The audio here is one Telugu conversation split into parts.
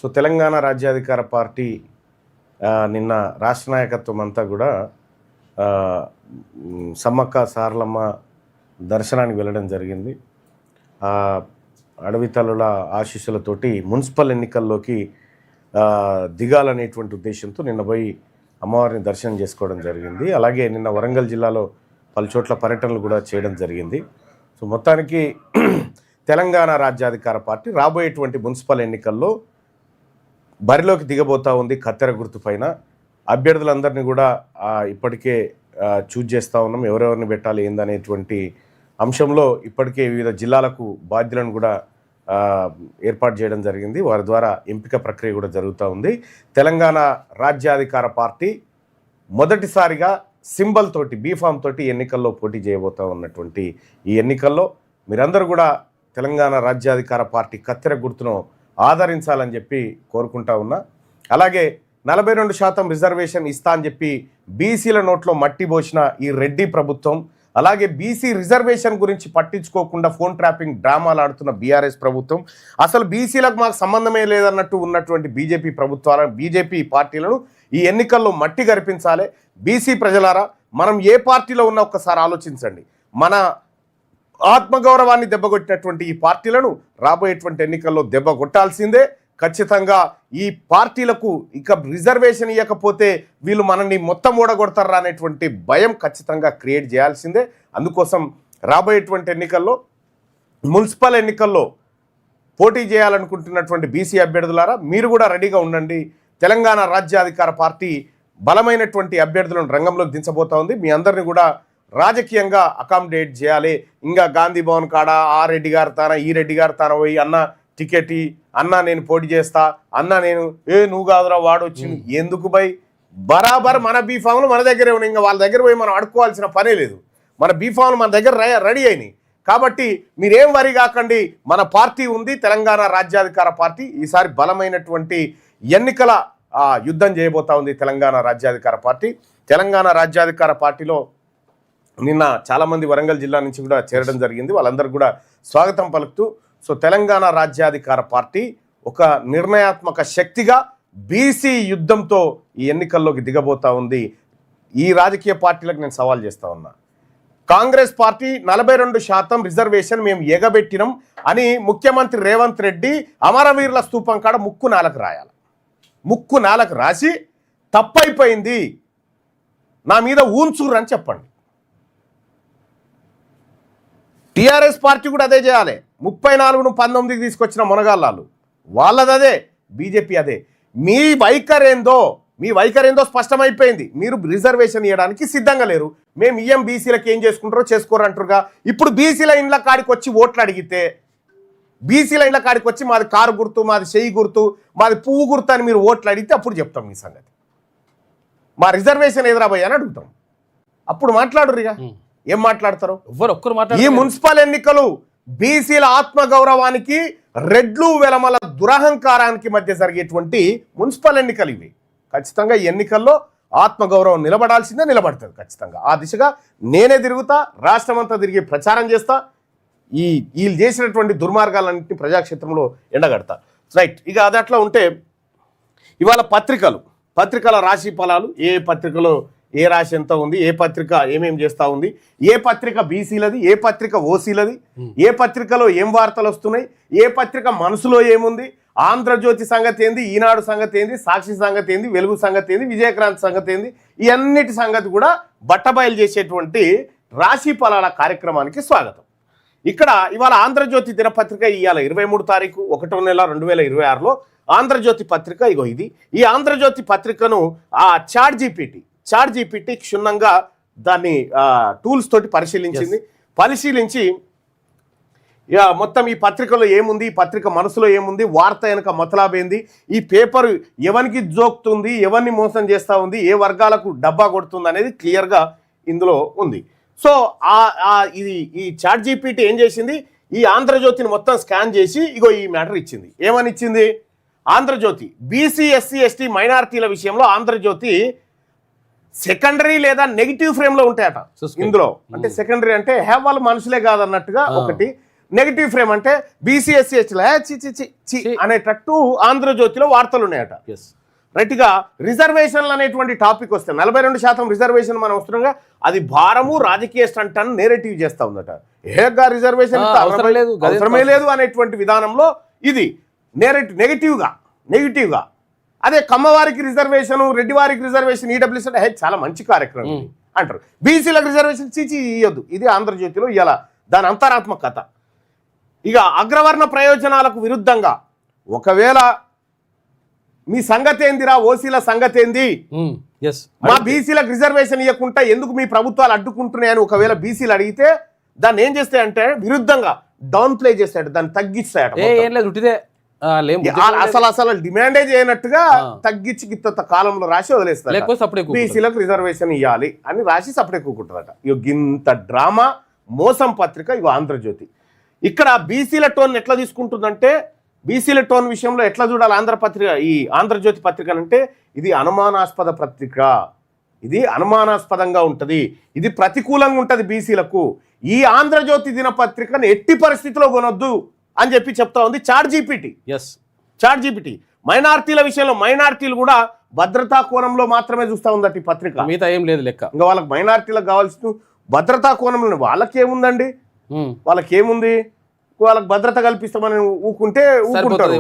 సో తెలంగాణ రాజ్యాధికార పార్టీ నిన్న రాష్ట్ర నాయకత్వం అంతా కూడా సమ్మక్క సారలమ్మ దర్శనానికి వెళ్ళడం జరిగింది. అడవి తల్లుల ఆశీస్సులతోటి మున్సిపల్ ఎన్నికల్లోకి దిగాలనేటువంటి ఉద్దేశంతో నిన్న పోయి అమ్మవారిని దర్శనం చేసుకోవడం జరిగింది. అలాగే నిన్న వరంగల్ జిల్లాలో పలుచోట్ల పర్యటనలు కూడా చేయడం జరిగింది. సో మొత్తానికి తెలంగాణ రాజ్యాధికార పార్టీ రాబోయేటువంటి మున్సిపల్ ఎన్నికల్లో బరిలోకి దిగబోతూ ఉంది. కత్తెర గుర్తు పైన అభ్యర్థులందరినీ కూడా ఇప్పటికే చూజ్ చేస్తూ ఉన్నాం. ఎవరెవరిని పెట్టాలి ఏందనేటువంటి అంశంలో ఇప్పటికే వివిధ జిల్లాలకు బాధ్యులను కూడా ఏర్పాటు చేయడం జరిగింది. వారి ద్వారా ఎంపిక ప్రక్రియ కూడా జరుగుతూ ఉంది. తెలంగాణ రాజ్యాధికార పార్టీ మొదటిసారిగా సింబల్ తోటి బీఫామ్ తోటి ఎన్నికల్లో పోటీ చేయబోతూ ఉన్నటువంటి ఈ ఎన్నికల్లో మీరందరూ కూడా తెలంగాణ రాజ్యాధికార పార్టీ కత్తెర గుర్తును ఆదరించాలని చెప్పి కోరుకుంటా ఉన్నా. అలాగే 42% రిజర్వేషన్ ఇస్తా అని చెప్పి బీసీల నోట్లో మట్టి పోసిన ఈ రెడ్డి ప్రభుత్వం, అలాగే బీసీ రిజర్వేషన్ గురించి పట్టించుకోకుండా ఫోన్ ట్రాపింగ్ డ్రామాలు ఆడుతున్న బీఆర్ఎస్ ప్రభుత్వం, అసలు బీసీలకు మాకు సంబంధమే లేదన్నట్టు ఉన్నటువంటి బీజేపీ పార్టీలను ఈ ఎన్నికల్లో మట్టి గరిపించాలి. బీసీ ప్రజలారా, మనం ఏ పార్టీలో ఉన్నా ఒక్కసారి ఆలోచించండి. మన ఆత్మగౌరవాన్ని దెబ్బకొట్టినటువంటి ఈ పార్టీలను రాబోయేటువంటి ఎన్నికల్లో దెబ్బ కొట్టాల్సిందే. ఖచ్చితంగా ఈ పార్టీలకు ఇక రిజర్వేషన్ ఇవ్వకపోతే వీళ్ళు మనల్ని మొత్తం ఓడగొడతారా అనేటువంటి భయం ఖచ్చితంగా క్రియేట్ చేయాల్సిందే. అందుకోసం రాబోయేటువంటి ఎన్నికల్లో మున్సిపల్ ఎన్నికల్లో పోటీ చేయాలనుకుంటున్నటువంటి బీసీ అభ్యర్థులారా, మీరు కూడా రెడీగా ఉండండి. తెలంగాణ రాజ్యాధికార పార్టీ బలమైనటువంటి అభ్యర్థులను రంగంలోకి దించబోతా ఉంది. మీ అందరిని కూడా రాజకీయంగా అకామిడేట్ చేయాలి. ఇంకా గాంధీ భవన్ కాడ ఆ రెడ్డి గారు తాన ఈ రెడ్డి గారు తాన పోయి అన్న టికెట్ అన్న నేను పోటీ చేస్తా, అన్న నేను నువ్వు కాదురా వాడు వచ్చింది ఎందుకు బై, బరాబర్ మన బీఫామ్లు మన దగ్గరే ఉన్నాయి. ఇంకా వాళ్ళ దగ్గర పోయి మనం అడుక్కోవాల్సిన పనే లేదు. మన బీఫామ్లు మన దగ్గర రెడీ అయినాయి. కాబట్టి మీరేం వరి కాకండి, మన పార్టీ ఉంది, తెలంగాణ రాజ్యాధికార పార్టీ. ఈసారి బలమైనటువంటి ఎన్నికల యుద్ధం చేయబోతా ఉంది తెలంగాణ రాజ్యాధికార పార్టీ. తెలంగాణ రాజ్యాధికార పార్టీలో నిన్న చాలామంది వరంగల్ జిల్లా నుంచి కూడా చేరడం జరిగింది. వాళ్ళందరూ కూడా స్వాగతం పలుకుతూ, సో తెలంగాణ రాజ్యాధికార పార్టీ ఒక నిర్ణయాత్మక శక్తిగా బీసీ యుద్ధంతో ఈ ఎన్నికల్లోకి దిగబోతా ఉంది. ఈ రాజకీయ పార్టీలకు నేను సవాల్ చేస్తా ఉన్నా. కాంగ్రెస్ పార్టీ 42% రిజర్వేషన్ మేము ఎగబెట్టినాం అని ముఖ్యమంత్రి రేవంత్ రెడ్డి అమరవీరుల స్తూపం కాడ ముక్కు నాలకు రాసి తప్పైపోయింది నా మీద ఊన్సూరు అని చెప్పండి. టీఆర్ఎస్ పార్టీ కూడా అదే చేయాలి. 34ను 19కి తీసుకొచ్చిన మునగాళ్ళు వాళ్ళది అదే, బీజేపీ అదే. మీ వైఖరేందో స్పష్టమైపోయింది. మీరు రిజర్వేషన్ ఇవ్వడానికి సిద్ధంగా లేరు. మేము ఈఎం బీసీలకు ఏం చేసుకుంటారో చేసుకోరు అంటారుగా. ఇప్పుడు బీసీల ఇండ్ల కాడికి వచ్చి ఓట్లు అడిగితే, బీసీల ఇండ్ల కాడికి వచ్చి మాది కారు గుర్తు, మాది చెయ్యి గుర్తు, మాది పువ్వు గుర్తు అని మీరు ఓట్లు అడిగితే అప్పుడు చెప్తాం మీ సంగతి. మా రిజర్వేషన్ ఎదురాబోయ్ అని అడుగుతాం. అప్పుడు మాట్లాడురుగా. ఏం మాట్లాడతారు? ఈ మున్సిపల్ ఎన్నికలు బీసీల ఆత్మగౌరవానికి, రెడ్లు వెలమల దురహంకారానికి మధ్య జరిగేటువంటి మున్సిపల్ ఎన్నికలు ఇవి. ఖచ్చితంగా ఈ ఎన్నికల్లో ఆత్మగౌరవం నిలబడుతుంది ఖచ్చితంగా. ఆ దిశగా నేనే తిరుగుతా, రాష్ట్రమంతా తిరిగి ప్రచారం చేస్తా. వీళ్ళు చేసినటువంటి దుర్మార్గాలన్నింటినీ ప్రజాక్షేత్రంలో ఎండగడతా. రైట్, ఇక అది అట్లా ఉంటే ఇవాళ పత్రికల రాశి ఫలాలు, ఏ పత్రికలో ఏ రాశి ఎంత ఉంది, ఏ పత్రిక ఏమేం చేస్తూ ఉంది, ఏ పత్రిక బీసీలది, ఏ పత్రిక ఓసీలది, ఏ పత్రికలో ఏం వార్తలు వస్తున్నాయి, ఏ పత్రిక మనసులో ఏముంది, ఆంధ్రజ్యోతి సంగతి ఏంది, ఈనాడు సంగతి ఏంది, సాక్షి సంగతి ఏంది, వెలుగు సంగతి ఏంది, విజయక్రాంతి సంగతి ఏంది, ఈ అన్నిటి సంగతి కూడా బట్టబయలు చేసేటువంటి రాశి ఫలాల కార్యక్రమానికి స్వాగతం. ఇక్కడ ఇవాళ ఆంధ్రజ్యోతి దినపత్రిక ఇవాళ 23 తారీఖు 1వ నెల 2026లో ఆంధ్రజ్యోతి పత్రిక ఇగో ఇది. ఈ ఆంధ్రజ్యోతి పత్రికను చాట్ జీపీటీ క్షుణ్ణంగా దాన్ని టూల్స్ తోటి పరిశీలించి మొత్తం ఈ పత్రికలో ఏముంది, ఈ పత్రిక మనసులో ఏముంది, వార్త వెనక మతలాబేంది, ఈ పేపర్ ఎవరికి జోక్తుంది, ఎవరిని మోసం చేస్తూ ఉంది, ఏ వర్గాలకు డబ్బా కొడుతుంది అనేది క్లియర్గా ఇందులో ఉంది. సో ఈ చాట్ జీపీటీ ఏం చేసింది, ఈ ఆంధ్రజ్యోతిని మొత్తం స్కాన్ చేసి ఇగో ఈ మ్యాటర్ ఇచ్చింది. ఏమని ఇచ్చింది? ఆంధ్రజ్యోతి బీసీ ఎస్సీ ఎస్టీ మైనారిటీల విషయంలో ఆంధ్రజ్యోతి సెకండరీ లేదా నెగిటివ్ ఫ్రేమ్ లో ఉంటాయట ఇందులో. అంటే సెకండరీ అంటే వాళ్ళు మనుషులే కాదన్నట్టుగా ఒకటి, నెగిటివ్ ఫ్రేమ్ అంటే బీసీ ఎస్సీ ఎస్టీల చి చి చి చి అనేటట్టు ఆంధ్రజ్యోతిలో వార్తలు ఉన్నాయట. రైట్గా రిజర్వేషన్లు అనేటువంటి టాపిక్ వస్తే 42% రిజర్వేషన్ మనం వస్తున్నాగా అది భారము రాజకీయ స్టంట్ అని నేరేటివ్ చేస్తా ఉందట. ఏగా రిజర్వేషన్ అవసరమే లేదు అనేటువంటి విధానంలో ఇది నెగిటివ్గా అదే కమ్మవారికి రిజర్వేషన్, రెడ్డి వారికి రిజర్వేషన్, ఈడబ్ల్యూఎస్ అంటే చాలా మంచి కార్యక్రమం అంటారు. బీసీలకు రిజర్వేషన్ చీచి ఇయ్యొద్దు. ఇది ఆంధ్రజ్యోతిలో ఇలా దాని అంతరాత్మక కథ. ఇక అగ్రవర్ణ ప్రయోజనాలకు విరుద్ధంగా ఒకవేళ మీ సంగతి ఏందిరా, ఓసీల సంగతి ఏంది, మా బీసీలకు రిజర్వేషన్ ఇవ్వకుండా ఎందుకు మీ ప్రభుత్వాలు అడ్డుకుంటున్నాయని ఒకవేళ బీసీలు అడిగితే దాన్ని ఏం చేస్తాయంటే విరుద్ధంగా డౌన్ ప్లే చేస్తాడు, దాన్ని తగ్గిస్తాయట. అసలు డిమాండే చేయనట్టుగా తగ్గించి గిత్త కాలంలో రాసి వదిలేస్తారు. బీసీలకు రిజర్వేషన్ ఇవ్వాలి అని రాసి సపరేట్ కూకుంటారట. ఇంత డ్రామా మోసం పత్రిక ఇగో ఆంధ్రజ్యోతి. ఇక్కడ బీసీల టోన్ ఎట్లా తీసుకుంటుందంటే, బీసీల టోన్ విషయంలో ఎట్లా చూడాలి ఈ ఆంధ్రజ్యోతి పత్రిక అంటే ఇది అనుమానాస్పద పత్రిక, ఇది అనుమానాస్పదంగా ఉంటుంది, ఇది ప్రతికూలంగా ఉంటుంది బీసీలకు. ఈ ఆంధ్రజ్యోతి దినపత్రికను ఎట్టి పరిస్థితిలో కొనొద్దు అని చెప్పి చెప్తా ఉంది చాట్ జీపీటీ. మైనార్టీల విషయంలో మైనార్టీలు కూడా భద్రతా కోణంలో మాత్రమే చూస్తూ ఉందట ఈ పత్రిక, మిగతా ఏం లేదు లెక్క. ఇంకా వాళ్ళకి మైనార్టీలకు కావాల్సిన భద్రతా కోణంలో వాళ్ళకేముందండి, వాళ్ళకేముంది, వాళ్ళకి భద్రత కల్పిస్తామని ఊకుంటే ఊకుంటారు.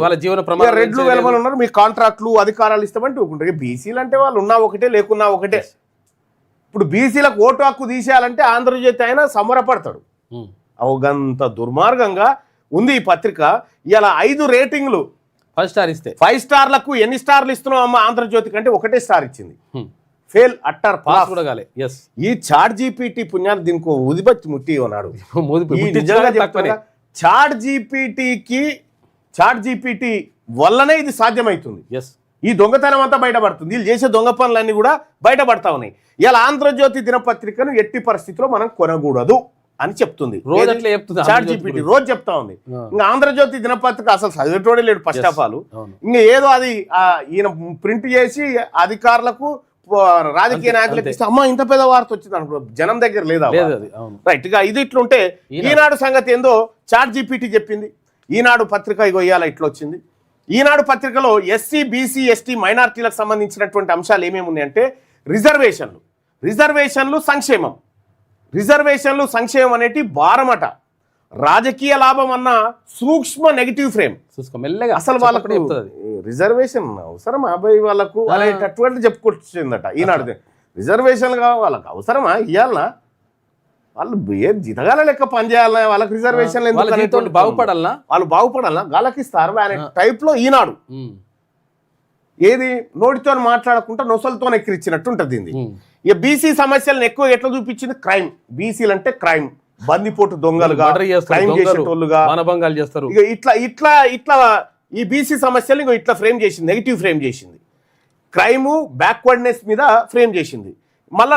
రెడ్లు వెలమని ఉన్నారు, మీ కాంట్రాక్ట్లు అధికారాలు ఇస్తామంటే ఊకుంటారు. బీసీలు అంటే వాళ్ళు ఉన్నా ఒకటే లేకున్నా ఒకటే. ఇప్పుడు బీసీలకు ఓటు హక్కు తీసేయాలంటే ఆంధ్రజ్యోతి అయినా సమరపడతాడు. అవగంత దుర్మార్గంగా ఉంది ఈ పత్రిక. ఇలా 5 రేటింగ్లు 5 స్టార్ ఇస్తే 5 స్టార్లకు ఎన్ని స్టార్లు ఇస్తున్నావు అమ్మ ఆంధ్రజ్యోతి కంటే 1 స్టార్ ఇచ్చింది. ఫెయిల్ అట్టర్ పాస్ కూడా కాలే. ఈ చాట్ జీపీటీ పుణ్యాన్ని దీనికి ఉదిపచ్చి ముట్టి ఉన్నాడు. చాట్ జీపీటీ వల్లనే ఇది సాధ్యమవుతుంది. ఈ దొంగతనం అంతా బయటపడుతుంది, వీళ్ళు చేసే దొంగ పనులన్నీ కూడా బయటపడతా ఉన్నాయి. ఇలా ఆంధ్రజ్యోతి దినపత్రికను ఎట్టి పరిస్థితిలో మనం కొనకూడదు అని చెప్తుంది చాట్ జీపీటీ, రోజు చెప్తా ఉంది. ఇంకా ఆంధ్రజ్యోతి దినపత్రిక అసలు చదివేటోడే లేడు ఫస్ట్ ఆఫ్ ఆల్. ఇంకా ఏదో అది ఈయన ప్రింట్ చేసి అధికారులకు రాజకీయ నాయకులకు ఇస్తే అమ్మ ఇంత పెద్ద వార్త వచ్చింది అనుకో, జనం దగ్గర లేదా రైట్ గా. ఇది ఇట్లుంటే ఈనాడు సంగతి ఏందో చాట్ జీపీటీ చెప్పింది. ఈనాడు పత్రిక ఇగో ఇవాళ ఇట్లా వచ్చింది. ఈనాడు పత్రికలో ఎస్సీ బీసీ ఎస్టీ మైనార్టీలకు సంబంధించినటువంటి అంశాలు ఏమేమి ఉన్నాయంటే రిజర్వేషన్లు సంక్షేమం అనేటి భారమట. రాజకీయ లాభం అన్న సూక్ష్మ నెగిటివ్ ఫ్రేమ్. అసలు వాళ్ళకు రిజర్వేషన్ అవసరమా అబ్బాయి వాళ్ళకు అనేటటువంటి చెప్పుకొచ్చిందట ఈనాడు. రిజర్వేషన్ వాళ్ళకి అవసరమా ఇవ్వాలనా, వాళ్ళు జీతగాల లెక్క పనిచేయాలన్నా, వాళ్ళకి రిజర్వేషన్ బాగుపడాలన్నా, వాళ్ళు బాగుపడాలన్నా వాళ్ళకి ఇస్తారు అనే టైప్ లో ఈనాడు ఏది నోటితో మాట్లాడకుండా నొసలతో ఎక్కిరిచ్చినట్టు ఉంటుంది. ఇక బీసీ సమస్యలను ఎక్కువ ఎట్లా చూపించింది, క్రైమ్. బీసీలు అంటే క్రైమ్, బందిపోటు దొంగలుగా, క్రైమ్ చేసేటోళ్ళుగా చేస్తారు. ఇక ఇట్లా ఈ బీసీ సమస్యలు ఇంకో ఇట్లా ఫ్రేమ్ చేసింది, నెగిటివ్ ఫ్రేమ్ చేసింది. క్రైము బ్యాక్వర్డ్నెస్ మీద ఫ్రేమ్ చేసింది. మళ్ళా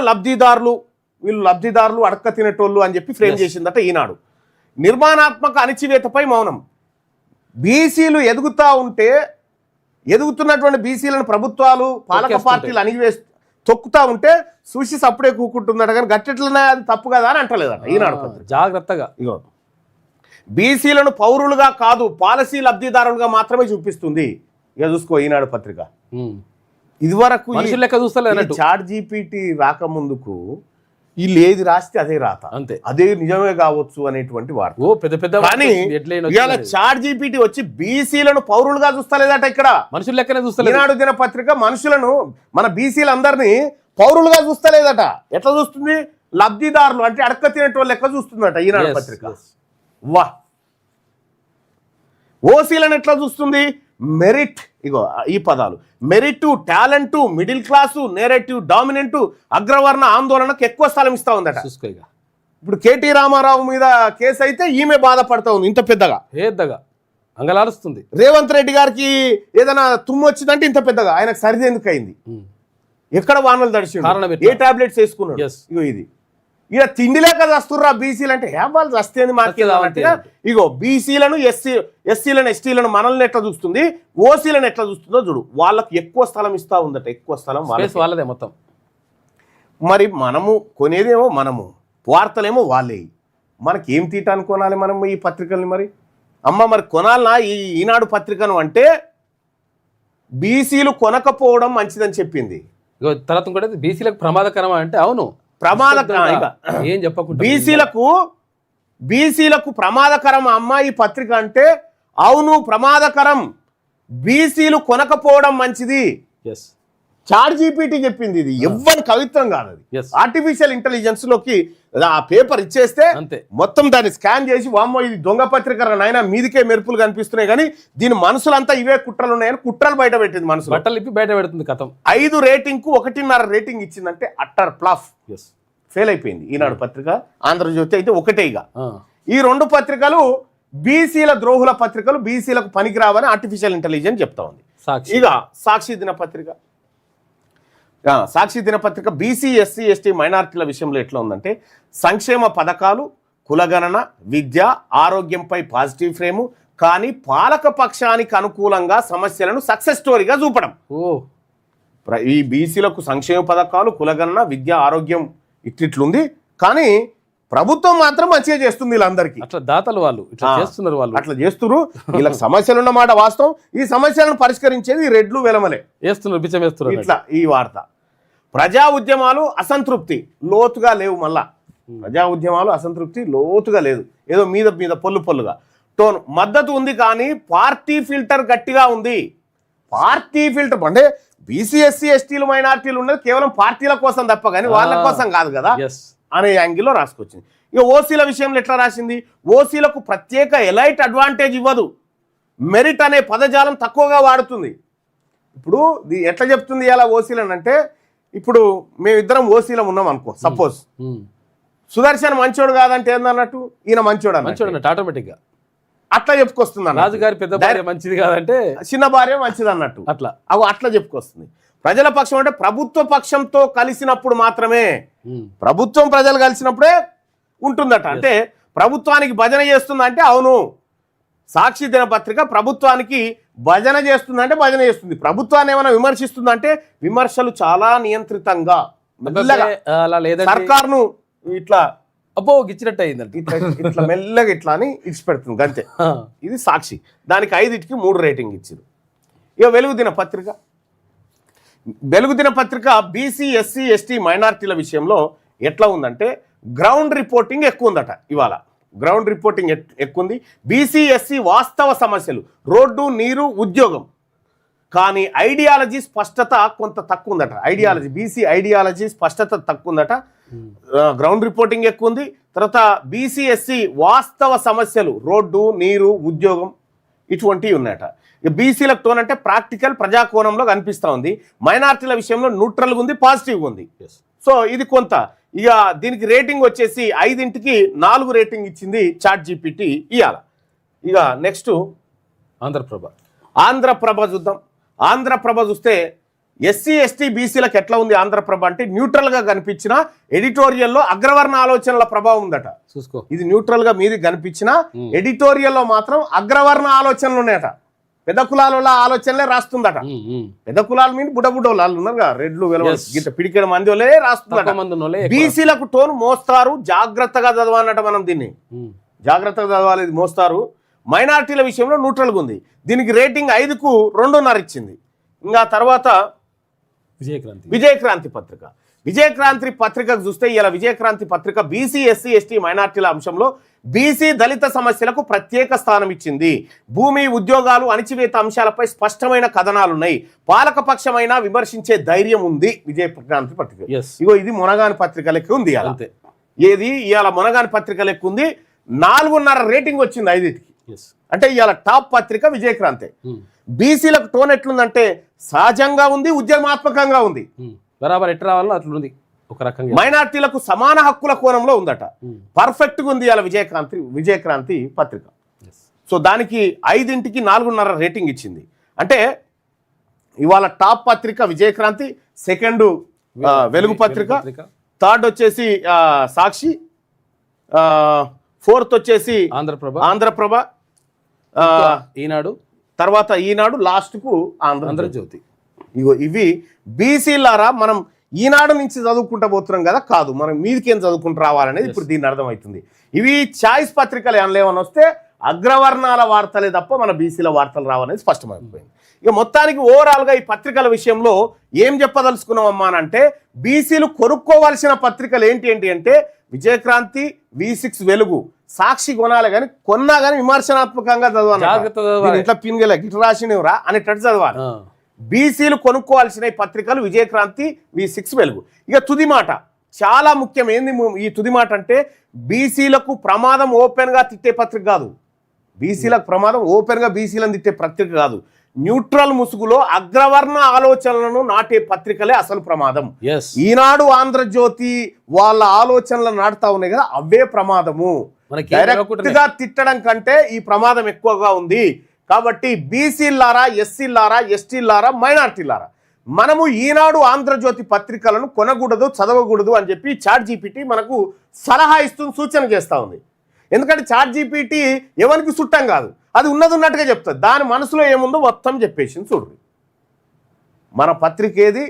వీళ్ళు లబ్ధిదారులు అడక్క తినేటోళ్ళు అని చెప్పి ఫ్రేమ్ చేసిందట ఈనాడు. నిర్మాణాత్మక అణచివేతపై మౌనం. బీసీలు ఎదుగుతున్నటువంటి బీసీలను ప్రభుత్వాలు పాలక పార్టీలు తొక్కుతా ఉంటే చూసి సప్పుడే కూకుంటుందట, కానీ గట్టెట్లనే అది తప్పు కదా అని అంటలేదట ఈనాడు పత్రిక. జాగ్రత్తగా ఇగో బీసీలను పౌరులుగా కాదు పాలసీ లబ్ధిదారులుగా మాత్రమే చూపిస్తుంది. ఇక చూసుకో ఈనాడు పత్రిక. ఇదివరకు చాట్ జీపీటీ రాకముందుకు వీళ్ళు ఏది రాస్తే అదే రాత, అంతే, అదే నిజమే కావచ్చు అనేటువంటి వార్త. కానీ ఇవాళ చాట్ జీపీటీ వచ్చి బీసీలను పౌరులుగా చూస్తలేదట, ఇక్కడ మనుషులు లెక్కనే చూస్తలేదు. ఈనాడు దినపత్రిక మనుషులను, మన బీసీలందరినీ పౌరులుగా చూస్తలేదట. ఎట్లా చూస్తుంది, లబ్ధిదారులు అంటే అడక్క తినేటోళ్ళు లెక్క చూస్తుందట ఈనాడు పత్రిక. వా ఓసీలను ఎట్లా చూస్తుంది, మెరిట్, ఇగో ఈ పదాలు, merit, talent, middle class, narrative, dominant, అగ్రవర్ణ ఆందోళనకు ఎక్కువ స్థలం ఇస్తా ఉందట. ఇప్పుడు కేటీ రామారావు మీద కేసు అయితే ఈమె బాధపడతా ఉంది ఇంత పెద్దగా అంగలారుస్తుంది. రేవంత్ రెడ్డి గారికి ఏదైనా తుమ్ము వచ్చిందంటే ఇంత పెద్దగా ఆయనకు సరిది ఎందుకు అయింది, ఎక్కడ వానలు తడిచిండు, ఏ టాబ్లెట్స్ వేసుకున్నాడు. ఇగో ఇది ఇక తిండి లేక వస్తుర్రా బీసీలు అంటే వాళ్ళు వస్తేంది మాకే. ఇగో బీసీలను ఎస్సీలను ఎస్టీలను మనల్ని ఎట్లా చూస్తుంది, ఓసీలను ఎట్లా చూస్తుందో చూడు. వాళ్ళకి ఎక్కువ స్థలం ఇస్తా ఉందట, ఎక్కువ స్థలం వాళ్ళదే మొత్తం. మరి మనము కొనేదేమో మనము, వార్తలేమో వాళ్ళే, మనకి ఏం తీయటానికి కొనాలి మనం ఈ పత్రికల్ని? మరి అమ్మ మరి కొనాలనా ఈనాడు పత్రికను అంటే బీసీలు కొనకపోవడం మంచిదని చెప్పింది. తర్వాత ఇంకోటి బీసీలకు ప్రమాదకరం అంటే అవును ఏం చెప్పకుండా బీసీలకు ప్రమాదకరం అమ్మ ఈ పత్రిక అంటే అవును ప్రమాదకరం, బీసీలు కొనకపోవడం మంచిది. చాట్ జీపీటీ చెప్పింది. ఇది ఎవ్వరి కవిత్వం కాదు, అది ఆర్టిఫిషియల్ ఇంటెలిజెన్స్ లోకి ఆ పేపర్ ఇచ్చేస్తే మొత్తం దాన్ని స్కాన్ చేసి వామ్మో ఇది దొంగ పత్రిక నాయన మీదికే మెరుపులు కనిపిస్తున్నాయి కానీ దీని మనసులంతా ఇవే కుట్రలు ఉన్నాయని కుట్రలు బయట పెట్టింది. మనసు బట్టలు ఇప్పి బయట పెడుతుంది. కథం 5 రేటింగ్ కు 1.5 రేటింగ్ ఇచ్చిందంటే అట్టర్ ప్లాఫ్, ఫెయిల్ అయిపోయింది ఈనాడు పత్రిక. ఆంధ్రజ్యోతి అయితే ఒకటేగా. ఈ 2 పత్రికలు బీసీల ద్రోహుల పత్రికలు, బీసీలకు పనికిరావని ఆర్టిఫిషియల్ ఇంటెలిజెన్స్ చెప్తా ఉంది. ఇక సాక్షి దినపత్రిక బీసీ ఎస్సీ ఎస్టీ మైనారిటీల విషయంలో ఎట్లా ఉందంటే సంక్షేమ పథకాలు, కులగణన, విద్య, ఆరోగ్యంపై పాజిటివ్ ఫ్రేము, కానీ పాలక పక్షానికి అనుకూలంగా సమస్యలను సక్సెస్ స్టోరీగా చూపడం. ఈ బీసీలకు సంక్షేమ పథకాలు, కులగణన, విద్య, ఆరోగ్యం ఇట్లుంది, కానీ ప్రభుత్వం మాత్రం మంచిగా చేస్తుంది. వీళ్ళందరికీ అట్లా దాతలు వాళ్ళు చేస్తున్నారు, వాళ్ళు అట్లా చేస్తున్నారు. వీళ్ళకి సమస్యలు ఉన్నమాట వాస్తవం. ఈ సమస్యలను పరిష్కరించేది రెడ్లు వెలమలే వేస్తున్నారు, బిచ్చం వేస్తున్నారు. ఇట్లా ఈ వార్త. ప్రజా ఉద్యమాలు అసంతృప్తి లోతుగా లేవు. మళ్ళా ప్రజా ఉద్యమాలు అసంతృప్తి లోతుగా లేదు, ఏదో మీద మీద పొల్లుగా టోన్ మద్దతు ఉంది, కానీ పార్టీ ఫిల్టర్ గట్టిగా ఉంది. పార్టీ ఫిల్టర్ అంటే బీసీ ఎస్సీ ఎస్టీలు మైనార్టీలు ఉన్నది కేవలం పార్టీల కోసం తప్ప కానీ వాళ్ళ కోసం కాదు కదా అనే యాంగిల్లో రాసుకొచ్చింది. ఇక ఓసీల విషయంలో ఎట్లా రాసింది, ఓసీలకు ప్రత్యేక ఎలైట్ అడ్వాంటేజ్ ఇవ్వదు, మెరిట్ అనే పదజాలం తక్కువగా వాడుతుంది. ఇప్పుడు ఎట్లా చెప్తుంది ఇలా ఓసీలను అంటే, ఇప్పుడు మేమిద్దరం ఓసీలో ఉన్నాం అనుకో, సపోజ్ సుదర్శన్ మంచోడు కాదంటే ఏందన్నట్టు ఈయన మంచోడు అన్నట్టు ఆటోమేటిక్గా అట్లా చెప్పుకొస్తుంది. రాజుగారి పెద్ద భార్య మంచిది కాదంటే చిన్న భార్య మంచిది అన్నట్టు అట్లా చెప్పుకొస్తుంది. ప్రజల పక్షం అంటే ప్రభుత్వ పక్షంతో కలిసినప్పుడు మాత్రమే, ప్రభుత్వం ప్రజలు కలిసినప్పుడే ఉంటుందట. అంటే ప్రభుత్వానికి భజన చేస్తుందంటే అవును, సాక్షి దినపత్రిక ప్రభుత్వానికి భజన చేస్తుందంటే భజన చేస్తుంది, ప్రభుత్వాన్ని ఏమైనా విమర్శిస్తుందంటే విమర్శలు చాలా నియంత్రితంగా సర్కార్ను ఇట్లా గిచ్చినట్టు అయిందంటే ఇట్లా మెల్లగా ఇట్లా అని ఇచ్చిపెడుతుంది అంతే. ఇది సాక్షి. దానికి 5కి 3 రేటింగ్ ఇచ్చింది. ఇక వెలుగు దినపత్రిక బీసీ ఎస్సీ ఎస్టీ మైనారిటీల విషయంలో ఎట్లా ఉందంటే గ్రౌండ్ రిపోర్టింగ్ ఎక్కువ ఉందట. ఇవాళ గ్రౌండ్ రిపోర్టింగ్ ఎక్కువ ఉంది. బీసీ ఎస్సీ వాస్తవ సమస్యలు, రోడ్డు, నీరు, ఉద్యోగం, కానీ ఐడియాలజీ స్పష్టత కొంత తక్కువ ఉందట. బీసీ ఐడియాలజీ స్పష్టత తక్కువ ఉందట. గ్రౌండ్ రిపోర్టింగ్ ఎక్కువ ఉంది. తర్వాత బీసీ ఎస్సీ వాస్తవ సమస్యలు, రోడ్డు, నీరు, ఉద్యోగం ఇటువంటివి ఉన్నాయట. బీసీలకు టోన్ అంటే ప్రాక్టికల్ ప్రజాకోణంలో కనిపిస్తూ ఉంది. మైనారిటీల విషయంలో న్యూట్రల్గా ఉంది, పాజిటివ్గా ఉంది. సో ఇది కొంత. ఇక దీనికి రేటింగ్ వచ్చేసి 5కి 4 రేటింగ్ ఇచ్చింది చాట్ జీపీటీ ఇవాళ. ఇక నెక్స్ట్ ఆంధ్రప్రభ చూద్దాం. ఆంధ్రప్రభ చూస్తే ఎస్సీ ఎస్టీ బీసీలకు ఎట్లా ఉంది ఆంధ్రప్రభ అంటే న్యూట్రల్గా కనిపించిన ఎడిటోరియల్లో అగ్రవర్ణ ఆలోచనల ప్రభావం ఉందట. చూసుకో, ఇది న్యూట్రల్గా మీది కనిపించిన ఎడిటోరియల్లో మాత్రం అగ్రవర్ణ ఆలోచనలు ఉన్నాయట. పెద్ద కులాల ఆలోచనలే రాస్తుందట. పెద్ద కులాలు మీన్ బుడ్డ వాళ్ళు ఉన్నారు కదా, రెడ్లు వెలగ పిడికిన మంది వాళ్ళే రాస్తుందట. బీసీలకు టోన్ మోస్తారు, జాగ్రత్తగా చదవాలన్నట. మనం దీన్ని జాగ్రత్తగా చదవాలి, ఇది మోస్తారు. మైనారిటీల విషయంలో న్యూట్రల్గా ఉంది. దీనికి రేటింగ్ 5కు 2.5 ఇచ్చింది. ఇంకా తర్వాత విజయక్రాంతి పత్రికకు చూస్తే ఇలా విజయక్రాంతి పత్రిక బీసీ ఎస్సీ ఎస్టీ మైనారిటీల అంశంలో బీసీ దళిత సమస్యలకు ప్రత్యేక స్థానం ఇచ్చింది. భూమి, ఉద్యోగాలు, అణచివేత అంశాలపై స్పష్టమైన కథనాలున్నాయి. పాలకపక్షమైన విమర్శించే ధైర్యం ఉంది విజయక్రాంతి పత్రిక. ఇగో ఇది మునగాని పత్రిక లెక్క ఉంది. ఏది ఇవాళ మునగాని పత్రిక లెక్క ఉంది. 4.5 రేటింగ్ వచ్చింది 5కి. అంటే ఇవాళ టాప్ పత్రిక విజయక్రాంతి. బీసీలకు టోన్ ఎట్లుందంటే సహజంగా ఉంది, ఉద్యమాత్మకంగా ఉంది. బరాబర్ ఎట్లా రావాలో అట్లుంది ఒక రకంగా. మైనార్టీలకు సమాన హక్కుల కోణంలో ఉందట. పర్ఫెక్ట్గా ఉంది ఇవాళ విజయక్రాంతి పత్రిక. సో దానికి 5కి 4.5 రేటింగ్ ఇచ్చింది. అంటే ఇవాళ టాప్ పత్రిక విజయక్రాంతి, సెకండ్ వెలుగు పత్రిక, థర్డ్ వచ్చేసి సాక్షి, 4th వచ్చేసి ఆంధ్రప్రభ, ఈనాడు, తర్వాత ఈనాడు, లాస్ట్కు ఆంధ్రజ్యోతి. ఇవి బీసీలారా మనం ఈనాడు నుంచి చదువుకుంటూ పోతున్నాం కదా, కాదు మనం మీదికేం చదువుకుంటూ రావాలనేది ఇప్పుడు దీన్ని అర్థమవుతుంది. ఇవి ఛాయిస్ పత్రికలు ఏమన్నా వస్తే అగ్రవర్ణాల వార్తలే తప్ప మన బీసీల వార్తలు రావనేది స్పష్టమైపోయింది. ఇక మొత్తానికి ఓవరాల్గా ఈ పత్రికల విషయంలో ఏం చెప్పదలుచుకున్నామమ్మా అంటే, బీసీలు కొనుక్కోవాల్సిన పత్రికలు ఏంటి అంటే విజయక్రాంతి, V6 వెలుగు, సాక్షి కొనాలి కానీ కొన్నా కానీ విమర్శనాత్మకంగా చదవాలి, ఇట్లా పింగెల గిట్ల రాసినవరా అనేటట్టు చదవాలి. బీసీలు కొనుక్కోవాల్సిన ఈ పత్రికలు విజయక్రాంతి, V6 వెలుగు. ఇక తుది మాట చాలా ముఖ్యం. ఏంది ఈ తుది మాట అంటే, బీసీలకు ప్రమాదం ఓపెన్గా తిట్టే పత్రిక కాదు, బీసీలకు ప్రమాదం ఓపెన్గా బీసీలను తిట్టే పత్రిక కాదు, న్యూట్రల్ ముసుగులో అగ్రవర్ణ ఆలోచనలను నాటే పత్రికలే అసలు ప్రమాదం. ఈనాడు, ఆంధ్రజ్యోతి వాళ్ళ ఆలోచనలను నాటుతా ఉన్నాయి కదా, అవే ప్రమాదము. డైరెక్ట్ గా తిట్టడం కంటే ఈ ప్రమాదం ఎక్కువగా ఉంది. కాబట్టి బీసీలారా, ఎస్సీలారా, ఎస్టీలారా, మైనార్టీలారా, మనము ఈనాడు, ఆంధ్రజ్యోతి పత్రికలను కొనకూడదు, చదవకూడదు అని చెప్పి ChatGPT మనకు సలహా ఇస్తుంది, సూచన చేస్తూ ఉంది. ఎందుకంటే ChatGPT ఎవరికి చుట్టం కాదు, అది ఉన్నది ఉన్నట్టుగా చెప్తుంది. దాని మనసులో ఏముందో మొత్తం చెప్పేసింది. చూడండి, మన పత్రిక ఏది,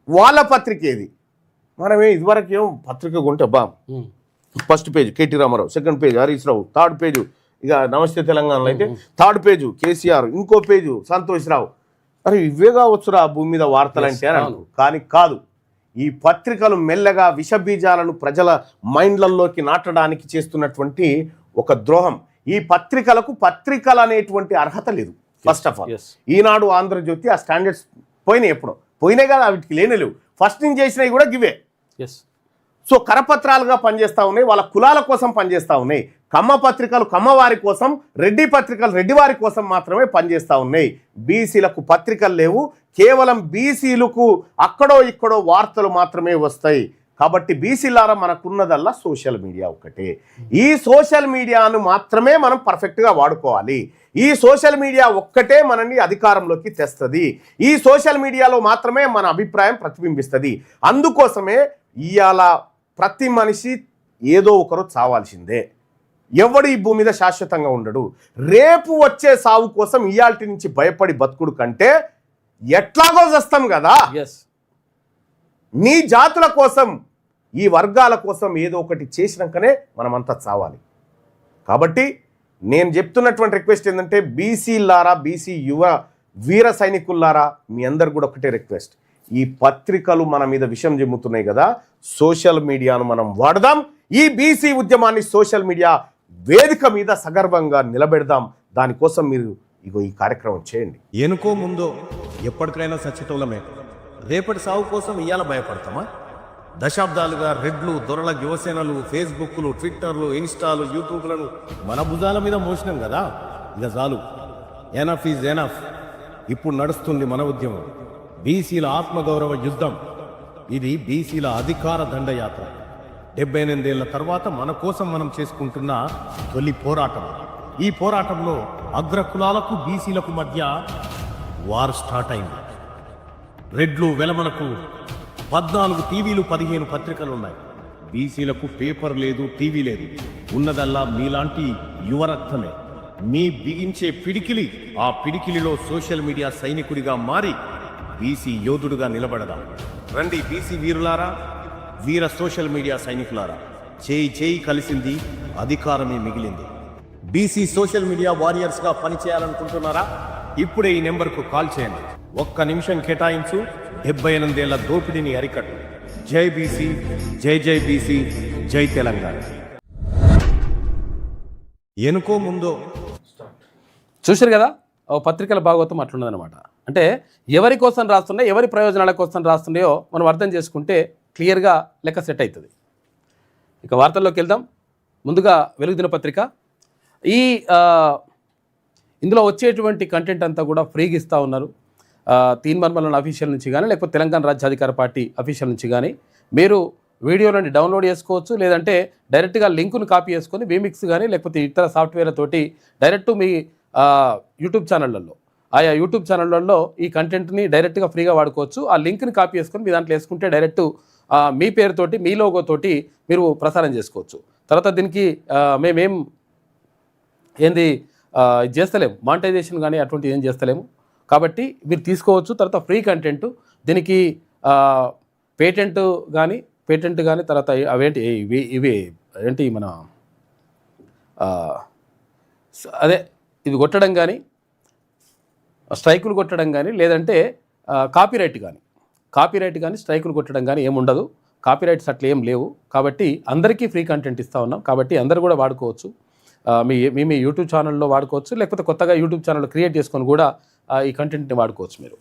వాళ్ళ పత్రిక ఏది. మనమే ఇదివరకు ఏం పత్రిక కొంటే first page KT Rama Rao, second page Harish Rao, third page ఇక నమస్తే తెలంగాణలో అయితే థర్డ్ పేజు కేసీఆర్, ఇంకో పేజు సంతోష్ రావు. అరే ఇవే కావచ్చురా భూమి మీద వార్తలు అంటే అని అంటారు. కానీ కాదు, ఈ పత్రికలు మెల్లగా విషబీజాలను ప్రజల మైండ్లలోకి నాటడానికి చేస్తున్నటువంటి ఒక ద్రోహం. ఈ పత్రికలకు పత్రికలు అనేటువంటి అర్హత లేదు. ఫస్ట్ ఆఫ్ ఆల్ ఈనాడు, ఆంధ్రజ్యోతి ఆ స్టాండర్డ్స్ పోయినాయి, ఎప్పుడో పోయినాయి కదా, వీటికి లేవు. ఫస్ట్ నుంచి చేసినవి కూడా గివే. సో కరపత్రాలుగా పనిచేస్తూ ఉన్నాయి, వాళ్ళ కులాల కోసం పనిచేస్తూ ఉన్నాయి. కమ్మ పత్రికలు కమ్మవారి కోసం, రెడ్డి పత్రికలు రెడ్డివారి కోసం మాత్రమే పనిచేస్తూ ఉన్నాయి. బీసీలకు పత్రికలు లేవు, కేవలం బీసీలకు అక్కడో ఇక్కడో వార్తలు మాత్రమే వస్తాయి. కాబట్టి బీసీలారా మనకున్నదల్లా సోషల్ మీడియా ఒక్కటే. ఈ సోషల్ మీడియాను మాత్రమే మనం పర్ఫెక్ట్గా వాడుకోవాలి. ఈ సోషల్ మీడియా ఒక్కటే మనల్ని అధికారంలోకి తెస్తుంది. ఈ సోషల్ మీడియాలో మాత్రమే మన అభిప్రాయం ప్రతిబింబిస్తుంది. అందుకోసమే ఇవాళ ప్రతి మనిషి ఏదో ఒకరు చావాల్సిందే. ఎవడు ఈ భూమి మీద శాశ్వతంగా ఉండడు. రేపు వచ్చే సావు కోసం ఇయాల్టి నుంచి భయపడి బతుకుడు కంటే ఎట్లాగో చేస్తాం కదా, నీ జాతుల కోసం, ఈ వర్గాల కోసం ఏదో ఒకటి చేసినాకనే మనమంతా చావాలి. కాబట్టి నేను చెప్తున్నటువంటి రిక్వెస్ట్ ఏంటంటే, బీసీలారా, బీసీ యువ వీర సైనికుల్లారా, మీ అందరు కూడా ఒకటే రిక్వెస్ట్, ఈ పత్రికలు మన మీద విషం చెమ్ముతున్నాయి కదా, సోషల్ మీడియాను మనం వాడదాం. ఈ బీసీ ఉద్యమాన్ని సోషల్ మీడియా వేదిక మీద సగర్వంగా నిలబెడదాం. దానికోసం మీరు ఇగో ఈ కార్యక్రమం చేయండి. ఎనుకో ముందో ఎప్పటికైనా సచ్చేటోళ్ళమే. రేపటి సాగు కోసం ఇవాళ భయపడతామా? దశాబ్దాలుగా రెడ్లు, దొరల యువసేనలు, ఫేస్బుక్లు, ట్విట్టర్లు, ఇన్స్టాలు, యూట్యూబ్లను మన భుజాల మీద మోసినాం కదా, ఇక చాలు. Enough is enough. ఇప్పుడు నడుస్తుంది మన ఉద్యమం, బీసీల ఆత్మగౌరవ యుద్ధం. ఇది బీసీల అధికార దండయాత్ర. 78 ఏళ్ల తర్వాత మన కోసం మనం చేసుకుంటున్న తొలి పోరాటం. ఈ పోరాటంలో అగ్రకులాలకు, బీసీలకు మధ్య వార్ స్టార్ట్ అయింది. రెడ్లు వెలమలకు 14 టీవీలు, 15 పత్రికలున్నాయి. బీసీలకు పేపర్ లేదు, టీవీ లేదు. ఉన్నదల్లా మీలాంటి యువరక్తమే. మీ బిగించే పిడికిలి, ఆ పిడికిలిలో సోషల్ మీడియా సైనికుడిగా మారి బీసీ యోధుడుగా నిలబడదాం. రండి బీసీ వీరులారా, వీర సోషల్ మీడియా సైనికులారా, చేయి కలిసింది, అధికారమే మిగిలింది. బీసీ సోషల్ మీడియా వారియర్స్గా పనిచేయాలనుకుంటున్నారా? ఇప్పుడే ఈ నెంబర్కు కాల్ చేయండి. 1 నిమిషం కేటాయించు. 78 ఏళ్ల దోపిడీని అరికట్టు. జై బీసీ, జై జై బీసీ, జై తెలంగాణ. ఎనుకో ముందో చూశారు కదా, పత్రికల భాగవతం అట్లున్నదనమాట. అంటే ఎవరి కోసం రాస్తున్నాయో, ఎవరి ప్రయోజనాల కోసం రాస్తున్నాయో మనం అర్థం చేసుకుంటే క్లియర్గా లెక్క సెట్ అవుతుంది. ఇక వార్తల్లోకి వెళ్దాం. ముందుగా వెలుగు దినపత్రిక. ఇందులో వచ్చేటువంటి కంటెంట్ అంతా కూడా ఫ్రీగా ఇస్తూ ఉన్నారు. తీన్మర్మల్ అఫీషియల్ నుంచి కానీ, లేకపోతే తెలంగాణ రాజ్యాధికార పార్టీ అఫీషియల్ నుంచి కానీ మీరు వీడియోలని డౌన్లోడ్ చేసుకోవచ్చు. లేదంటే డైరెక్ట్గా లింకును కాపీ చేసుకొని వీమిక్స్ కానీ లేకపోతే ఇతర సాఫ్ట్వేర్లతోటి డైరెక్ట్ మీ యూట్యూబ్ ఛానళ్ళల్లో, ఆయా యూట్యూబ్ ఛానళ్ళల్లో ఈ కంటెంట్ని డైరెక్ట్గా ఫ్రీగా వాడుకోవచ్చు. ఆ లింక్ని కాపీ చేసుకొని మీ దాంట్లో వేసుకుంటే డైరెక్ట్ మీ పేరుతోటి, మీ లోగోతోటి మీరు ప్రసారం చేసుకోవచ్చు. తర్వాత దీనికి మేమేం ఇది చేస్తలేము, మానిటైజేషన్ కానీ అటువంటి ఏం చేస్తలేము. కాబట్టి మీరు తీసుకోవచ్చు. తర్వాత ఫ్రీ కంటెంట్. దీనికి పేటెంట్ కానీ తర్వాత అవేంటి ఇవి ఏంటి మన అదే ఇది కొట్టడం కానీ, స్ట్రైకులు కొట్టడం కానీ, లేదంటే కాపీరైట్ కానీ స్ట్రైకులు కొట్టడం కానీ ఏముండదు. కాపీరైట్స్ అట్లా ఏం లేవు. కాబట్టి అందరికీ ఫ్రీ కంటెంట్ ఇస్తూ ఉన్నాం. కాబట్టి అందరూ కూడా వాడుకోవచ్చు. మీ యూట్యూబ్ ఛానల్లో వాడుకోవచ్చు, లేకపోతే కొత్తగా యూట్యూబ్ ఛానల్ క్రియేట్ చేసుకొని కూడా ఈ కంటెంట్ని వాడుకోవచ్చు మీరు.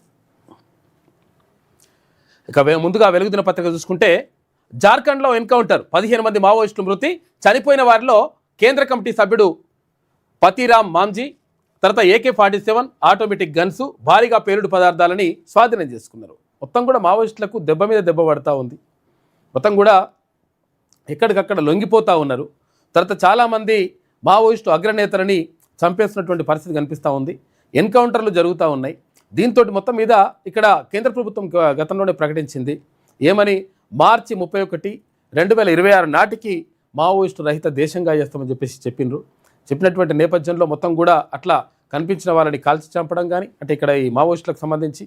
ఇక ముందుగా వెలుగుదిన పత్రిక చూసుకుంటే, జార్ఖండ్లో ఎన్కౌంటర్, 15 మంది మావోయిస్టులు మృతి, చనిపోయిన వారిలో కేంద్ర కమిటీ సభ్యుడు పతిరామ్ మాంజీ, తర్వాత AK-47 ఆటోమేటిక్ గన్స్, భారీగా పేలుడు పదార్థాలని స్వాధీనం చేసుకున్నారు. మొత్తం కూడా మావోయిస్టులకు దెబ్బ మీద దెబ్బ పడతా ఉంది. మొత్తం కూడా ఎక్కడికక్కడ లొంగిపోతూ ఉన్నారు. తర్వాత చాలామంది మావోయిస్టు అగ్రనేతలని చంపేస్తున్నటువంటి పరిస్థితి కనిపిస్తూ ఉంది. ఎన్కౌంటర్లు జరుగుతూ ఉన్నాయి. దీంతో మొత్తం మీద ఇక్కడ కేంద్ర ప్రభుత్వం గతంలోనే ప్రకటించింది ఏమని, మార్చి 31, 2026 నాటికి మావోయిస్టు రహిత దేశంగా చేస్తామని చెప్పేసి చెప్పినటువంటి నేపథ్యంలో మొత్తం కూడా అట్లా కనిపించిన వాళ్ళని కాల్చి చంపడం కానీ, అంటే ఇక్కడ ఈ మావోయిస్టులకు సంబంధించి,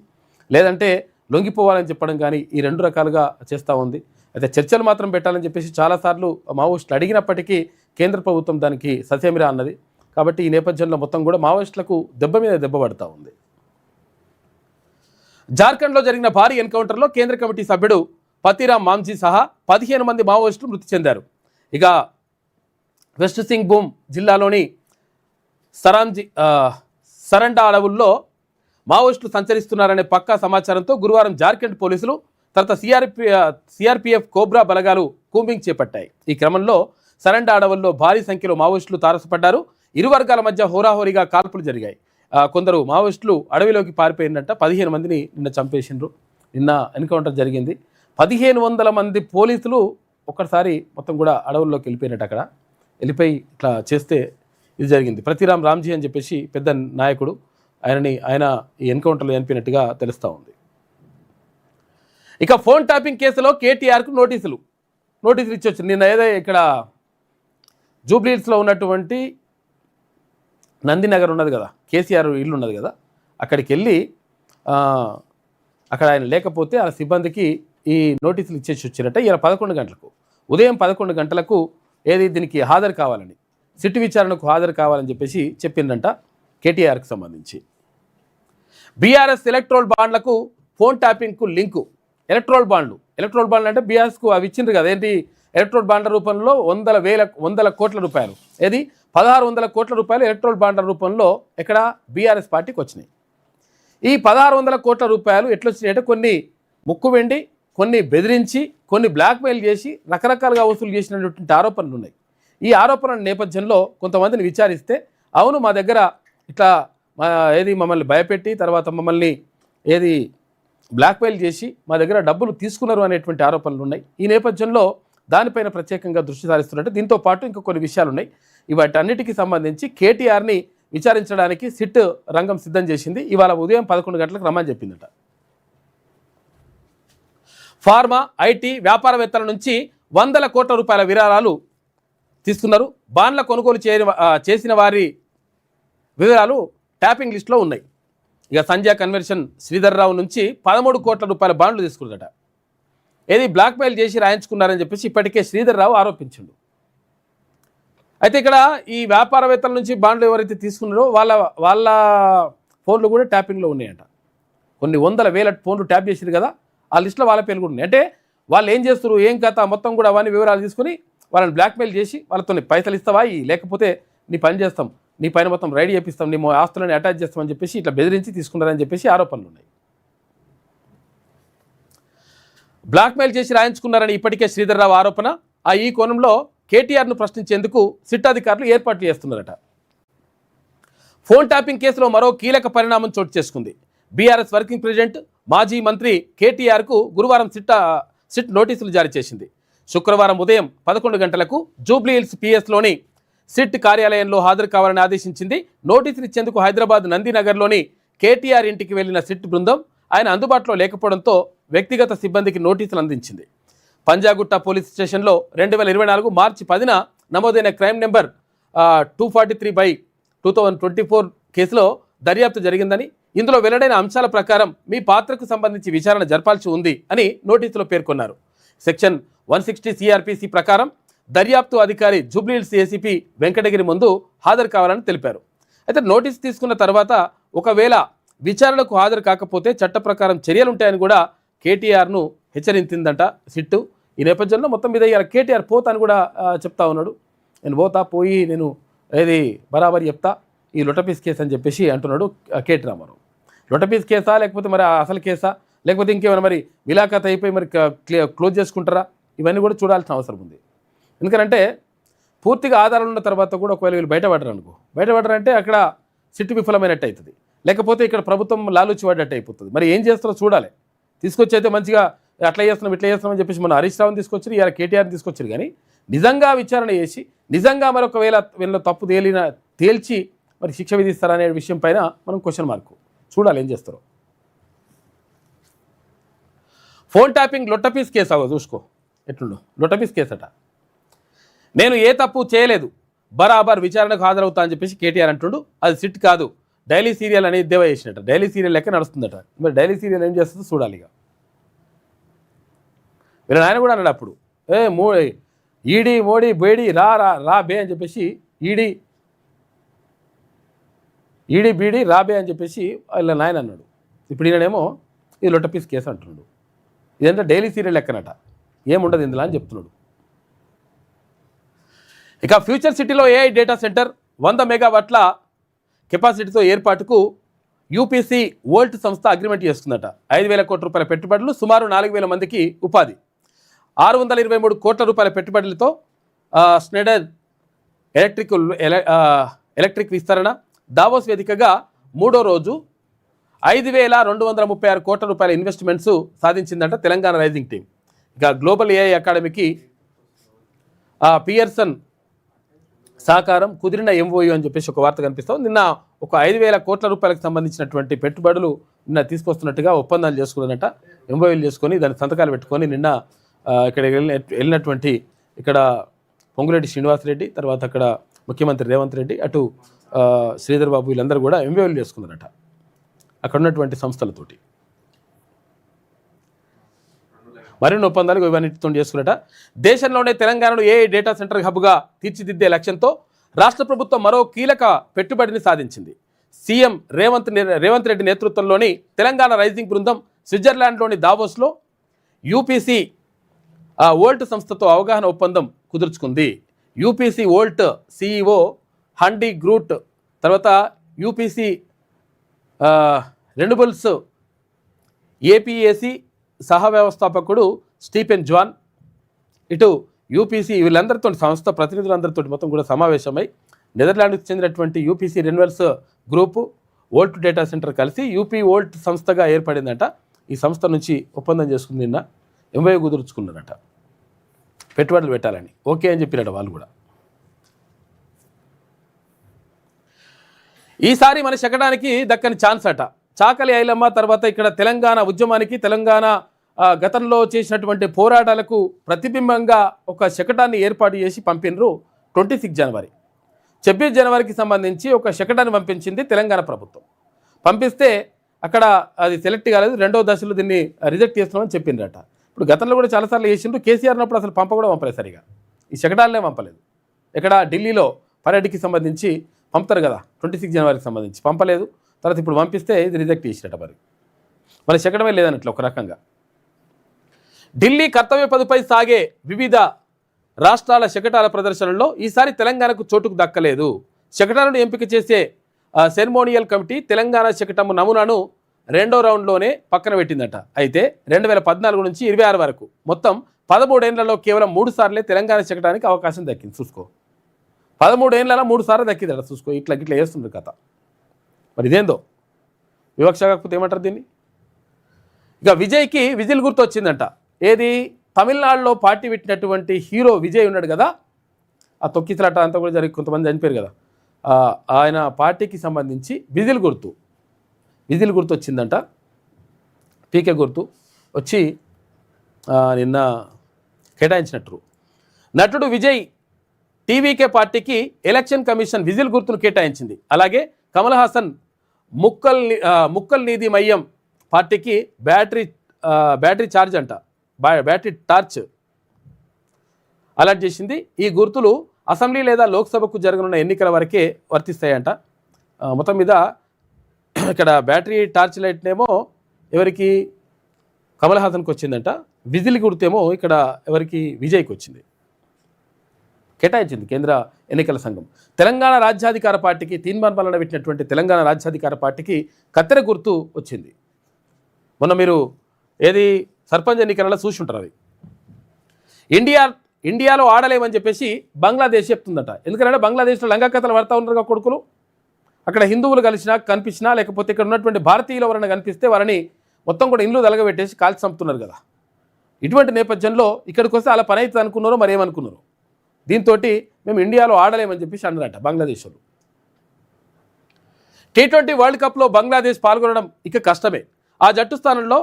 లేదంటే లొంగిపోవాలని చెప్పడం కానీ, ఈ 2 రకాలుగా చేస్తూ ఉంది. అయితే చర్చలు మాత్రం పెట్టాలని చెప్పేసి చాలాసార్లు మావోయిస్టులు అడిగినప్పటికీ కేంద్ర ప్రభుత్వం దానికి ససేమిరా అన్నది. కాబట్టి ఈ నేపథ్యంలో మొత్తం కూడా మావోయిస్టులకు దెబ్బ మీద దెబ్బ పడుతూ ఉంది. జార్ఖండ్లో జరిగిన భారీ ఎన్కౌంటర్లో కేంద్ర కమిటీ సభ్యుడు పతిరామ్ మాంజీ సహా 15 మంది మావోయిస్టులు మృతి చెందారు. ఇక వెస్ట్ సింగ్భూమ్ జిల్లాలోని సరండా అడవుల్లో మావోయిస్టులు సంచరిస్తున్నారనే పక్కా సమాచారంతో గురువారం జార్ఖండ్ పోలీసులు తర్వాత సిఆర్పిఎఫ్ కోబ్రా బలగాలు కూంబింగ్ చేపట్టాయి. ఈ క్రమంలో సరండా అడవుల్లో భారీ సంఖ్యలో మావోయిస్టులు తారసపడ్డారు. ఇరు వర్గాల మధ్య హోరాహోరీగా కాల్పులు జరిగాయి. కొందరు మావోయిస్టులు అడవిలోకి పారిపోయిందంట. 15 మందిని నిన్న చంపేసిండ్రు. నిన్న ఎన్కౌంటర్ జరిగింది. 1500 మంది పోలీసులు ఒక్కసారి మొత్తం కూడా అడవుల్లోకి వెళ్ళిపోయినట్టు. అక్కడ వెళ్ళిపోయి ఇట్లా చేస్తే ఇది జరిగింది. పతిరామ్ రామ్జీ అని చెప్పేసి పెద్ద నాయకుడు, ఆయన ఈ ఎన్కౌంటర్లో చనిపోయినట్టుగా తెలుస్తూ ఉంది. ఇక ఫోన్ ట్యాపింగ్ కేసులో కేటీఆర్కు నోటీసులు ఇచ్చొచ్చు. నిన్న ఏదో ఇక్కడ జూబ్లీహిల్స్లో ఉన్నటువంటి నందినగర్ ఉన్నది కదా, కేసీఆర్ ఇల్లు ఉన్నది కదా, అక్కడికి వెళ్ళి అక్కడ ఆయన లేకపోతే ఆ సిబ్బందికి ఈ నోటీసులు ఇచ్చేసి వచ్చినట్ట. ఇలా 11 గంటలకు, ఉదయం 11 గంటలకు దీనికి హాజరు కావాలని, సిట్టు విచారణకు హాజరు కావాలని చెప్పేసి చెప్పిందంట కేటీఆర్కి సంబంధించి. బీఆర్ఎస్ ఎలక్ట్రోల్ బాండ్లకు ఫోన్ ట్యాపింగ్కు లింకు. ఎలక్ట్రోల్ బాండ్లు అంటే బీఆర్ఎస్కు అవి ఇచ్చిండ్రు కదా, ఎలక్ట్రోల్ బాండ్ల రూపంలో 100 కోట్ల రూపాయలు, 1600 కోట్ల రూపాయలు ఎలక్ట్రోల్ బాండ్ల రూపంలో ఇక్కడ బీఆర్ఎస్ పార్టీకి వచ్చినాయి. ఈ 1600 కోట్ల రూపాయలు ఎట్లా వచ్చినాయంటే కొన్ని ముక్కు వెండి, కొన్ని బెదిరించి, కొన్ని బ్లాక్మెయిల్ చేసి రకరకాలుగా వసూలు చేసినటువంటి ఆరోపణలు ఉన్నాయి. ఈ ఆరోపణల నేపథ్యంలో కొంతమందిని విచారిస్తే, అవును మా దగ్గర ఇట్లా మమ్మల్ని భయపెట్టి తర్వాత మమ్మల్ని బ్లాక్మెయిల్ చేసి మా దగ్గర డబ్బులు తీసుకున్నారు అనేటువంటి ఆరోపణలు ఉన్నాయి. ఈ నేపథ్యంలో దానిపైన ప్రత్యేకంగా దృష్టి సారిస్తున్నట్టు. దీంతో పాటు ఇంకా కొన్ని విషయాలు ఉన్నాయి. వాటన్నిటికీ సంబంధించి కేటీఆర్ని విచారించడానికి సిట్ రంగం సిద్ధం చేసింది. ఇవాళ ఉదయం 11 గంటలకు రమ్మని చెప్పిందట. ఫార్మా, ఐటీ వ్యాపారవేత్తల నుంచి 100 కోట్ల రూపాయల విరాళాలు తీసుకున్నారు. బాండ్ల కొనుగోలు చేసిన వారి వివరాలు ట్యాపింగ్ లిస్టులో ఉన్నాయి. ఇక సంజయ్ కన్వర్షన్ శ్రీధర్రావు నుంచి 13 కోట్ల రూపాయల బాండ్లు తీసుకున్నదట. బ్లాక్మెయిల్ చేసి రాయించుకున్నారని చెప్పేసి ఇప్పటికే శ్రీధర్రావు ఆరోపించిండు. అయితే ఇక్కడ ఈ వ్యాపారవేత్తల నుంచి బాండ్లు ఎవరైతే తీసుకున్నారో వాళ్ళ ఫోన్లు కూడా ట్యాపింగ్లో ఉన్నాయంట. కొన్ని 100,000 ఫోన్లు ట్యాప్ చేసారు కదా, ఆ లిస్టులో వాళ్ళ పేర్లు కూడా ఉన్నాయి. అంటే వాళ్ళు ఏం చేస్తారు, ఏం కథ మొత్తం కూడా అవన్నీ వివరాలు తీసుకుని వాళ్ళని బ్లాక్మెయిల్ చేసి వాళ్ళతో పైసలు ఇస్తావా, లేకపోతే నీ పని చేస్తాం, నీ పైన మొత్తం రైడ్ చేపిస్తాం, నీ ఆస్తులని అటాచ్ చేస్తామని చెప్పేసి ఇట్లా బెదిరించి తీసుకున్నారని చెప్పేసి ఆరోపణలు ఉన్నాయి. బ్లాక్మెయిల్ చేసి రాయించుకున్నారని ఇప్పటికే శ్రీధర్రావు ఆరోపణ. ఈ కోణంలో కేటీఆర్ను ప్రశ్నించేందుకు సిట్ అధికారులు ఏర్పాట్లు చేస్తున్నారట. ఫోన్ ట్యాపింగ్ కేసులో మరో కీలక పరిణామం చోటు చేసుకుంది. బీఆర్ఎస్ వర్కింగ్ ప్రెసిడెంట్, మాజీ మంత్రి కేటీఆర్కు గురువారం సిట్ నోటీసులు జారీ చేసింది. శుక్రవారం ఉదయం 11 గంటలకు జూబ్లీహిల్స్ పిఎస్లోని సిట్ కార్యాలయంలో హాజరు కావాలని ఆదేశించింది. నోటీసులు ఇచ్చేందుకు హైదరాబాద్ నందినగర్లోని కేటీఆర్ ఇంటికి వెళ్లిన సిట్ బృందం ఆయన అందుబాటులో లేకపోవడంతో వ్యక్తిగత సిబ్బందికి నోటీసులు అందించింది. పంజాగుట్ట పోలీస్ స్టేషన్లో 2024 మార్చి 10న నమోదైన క్రైమ్ నెంబర్ 243/2024 కేసులో దర్యాప్తు జరిగిందని, ఇందులో వెల్లడైన అంశాల ప్రకారం మీ పాత్రకు సంబంధించి విచారణ జరపాల్సి ఉంది అని నోటీసులో పేర్కొన్నారు. సెక్షన్ 160 సిఆర్పిసి ప్రకారం దర్యాప్తు అధికారి జూబ్లీహిల్స్ ఏసీపీ వెంకటగిరి ముందు హాజరు కావాలని తెలిపారు. అయితే నోటీసు తీసుకున్న తర్వాత ఒకవేళ విచారణకు హాజరు కాకపోతే చట్ట ప్రకారం చర్యలుంటాయని కూడా కేటీఆర్ను హెచ్చరించిందంట సిట్టు. ఈ నేపథ్యంలో మొత్తం మీద ఇలా కేటీఆర్ పోతా అని కూడా చెప్తా ఉన్నాడు. నేను పోయి నేను ఏది బరాబరి చెప్తా ఈ లొటపీస్ కేసు అని చెప్పేసి అంటున్నాడు కేటీ రామారావు. లొటపీస్ కేసా లేకపోతే మరి అసలు కేసా లేకపోతే ఇంకేమైనా మరి విలాఖత అయిపోయి మరి క్లోజ్ చేసుకుంటారా, ఇవన్నీ కూడా చూడాల్సిన అవసరం ఉంది. ఎందుకంటే పూర్తిగా ఆధారాలు ఉన్న తర్వాత కూడా ఒకవేళ వీళ్ళు బయటపడరంటే అక్కడ సిట్టు విఫలమైనట్టు అవుతుంది, లేకపోతే ఇక్కడ ప్రభుత్వం లాలూచి పడ్డట్టు అయిపోతుంది. మరి ఏం చేస్తారో చూడాలి. తీసుకొచ్చి అయితే మంచిగా అట్లా చేస్తున్నాం ఇట్లా చేస్తున్నామని చెప్పేసి మన హరీష్ రావుని తీసుకొచ్చారు, ఇలా కేటీఆర్ని తీసుకొచ్చారు. కానీ నిజంగా విచారణ చేసి నిజంగా మరొకవేళ వీళ్ళ తప్పు తేల్చి మరి శిక్ష విధిస్తారనే విషయం పైన మనం క్వశ్చన్ మార్కు చూడాలి ఏం చేస్తారో. ఫోన్ ట్యాపింగ్ లొట్టపీస్ కేసు అవ్వ చూసుకో ఎట్లుండో. లొట్టపీస్ కేసు అట. నేను ఏ తప్పు చేయలేదు, బరాబర్ విచారణకు హాజరవుతా అని చెప్పేసి కేటీఆర్ అంటుండు. అది సిట్ కాదు, డైలీ సీరియల్ అనేది దేవ చేసినట్ట. డైలీ సీరియల్ లెక్క నడుస్తుందట. మరి డైలీ సీరియల్ ఏం చేస్తుందో చూడాలి. ఇక వీళ్ళ నాయన కూడా అన్నాడు అప్పుడు, ఈడీ మోడీ బేడీ రా రా రా బే అని చెప్పేసి ఈడీ బీడీ రా బే అని చెప్పేసి వీళ్ళ నాయన అన్నాడు. ఇప్పుడు ఈయనేమో ఇది లొట్టపీస్ కేసు అంటున్నాడు. ఇదంతా డైలీ సీరియల్ లెక్కనట, ఏముండదు ఇందులో అని చెప్తున్నాడు. ఇక ఫ్యూచర్ సిటీలో ఏఐ డేటా సెంటర్ 100 మెగావాట్ల కెపాసిటీతో ఏర్పాటుకు యూపీసీ వోల్ట్ సంస్థ అగ్రిమెంట్ చేస్తుందట. 5,000 కోట్ల రూపాయల పెట్టుబడులు, సుమారు 4,000 మందికి ఉపాధి, 623 కోట్ల రూపాయల పెట్టుబడులతో స్నెడర్ ఎలక్ట్రిక్ విస్తరణ. దావోస్ వేదికగా 3వ రోజు 5,236 కోట్ల రూపాయల ఇన్వెస్ట్మెంట్స్ సాధించిందంట తెలంగాణ రైజింగ్ టీం. ఇక గ్లోబల్ ఏఐ అకాడమీకి పియర్సన్ సహకారం కుదిరిన ఎంఓయూ అని చెప్పేసి ఒక వార్త కనిపిస్తాం. నిన్న ఒక 5,000 కోట్ల రూపాయలకు సంబంధించినటువంటి పెట్టుబడులు నిన్న తీసుకొస్తున్నట్టుగా ఒప్పందాలు చేసుకున్నట. ఎంఓయూలు చేసుకొని దాని సంతకాలు పెట్టుకొని నిన్న ఇక్కడ వెళ్ళినటువంటి ఇక్కడ పొంగులేటి శ్రీనివాసరెడ్డి, తర్వాత అక్కడ ముఖ్యమంత్రి రేవంత్ రెడ్డి, అటు శ్రీధర్ బాబు, వీళ్ళందరూ కూడా ఎంఓయూలు చేసుకున్నారట అక్కడ ఉన్నటువంటి సంస్థలతోటి. మరిన్ని ఒప్పందాలు ఇవన్నిటితో చేసుకున్నట. దేశంలోనే తెలంగాణను ఏఐ డేటా సెంటర్ హబ్గా తీర్చిదిద్దే లక్ష్యంతో రాష్ట్ర ప్రభుత్వం మరో కీలక పెట్టుబడిని సాధించింది. సీఎం రేవంత్ రెడ్డి నేతృత్వంలోని తెలంగాణ రైజింగ్ బృందం స్విట్జర్లాండ్లోని దావోస్లో యూపీసీ వోల్ట్ సంస్థతో అవగాహన ఒప్పందం కుదుర్చుకుంది. యూపీసీ వోల్ట్ సిఇఓ హండీ గ్రూట్, తర్వాత యూపీసీ రెన్యూబుల్స్ ఏపీఏసీ సహ వ్యవస్థాపకుడు స్టీఫెన్ జాన్, ఇటు యూపీసీ వీళ్ళందరితో సంస్థ ప్రతినిధులందరితో మొత్తం కూడా సమావేశమై నెదర్లాండ్కి చెందినటువంటి UPC renewables group volt data centre కలిసి యూపీ వోల్ట్ సంస్థగా ఏర్పడిందట. ఈ సంస్థ నుంచి ఒప్పందం చేసుకుని నిన్న ఎంఓయూ కుదుర్చుకున్నారట పెట్టుబడులు పెట్టాలని. ఓకే అని చెప్పినట వాళ్ళు కూడా. ఈసారి మన శకటానికి దక్కని ఛాన్స్ అట. చాకలి ఐలమ్మ తర్వాత ఇక్కడ తెలంగాణ ఉద్యమానికి, తెలంగాణ గతంలో చేసినటువంటి పోరాటాలకు ప్రతిబింబంగా ఒక శకటాన్ని ఏర్పాటు చేసి పంపినరు 26 జనవరి. 26 జనవరికి సంబంధించి ఒక శకటాన్ని పంపించింది తెలంగాణ ప్రభుత్వం. పంపిస్తే అక్కడ అది సెలెక్ట్ కాలేదు, 2వ దశలో దీన్ని రిజెక్ట్ చేస్తున్నామని చెప్పిందట. ఇప్పుడు గతంలో కూడా చాలాసార్లు చేసిండ్రు. కేసీఆర్ ఉన్నప్పుడు అసలు పంపలేదు సరిగా, ఈ శకటాలనే పంపలేదు. ఇక్కడ ఢిల్లీలో పర్యటనకి సంబంధించి పంపుతారు కదా 26 జనవరికి సంబంధించి, పంపలేదు. తర్వాత ఇప్పుడు పంపిస్తే ఇది రిజెక్ట్ చేసినట్ట. మరి శకటమే లేదన్నట్లు ఒక రకంగా. ఢిల్లీ కర్తవ్య పదుపై సాగే వివిధ రాష్ట్రాల శకటాల ప్రదర్శనలో ఈసారి తెలంగాణకు చోటుకు దక్కలేదు. శకటాలను ఎంపిక చేసే సెరమోనియల్ కమిటీ తెలంగాణ శకటము నమూనాను 2వ రౌండ్లోనే పక్కన పెట్టిందట. అయితే 2014 నుంచి 26 వరకు మొత్తం 13 ఏళ్లలో కేవలం 3 సార్లే తెలంగాణ శకటానికి అవకాశం దక్కింది. చూసుకో, 13 ఏళ్లలో 3 సార్లు దక్కిందట. చూసుకో, ఇట్లా వేస్తుంది కథ. మరి ఇదేందో వివక్ష కాకపోతే ఏమంటారు దీన్ని? ఇక విజయ్కి విజిల్ గుర్తు వచ్చిందంట. ఏది? తమిళనాడులో పార్టీ పెట్టినటువంటి హీరో విజయ్ ఉన్నాడు కదా, ఆ తొక్కిసలాట అంతా కూడా జరిగి కొంతమంది చనిపోయారు కదా, ఆయన పార్టీకి సంబంధించి విజిల్ గుర్తు వచ్చిందంట. పీకే గుర్తు వచ్చి నిన్న కేటాయించినట్టు. నటుడు విజయ్ టీవీకే పార్టీకి ఎలక్షన్ కమిషన్ విజిల్ గుర్తును కేటాయించింది. అలాగే కమల్ హాసన్ ముక్కల్ నీతి మయ్యం పార్టీకి బ్యాటరీ ఛార్జ్ అంట, బ్యాటరీ టార్చ్ అలాట్ చేసింది. ఈ గుర్తులు అసెంబ్లీ లేదా లోక్సభకు జరగనున్న ఎన్నికల వరకే వర్తిస్తాయంట. మొత్తం మీద ఇక్కడ బ్యాటరీ టార్చ్ లైట్నేమో ఎవరికి కమల్ హాసన్కి వచ్చిందంట, విజిల్ గుర్తేమో ఇక్కడ ఎవరికి విజయ్కి వచ్చింది, కేటాయించింది కేంద్ర ఎన్నికల సంఘం. తెలంగాణ రాజ్యాధికార పార్టీకి తీన్మార్మలన పెట్టినటువంటి తెలంగాణ రాజ్యాధికార పార్టీకి కత్తెర గుర్తు వచ్చింది. మొన్న మీరు ఏది సర్పంచ్ ఎన్నికలలో చూసి ఉంటారు. అవి ఇండియాలో ఆడలేమని చెప్పేసి బంగ్లాదేశ్ చెప్తుందట. ఎందుకంటే బంగ్లాదేశ్లో లంగా కథలు పడతా ఉన్నారు కొడుకులు. అక్కడ హిందువులు కనిపించినా లేకపోతే ఇక్కడ ఉన్నటువంటి భారతీయులు ఎవరైనా కనిపిస్తే వారిని మొత్తం కూడా ఇండ్లు తలగబెట్టేసి కాల్చి చంపుతున్నారు కదా. ఇటువంటి నేపథ్యంలో ఇక్కడికి వస్తే అలా పని అవుతుంది అనుకున్నారో మరి ఏమనుకున్నారు. దీంతో మేము ఇండియాలో ఆడలేమని చెప్పేసి అన్నారట బంగ్లాదేశ్లో. T20 వరల్డ్ కప్లో బంగ్లాదేశ్ పాల్గొనడం ఇక కష్టమే. ఆ జట్టు స్థానంలో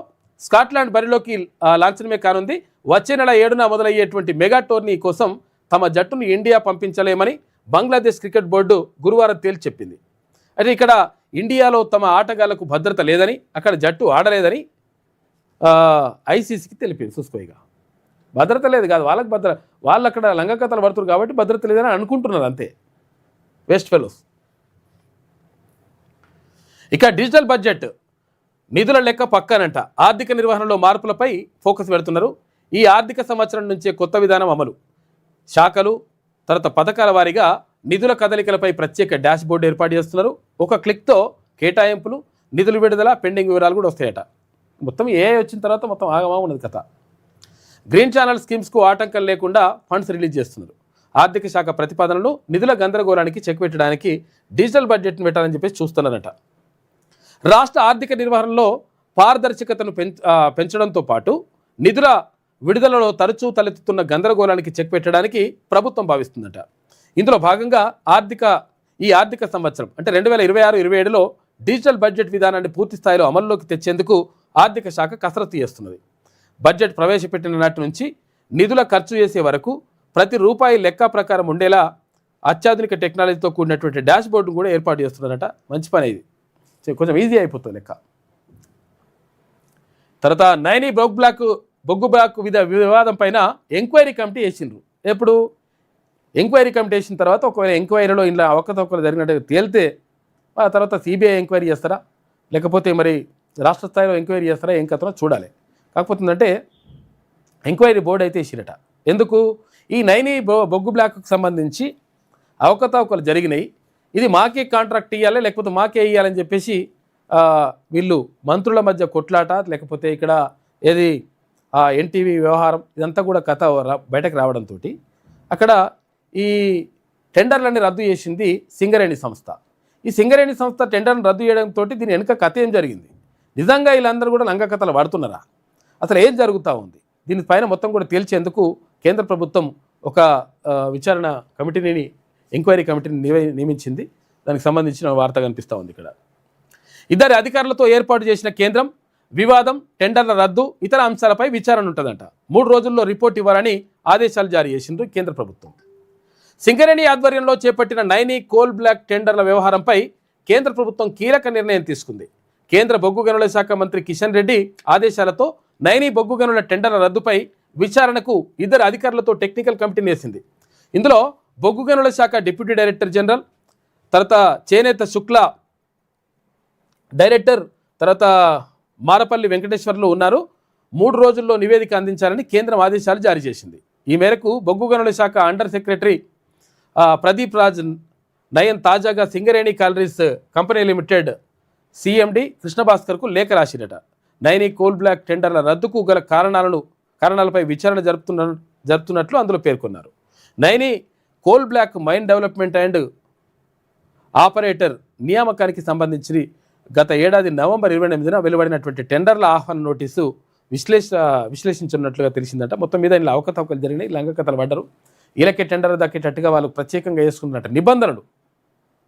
స్కాట్లాండ్ బరిలోకి లాంఛనమే కానుంది. వచ్చే నెల 7న మొదలయ్యేటువంటి మెగా టోర్నీ కోసం తమ జట్టును ఇండియా పంపించలేమని బంగ్లాదేశ్ క్రికెట్ బోర్డు గురువారం తేల్చి చెప్పింది. అయితే ఇక్కడ ఇండియాలో తమ ఆటగాళ్లకు భద్రత లేదని, అక్కడ జట్టు ఆడలేదని ఐసీసీకి తెలిపింది. చూసుకోయిగా భద్రత లేదు కాదు, వాళ్ళు అక్కడ లంగకథలు పడుతున్నారు కాబట్టి భద్రత లేదని అనుకుంటున్నారు అంతే, వేస్ట్ ఫెలోస్. ఇక డిజిటల్ బడ్జెట్ నిధుల లెక్క పక్కనంట. ఆర్థిక నిర్వహణలో మార్పులపై ఫోకస్ పెడుతున్నారు. ఈ ఆర్థిక సంవత్సరం నుంచే కొత్త విధానం అమలు. శాఖలు తర్వాత పథకాల వారీగా నిధుల కదలికలపై ప్రత్యేక డాష్ బోర్డు ఏర్పాటు చేస్తున్నారు. ఒక క్లిక్తో కేటాయింపులు, నిధులు విడుదల, పెండింగ్ వివరాలు కూడా వస్తాయట. మొత్తం వచ్చిన తర్వాత మొత్తం ఆగమా ఉన్నది కథ. గ్రీన్ ఛానల్ స్కీమ్స్కు ఆటంకం లేకుండా ఫండ్స్ రిలీజ్ చేస్తున్నారు. ఆర్థిక శాఖ ప్రతిపాదనలు నిధుల గందరగోళానికి చెక్ పెట్టడానికి డిజిటల్ బడ్జెట్ను పెట్టాలని చెప్పేసి చూస్తున్నారట. రాష్ట్ర ఆర్థిక నిర్వహణలో పారదర్శకతను పెంచడంతో పాటు నిధుల విడుదలలో తరచూ తలెత్తుతున్న గందరగోళానికి చెక్ పెట్టడానికి ప్రభుత్వం భావిస్తుందట. ఇందులో భాగంగా ఈ ఆర్థిక సంవత్సరం అంటే 2026-27లో డిజిటల్ బడ్జెట్ విధానాన్ని పూర్తి స్థాయిలో అమల్లోకి తెచ్చేందుకు ఆర్థిక శాఖ కసరత్తు చేస్తున్నది. బడ్జెట్ ప్రవేశపెట్టిన నాటి నుంచి నిధుల ఖర్చు చేసే వరకు ప్రతి రూపాయి లెక్క ప్రకారం ఉండేలా అత్యాధునిక టెక్నాలజీతో కూడినటువంటి డాష్ బోర్డును కూడా ఏర్పాటు చేస్తున్నారట. మంచి పని ఇది, కొంచెం ఈజీ అయిపోతుంది లెక్క. తర్వాత నైని బొగ్గు బ్లాక్ వివాదం పైన ఎంక్వైరీ కమిటీ వేసిండ్రు. ఎప్పుడు ఎంక్వైరీ కమిటీ వేసిన తర్వాత ఒకవేళ ఎంక్వైరీలో ఇలా అవకతవకలు జరిగినట్టు తేలితే ఆ తర్వాత సిబిఐ ఎంక్వైరీ చేస్తారా లేకపోతే మరి రాష్ట్ర స్థాయిలో ఎంక్వైరీ చేస్తారా ఏం కథనో చూడాలి. కాకపోతే ఏంటంటే ఎంక్వైరీ బోర్డు అయితే వేసిరట. ఎందుకు ఈ నైని బొగ్గు బ్లాక్కు సంబంధించి అవకతవకలు జరిగినాయి, ఇది మాకే కాంట్రాక్ట్ ఇవ్వాలి లేకపోతే మాకే ఇవ్వాలని చెప్పేసి వీళ్ళు మంత్రుల మధ్య కొట్లాట, లేకపోతే ఇక్కడ ఏది ఎన్టీవీ వ్యవహారం ఇదంతా కూడా కథ బయటకు రావడంతో అక్కడ ఈ టెండర్లన్నీ రద్దు చేసింది సింగరేణి సంస్థ. ఈ సింగరేణి సంస్థ టెండర్ను రద్దు చేయడంతో దీని వెనుక కథ ఏం జరిగింది, నిజంగా వీళ్ళందరూ కూడా లంగ కథలు వాడుతున్నారా, అసలు ఏం జరుగుతూ ఉంది, దీనిపైన మొత్తం కూడా తేల్చేందుకు కేంద్ర ప్రభుత్వం ఒక విచారణ కమిటీని ఎంక్వైరీ కమిటీని నియమించింది. దానికి సంబంధించిన వార్త కనిపిస్తూ ఉంది ఇక్కడ. ఇద్దరు అధికారులతో ఏర్పాటు చేసిన కేంద్రం వివాదం, టెండర్ల రద్దు, ఇతర అంశాలపై విచారణ ఉంటుందంట. 3 రోజుల్లో రిపోర్ట్ ఇవ్వాలని ఆదేశాలు జారీ చేసిండ్రు కేంద్ర ప్రభుత్వం. సింగరేణి ఆధ్వర్యంలో చేపట్టిన నైని కోల్ బ్లాక్ టెండర్ల వ్యవహారంపై కేంద్ర ప్రభుత్వం కీలక నిర్ణయం తీసుకుంది. కేంద్ర బొగ్గు గనుల శాఖ మంత్రి కిషన్ రెడ్డి ఆదేశాలతో నైని బొగ్గు గనుల టెండర్ల రద్దుపై విచారణకు ఇద్దరు అధికారులతో టెక్నికల్ కమిటీని వేసింది. ఇందులో బొగ్గు గనుల శాఖ డిప్యూటీ డైరెక్టర్ జనరల్, తర్వాత చేనేత శుక్లా డైరెక్టర్, తర్వాత మారపల్లి వెంకటేశ్వర్లు ఉన్నారు. 3 రోజుల్లో నివేదిక అందించాలని కేంద్రం ఆదేశాలు జారీ చేసింది. ఈ మేరకు బొగ్గు గనుల శాఖ అండర్ సెక్రటరీ ప్రదీప్ రాజ్ నయన్ తాజాగా Singareni collieries company limited CMD కృష్ణభాస్కర్కు లేఖ రాసిరట. నైని కోల్ బ్లాక్ టెండర్ల రద్దుకు గల కారణాలపై విచారణ జరుపుతున్నట్లు అందులో పేర్కొన్నారు. Naini coal block mine development and operator నియామకానికి సంబంధించి గత ఏడాది నవంబర్ 28న వెలువడినటువంటి టెండర్ల ఆహ్వాన నోటీసు విశ్లేషించున్నట్లుగా తెలిసిందట. మొత్తం మీద ఇలా అవకతవకలు జరిగినాయి, లంగ కథలు పడ్డారు. వీళ్ళకే టెండర్ దక్కేటట్టుగా వాళ్ళు ప్రత్యేకంగా వేసుకున్నట్టు నిబంధనలు,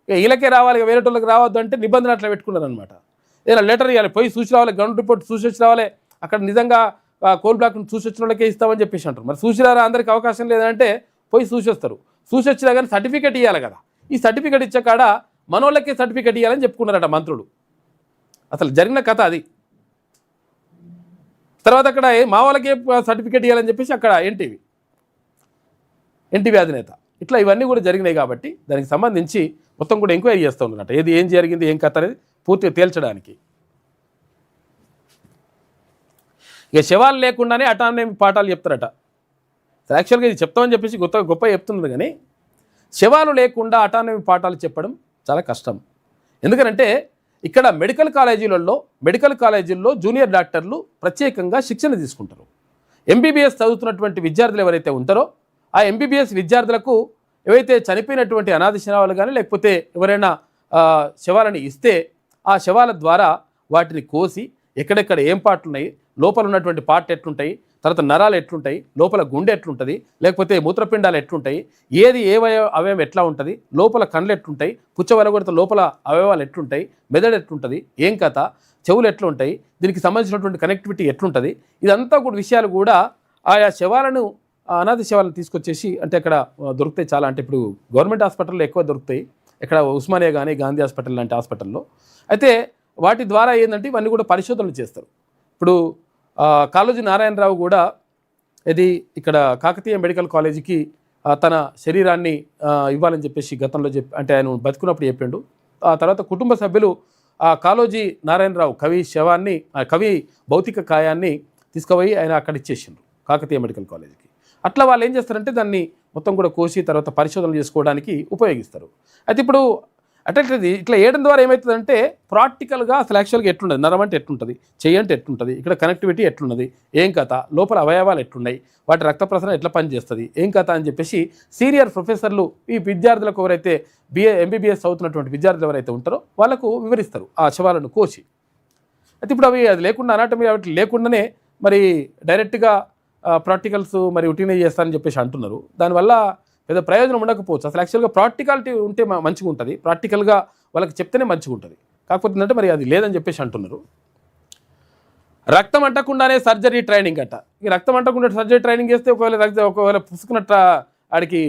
వీళ్ళకే రావాలి వేరే వాళ్ళకి రావద్దు అంటే నిబంధన అట్లా పెట్టుకున్నారు అనమాట. ఏదైనా లెటర్ ఇవ్వాలి, పోయి చూసి రావాలి, గ్రౌండ్ రిపోర్ట్ చూసి వచ్చి రావాలి, అక్కడ నిజంగా కోల్ బ్లాక్ను చూసి వచ్చిన వాళ్ళకే ఇస్తామని చెప్పేసి అంటారు. మరి చూసిరారా అందరికీ అవకాశం లేదంటే పోయి చూసి వస్తారు. చూసి వచ్చినా కానీ సర్టిఫికేట్ ఇవ్వాలి కదా. ఈ సర్టిఫికేట్ ఇచ్చే కాడ మనోళ్ళకే సర్టిఫికేట్ ఇవ్వాలని చెప్పుకున్నారట మంత్రులు. అసలు జరిగిన కథ అది. తర్వాత అక్కడ మా వాళ్ళకే సర్టిఫికేట్ ఇవ్వాలని చెప్పేసి అక్కడ ఎన్టీవీ అధినేత. ఇట్లా ఇవన్నీ కూడా జరిగినాయి కాబట్టి దానికి సంబంధించి మొత్తం కూడా ఎంక్వైరీ చేస్తూ ఉన్నారట. ఏం జరిగింది, ఏం కథ అనేది పూర్తిగా తేల్చడానికి. ఇక శవాలు లేకుండానే అటానమీ పాఠాలు చెప్తారట. యాక్చువల్గా ఇది చెప్తామని చెప్పేసి గొప్ప చెప్తున్నారు, కానీ శవాలు లేకుండా అటానమీ పాఠాలు చెప్పడం చాలా కష్టం. ఎందుకంటే ఇక్కడ మెడికల్ కాలేజీల్లో జూనియర్ డాక్టర్లు ప్రత్యేకంగా శిక్షణ తీసుకుంటారు. ఎంబీబీఎస్ చదువుతున్నటువంటి విద్యార్థులు ఎవరైతే ఉంటారో ఆ ఎంబీబీఎస్ విద్యార్థులకు ఏవైతే చనిపోయినటువంటి అనాథ శవాలు కానీ లేకపోతే ఎవరైనా శవాలని ఇస్తే ఆ శవాల ద్వారా వాటిని కోసి ఎక్కడెక్కడ ఏం పార్ట్లు ఉన్నాయి, లోపల ఉన్నటువంటి పార్ట్ ఎట్లుంటాయి, తర్వాత నరాలు ఎట్లుంటాయి, లోపల గుండె ఎట్లుంటుంది, లేకపోతే మూత్రపిండాలు ఎట్లుంటాయి, ఏది ఏ అవయవం ఎట్లా ఉంటుంది, లోపల కళ్ళు ఎట్లుంటాయి, పుచ్చవెలగొడితే లోపల అవయవాలు ఎట్లుంటాయి, మెదడు ఎట్లుంటుంది, ఏం కథ, చెవులు ఎట్లుంటాయి, దీనికి సంబంధించినటువంటి కనెక్టివిటీ ఎట్లుంటుంది, ఇదంతా కూడా విషయాలు కూడా ఆయా శవాలను అనాథ శవాలను తీసుకొచ్చేసి అంటే అక్కడ దొరుకుతాయి చాలా. అంటే ఇప్పుడు గవర్నమెంట్ హాస్పిటల్లో ఎక్కువ దొరుకుతాయి, ఇక్కడ ఉస్మానియా కానీ గాంధీ హాస్పిటల్ లాంటి హాస్పిటల్లో. అయితే వాటి ద్వారా ఏంటంటే ఇవన్నీ కూడా పరిశోధనలు చేస్తారు. ఇప్పుడు కాళోజీ నారాయణరావు కూడా ఇది ఇక్కడ కాకతీయ మెడికల్ కాలేజీకి తన శరీరాన్ని ఇవ్వాలని చెప్పేసి గతంలో అంటే ఆయన బతుకున్నప్పుడు చెప్పిండు. ఆ తర్వాత కుటుంబ సభ్యులు ఆ కాళోజీ నారాయణరావు కవి భౌతిక కాయాన్ని తీసుకుపోయి ఆయన అక్కడ ఇచ్చేసిండ్రు కాకతీయ మెడికల్ కాలేజీకి. అట్లా వాళ్ళు ఏం చేస్తారంటే దాన్ని మొత్తం కూడా కోసి తర్వాత పరిశోధనలు చేసుకోవడానికి ఉపయోగిస్తారు. అయితే ఇప్పుడు అట్లది ఇట్లా వేయడం ద్వారా ఏమవుతుందంటే ప్రాక్టికల్గా అసలు యాక్చువల్గా ఎట్లుంటుంది, నరం అంటే ఎట్లుంటుంది, చెయ్యి అంటే ఎట్లుంటుంది, ఇక్కడ కనెక్టివిటీ ఎట్లున్నది, ఏం కథ, లోపల అవయవాలు ఎట్లున్నాయి, వాటి రక్త ప్రసరణ ఎట్లా పనిచేస్తుంది, ఏం కథ అని చెప్పేసి సీనియర్ ప్రొఫెసర్లు ఈ విద్యార్థులకు ఎవరైతే ఎంబీబీఎస్ చదువుతున్నటువంటి విద్యార్థులు ఎవరైతే ఉంటారో వాళ్ళకు వివరిస్తారు ఆ శవాలను కోసి. అయితే ఇప్పుడు అది లేకుండా అనాటమీ అవి లేకుండానే మరి డైరెక్ట్గా ప్రాక్టికల్స్ మరి యూటిలైజ్ చేస్తారని చెప్పేసి అంటున్నారు. దానివల్ల పెద్ద ప్రయోజనం ఉండకపోవచ్చు. అసలు యాక్చువల్గా ప్రాక్టికాలిటీ ఉంటే మంచిగా ఉంటుంది, ప్రాక్టికల్గా వాళ్ళకి చెప్తేనే మంచిగా ఉంటుంది. కాకపోతే ఏంటంటే మరి అది లేదని చెప్పేసి అంటున్నారు. రక్తం అంటకుండానే సర్జరీ ట్రైనింగ్ అట్ట. ఈ రక్తం అంటకుండా సర్జరీ ట్రైనింగ్ చేస్తే ఒకవేళ పుసుకున్నట్ట ఆడికి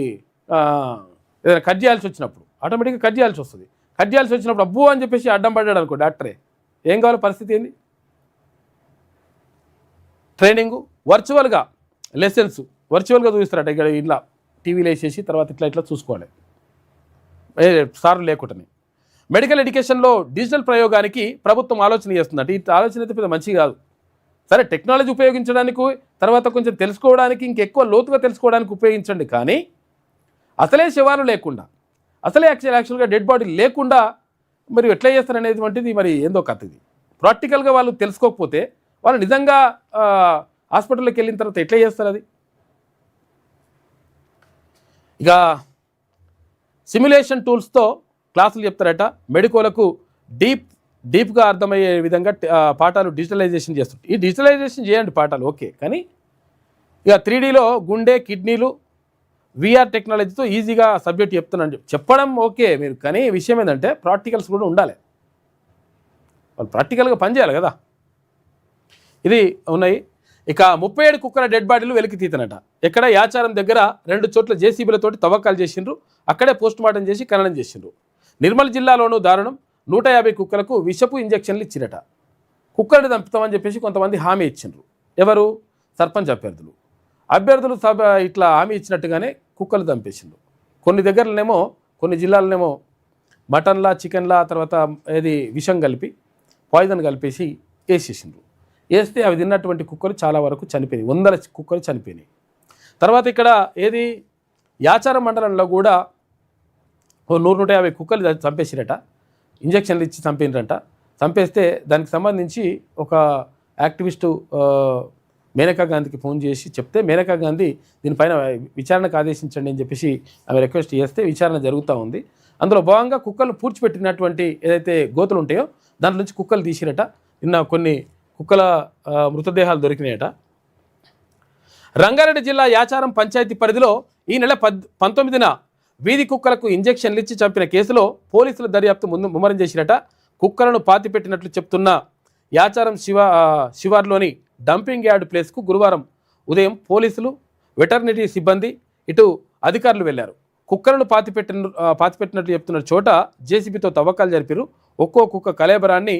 ఏదైనా కట్ చేయాల్సి వచ్చినప్పుడు ఆటోమేటిక్గా కట్ చేయాల్సి వస్తుంది. కట్ చేయాల్సి వచ్చినప్పుడు అబ్బు అని చెప్పేసి అడ్డం పడ్డాడు అనుకో డాక్టరే, ఏం కావాలో పరిస్థితి ఏంది? ట్రైనింగు వర్చువల్గా లెసన్స్ వర్చువల్గా చూపిస్తారట. ఇక్కడ ఇలా టీవీలో వేసేసి తర్వాత ఇట్లా చూసుకోవాలి సార్లు లేకుండానే. మెడికల్ ఎడ్యుకేషన్లో డిజిటల్ ప్రయోగానికి ప్రభుత్వం ఆలోచన చేస్తుందంటే ఈ ఆలోచన అయితే పెద్ద మంచిది కాదు. సరే టెక్నాలజీ ఉపయోగించడానికి తర్వాత కొంచెం తెలుసుకోవడానికి ఇంకెక్కువ లోతుగా తెలుసుకోవడానికి ఉపయోగించండి, కానీ అసలే శవాలు లేకుండా అసలే యాక్చువల్గా డెడ్ బాడీ లేకుండా మరి ఎట్లా చేస్తారు అనేటువంటిది మరి ఏందో కథ. ఇది ప్రాక్టికల్గా వాళ్ళు తెలుసుకోకపోతే వాళ్ళు నిజంగా హాస్పిటల్లోకి వెళ్ళిన తర్వాత ఎట్లా చేస్తారు అది? ఇక సిమ్యులేషన్ టూల్స్తో క్లాసులు చెప్తారట. మెడికోలకు డీప్గా అర్థమయ్యే విధంగా పాఠాలు డిజిటలైజేషన్ చేస్తుంటారు. ఈ డిజిటలైజేషన్ చేయండి పాఠాలు ఓకే, కానీ ఇక 3Dలో గుండె కిడ్నీలు VR టెక్నాలజీతో ఈజీగా సబ్జెక్ట్ చెప్తున్నాను చెప్పడం ఓకే మీరు, కానీ విషయం ఏంటంటే ప్రాక్టికల్స్ కూడా ఉండాలి, వాళ్ళు ప్రాక్టికల్గా పనిచేయాలి కదా. ఇది ఉన్నాయి. ఇక 37 కుక్కల డెడ్ బాడీలు వెలికి తీతనట. ఎక్కడ యాచారం దగ్గర 2 చోట్ల జేసీబీలతోటి తవ్వకాలు చేసిండ్రు, అక్కడే పోస్ట్ మార్టం చేసి ఖననం చేసిండ్రు. నిర్మల్ జిల్లాలోనూ దారుణం, 150 కుక్కలకు విషపు ఇంజక్షన్లు ఇచ్చిరట. కుక్కల్ని చంపుతామని చెప్పేసి కొంతమంది హామీ ఇచ్చిండ్రు. ఎవరు? సర్పంచ్ అభ్యర్థులు ఇట్లా హామీ ఇచ్చినట్టుగానే కుక్కలు చంపేసిండ్రు. కొన్ని దగ్గరలోనేమో కొన్ని జిల్లాలనేమో మటన్లా చికెన్లా తర్వాత ఏది విషం కలిపి పాయిజన్ కలిపేసి వేసేసిండ్రు. వేస్తే అవి తిన్నటువంటి కుక్కలు చాలా వరకు చనిపోయినాయి, 100 కుక్కలు చనిపోయినాయి. తర్వాత ఇక్కడ ఏది యాచారం మండలంలో కూడా 100-150 కుక్కలు చంపేసిరట, ఇంజక్షన్లు ఇచ్చి చంపినరంట. చంపేస్తే దానికి సంబంధించి ఒక యాక్టివిస్టు మేనకా గాంధీకి ఫోన్ చేసి చెప్తే మేనకా గాంధీ దీనిపైన విచారణకు ఆదేశించండి అని చెప్పేసి ఆమె రిక్వెస్ట్ చేస్తే విచారణ జరుగుతూ ఉంది. అందులో భాగంగా కుక్కలు పూడ్చిపెట్టినటువంటి ఏదైతే గోతులు ఉంటాయో దాంట్లో నుంచి కుక్కలు తీసిరట. నిన్న కొన్ని కుక్కల మృతదేహాలు దొరికినాయట. రంగారెడ్డి జిల్లా యాచారం పంచాయతీ పరిధిలో ఈ నెల 19న వీధి కుక్కలకు ఇంజక్షన్లు ఇచ్చి చంపిన కేసులో పోలీసుల దర్యాప్తు ముమ్మరం చేసిరట. కుక్కలను పాతిపెట్టినట్లు చెప్తున్న యాచారం శివార్లోని డంపింగ్ యార్డ్ ప్లేస్కు గురువారం ఉదయం పోలీసులు, వెటర్నరీ సిబ్బంది, ఇటు అధికారులు వెళ్లారు. కుక్కలను పాతిపెట్టినట్లు చెప్తున్న చోట జేసీబీతో తవ్వకాలు జరిపారు. ఒక్కో కుక్క కళేబరాన్ని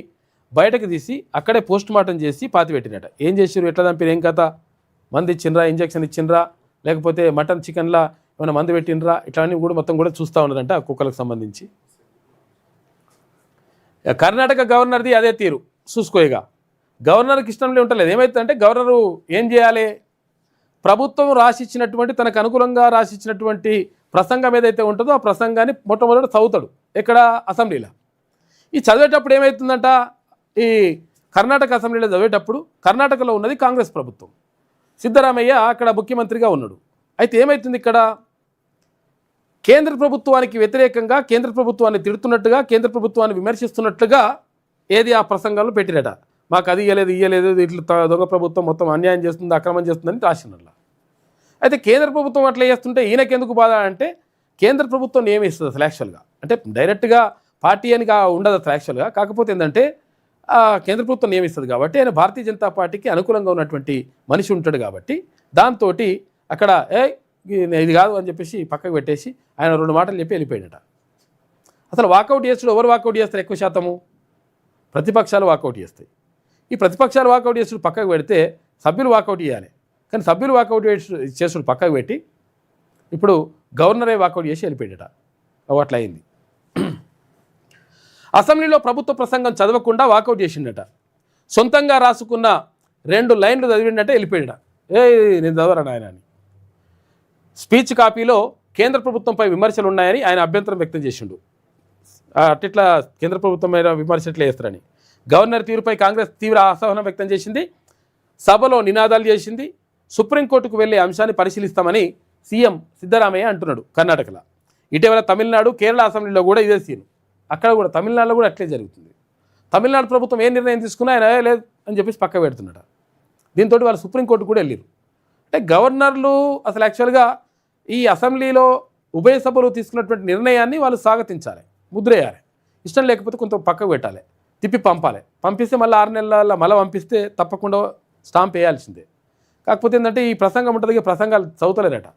బయటకు తీసి అక్కడే పోస్ట్ మార్టం చేసి పాతిపెట్టినట. ఏం చేసిరు, ఎట్లా చంపిరు, ఏం కథ, మందు ఇచ్చిండ్రా, ఇంజక్షన్ ఇచ్చిండ్రా, లేకపోతే మటన్ చికెన్లా ఏమైనా మందు పెట్టినరా, ఇట్లాంటివి కూడా మొత్తం కూడా చూస్తూ ఉన్నదంట ఆ కుక్కలకు సంబంధించి. కర్ణాటక గవర్నర్ది అదే తీరు చూసుకోయిగా. గవర్నర్కి ఇష్టంలో ఉండలేదు. ఏమవుతుందంటే గవర్నరు ఏం చేయాలి, ప్రభుత్వం రాసిచ్చినటువంటి తనకు అనుకూలంగా రాసిచ్చినటువంటి ప్రసంగం ఏదైతే ఉంటుందో ఆ ప్రసంగాన్ని మొట్టమొదటి చదువుతాడు ఎక్కడ, అసెంబ్లీలో. ఈ చదివేటప్పుడు ఏమవుతుందంట, ఈ కర్ణాటక అసెంబ్లీలో చదివేటప్పుడు కర్ణాటకలో ఉన్నది కాంగ్రెస్ ప్రభుత్వం, సిద్ధరామయ్య అక్కడ ముఖ్యమంత్రిగా ఉన్నాడు. అయితే ఏమవుతుంది, ఇక్కడ కేంద్ర ప్రభుత్వానికి వ్యతిరేకంగా కేంద్ర ప్రభుత్వాన్ని తిడుతున్నట్టుగా కేంద్ర ప్రభుత్వాన్ని విమర్శిస్తున్నట్లుగా ఏది ఆ ప్రసంగంలో పెట్టిరట. మాకు అది ఇయ్యలేదు ఇట్లా దొంగ ప్రభుత్వం మొత్తం అన్యాయం చేస్తుంది, అక్రమం చేస్తుందని రాసినట్లా. అయితే కేంద్ర ప్రభుత్వం అట్లా చేస్తుంటే ఈయనకెందుకు బాధ అంటే, కేంద్ర ప్రభుత్వం నియమిస్తుంది అసలు యాక్చువల్గా, అంటే డైరెక్ట్గా పార్టీ అని ఉండదు అసలు యాక్చువల్గా. కాకపోతే ఏంటంటే కేంద్ర ప్రభుత్వం నియమిస్తుంది కాబట్టి ఆయన భారతీయ జనతా పార్టీకి అనుకూలంగా ఉన్నటువంటి మనిషి ఉంటాడు కాబట్టి దాంతో అక్కడ ఇది కాదు అని చెప్పేసి పక్కకు పెట్టేసి ఆయన 2 మాటలు చెప్పి వెళ్ళిపోయాడట. అసలు వాకౌట్ చేస్తాడు, ఎవరు వాకౌట్ చేస్తారు ఎక్కువ శాతము, ప్రతిపక్షాలు వాకౌట్ చేస్తాయి. ఈ ప్రతిపక్షాలు వాకౌట్ చేస్తుడు పక్కకు పెడితే సభ్యులు వాకౌట్ చేయాలి, కానీ సభ్యులు వాకౌట్ చేస్తుడు పక్కకు పెట్టి ఇప్పుడు గవర్నరే వాకౌట్ చేసి వెళ్ళిపోయాడట. అట్లా అయింది. అసెంబ్లీలో ప్రభుత్వ ప్రసంగం చదవకుండా వాకౌట్ చేసిండట. సొంతంగా రాసుకున్న 2 లైన్లు చదివిండట, వెళ్ళిపోయాడట. నేను చదవరా నాయన అని. స్పీచ్ కాపీలో కేంద్ర ప్రభుత్వంపై విమర్శలు ఉన్నాయని ఆయన అభ్యంతరం వ్యక్తం చేసిండు. అట్లా కేంద్ర ప్రభుత్వం మీద విమర్శ ఎట్లా చేస్తారని. గవర్నర్ తీరుపై కాంగ్రెస్ తీవ్ర అసహనం వ్యక్తం చేసింది, సభలో నినాదాలు చేసింది. సుప్రీంకోర్టుకు వెళ్లే అంశాన్ని పరిశీలిస్తామని సీఎం సిద్ధరామయ్య అంటున్నాడు కర్ణాటకలో. ఇటీవల తమిళనాడు, కేరళ అసెంబ్లీలో కూడా ఇదే సీను. అక్కడ కూడా తమిళనాడులో కూడా అట్లే జరుగుతుంది. తమిళనాడు ప్రభుత్వం ఏ నిర్ణయం తీసుకున్నా ఆయన లేదు అని చెప్పేసి పక్క పెడుతున్నాడు. దీంతో వాళ్ళు సుప్రీంకోర్టు కూడా వెళ్ళారు. అంటే గవర్నర్లు అసలు యాక్చువల్గా ఈ అసెంబ్లీలో ఉభయ సభలు తీసుకున్నటువంటి నిర్ణయాన్ని వాళ్ళు స్వాగతించాలి, ముద్రేయాలి. ఇష్టం లేకపోతే కొంత పక్కకు పెట్టాలి, తిప్పి పంపాలి. పంపిస్తే మళ్ళీ 6 నెలల మళ్ళీ పంపిస్తే తప్పకుండా స్టాంప్ వేయాల్సిందే. కాకపోతే ఏంటంటే ఈ ప్రసంగం ఉంటుంది, ప్రసంగాలు చదువుతలేరట.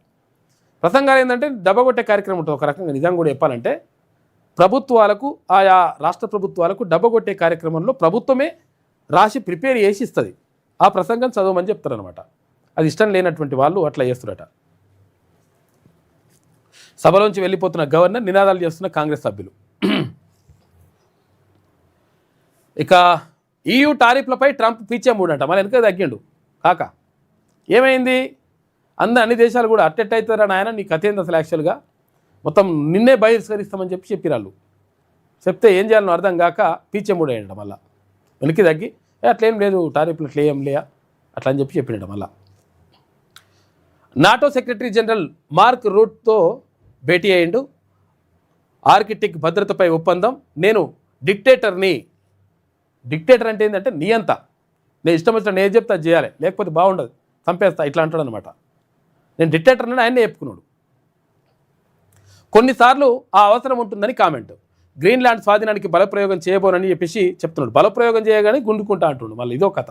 ప్రసంగాలు ఏంటంటే డబ్బగొట్టే కార్యక్రమం ఉంటుంది. ఒక రకంగా నిజంగా కూడా చెప్పాలంటే ప్రభుత్వాలకు, ఆయా రాష్ట్ర ప్రభుత్వాలకు డబ్బగొట్టే కార్యక్రమంలో ప్రభుత్వమే రాసి ప్రిపేర్ చేసి ఇస్తుంది. ఆ ప్రసంగం చదవమని చెప్తారనమాట. అది ఇష్టం లేనటువంటి వాళ్ళు అట్లా చేస్తున్నట. సభలోంచి వెళ్ళిపోతున్న గవర్నర్, నినాదాలు చేస్తున్న కాంగ్రెస్ సభ్యులు. ఇక EU టారిఫ్లపై ట్రంప్ పీచే మూడంట, మళ్ళీ వెనక తగ్గిండు కాక. ఏమైంది, అన్ని దేశాలు కూడా అట్టెట్టయితారా నాయన నీ కథ ఏంది అసలు యాక్చువల్గా, మొత్తం నిన్నే బహిష్కరిస్తామని చెప్పిరాళ్ళు. చెప్తే ఏం చేయాలని అర్థం కాక పీచే మూడేయంట. మళ్ళీ వెనక్కి తగ్గి అట్లేం లేదు, టారిఫ్లు అట్లా ఏం లేయా అట్లా అని చెప్పినాడు. మళ్ళీ నాటో సెక్రటరీ జనరల్ మార్క్ రూట్తో భేటీ అయ్యిండు. ఆర్కిటిక్ భద్రతపై ఒప్పందం, నేను డిక్టేటర్ని. డిక్టేటర్ అంటే ఏంటంటే నియంత, నేను ఇష్టం వచ్చిన నేను చెప్తా చేయాలి, లేకపోతే బాగుండదు, చంపేస్తా, ఇట్లా అంటాడు అనమాట. నేను డిక్టేటర్ని ఆయన్నే చెప్పుకున్నాడు. కొన్నిసార్లు ఆ అవసరం ఉంటుందని కామెంట్. గ్రీన్లాండ్ స్వాధీనానికి బలప్రయోగం చేయబోనని చెప్పేసి చెప్తున్నాడు. బలప్రయోగం చేయగానే గుండుకుంటా అంటున్నాడు. మళ్ళీ ఇదో కథ.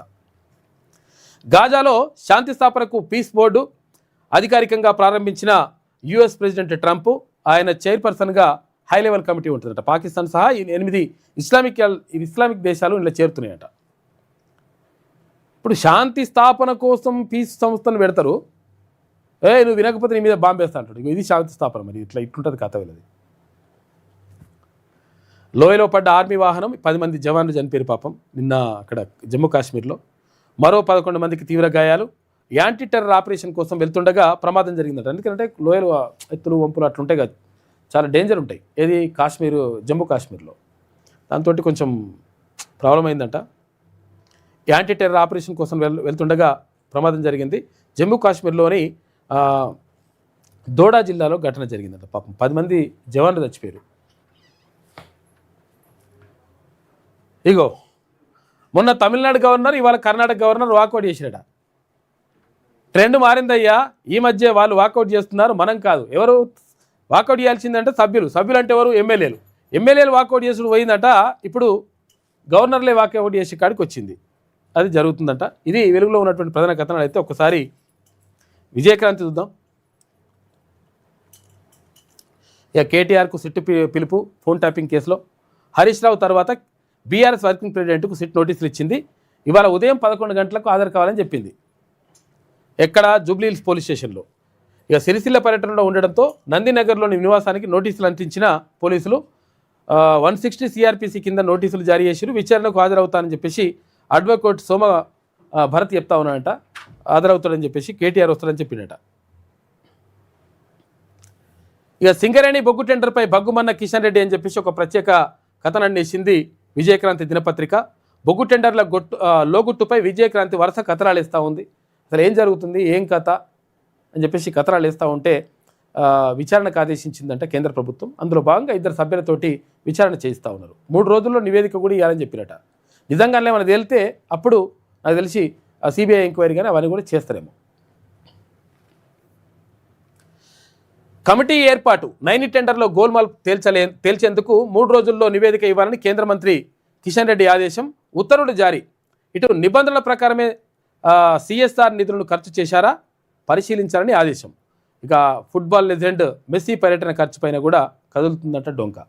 గాజాలో శాంతి స్థాపనకు పీస్ బోర్డు అధికారికంగా ప్రారంభించిన US ప్రెసిడెంట్ ట్రంప్, ఆయన చైర్పర్సన్గా హై లెవెల్ కమిటీ ఉంటుందట. పాకిస్తాన్ సహా 8 ఇస్లామిక్ దేశాలు ఇలా చేరుతున్నాయట. ఇప్పుడు శాంతి స్థాపన కోసం పీస్ సంస్థను పెడతారు. నువ్వు వినకపోతే నీ మీద బాంబేస్తా అంటాడు. ఇది శాంతి స్థాపన. మరి ఇట్లుంటుంది కథ వీళ్ళది. లోయలో పడ్డ ఆర్మీ వాహనం, 10 మంది జవాన్లు చనిపోయారు పాపం నిన్న అక్కడ జమ్మూ కాశ్మీర్లో. మరో 11 మందికి తీవ్ర గాయాలు. యాంటీ టెర్రర్ ఆపరేషన్ కోసం వెళ్తుండగా ప్రమాదం జరిగిందట. ఎందుకంటే లోయలు ఎత్తులు వంపులు అట్లుంటాయి కదా, చాలా డేంజర్ ఉంటాయి. ఏది జమ్మూ కాశ్మీర్లో. దాంతో కొంచెం ప్రాబ్లం అయిందంట. యాంటీ టెర్రర్ ఆపరేషన్ కోసం వెళ్తుండగా ప్రమాదం జరిగింది. జమ్మూ కాశ్మీర్లోని దోడా జిల్లాలో ఘటన జరిగిందట. పాపం 10 మంది జవాన్లు చచ్చిపోయారు. ఇగో మొన్న తమిళనాడు గవర్నర్, ఇవాళ కర్ణాటక గవర్నర్ వాకౌట్ చేసిరట. ట్రెండ్ మారిందయ్యా. ఈ మధ్య వాళ్ళు వాకౌట్ చేస్తున్నారు, మనం కాదు. ఎవరు వాకౌట్ చేయాల్సిందంటే సభ్యులు అంటే ఎవరు, ఎమ్మెల్యేలు వాకౌట్ చేసుడు పోయిందట. ఇప్పుడు గవర్నర్లే వాకౌట్ చేసే కాడికి వచ్చింది. అది జరుగుతుందంట. ఇది వెలుగులో ఉన్నటువంటి ప్రధాన కథనాలు. అయితే ఒకసారి విజయక్రాంతి చూద్దాం. ఇక కేటీఆర్కు సిట్టు పిలుపు ఫోన్ ట్యాపింగ్ కేసులో. హరీష్ రావు తర్వాత బీఆర్ఎస్ వర్కింగ్ ప్రెసిడెంట్కు సిట్ నోటీసులు ఇచ్చింది. ఇవాళ ఉదయం 11 గంటలకు హాజరు కావాలని చెప్పింది. ఎక్కడ? జూబ్లీహిల్స్ పోలీస్ స్టేషన్లో. ఇక సిరిసిల్ల పర్యటనలో ఉండడంతో నందినగర్లోని నివాసానికి నోటీసులు అంటించిన పోలీసులు 160 సిఆర్పిసి కింద నోటీసులు జారీ చేశారు. విచారణకు హాజరవుతానని చెప్పేసి అడ్వకేట్ సోమ భరత్ చెప్తా ఉన్నాడంట. హాజరవుతాడని చెప్పేసి కేటీఆర్ వస్తాడని చెప్పిండట. ఇక సింగరేణి బొగ్గు టెండర్పై బగ్గుమన్న కిషన్ రెడ్డి అని చెప్పేసి ఒక ప్రత్యేక కథనాన్ని వేసింది విజయక్రాంతి దినపత్రిక. బొగ్గు టెండర్ల లోగుట్టుపై విజయక్రాంతి వరుస కథనాలు ఇస్తూ ఉంది. అసలు ఏం జరుగుతుంది, ఏం కథ అని చెప్పేసి కథనాలు వేస్తూ ఉంటే విచారణకు ఆదేశించిందంట కేంద్ర ప్రభుత్వం. అందులో భాగంగా 2 సభ్యులతోటి విచారణ చేయిస్తూ ఉన్నారు. 3 రోజుల్లో నివేదిక కూడా ఇవ్వాలని చెప్పినట. నిజంగానే మనకు తేలితే అప్పుడు నాకు తెలిసి సిబిఐ ఎంక్వైరీ కానీ అవన్నీ కూడా చేస్తారేమో. కమిటీ ఏర్పాటు, నైని టెండర్లో గోల్మాల్ తేల్చేందుకు 3 రోజుల్లో నివేదిక ఇవ్వాలని కేంద్ర మంత్రి కిషన్ రెడ్డి ఆదేశం. ఉత్తర్వులు జారీ. ఇటు నిబంధనల ప్రకారమే సిఎస్ఆర్ నిధులను ఖర్చు చేశారా పరిశీలించాలని ఆదేశం. ఇక ఫుట్బాల్ లెజెండ్ మెస్సీ పర్యటన ఖర్చు పైన కూడా కదులుతుందంట డొంక.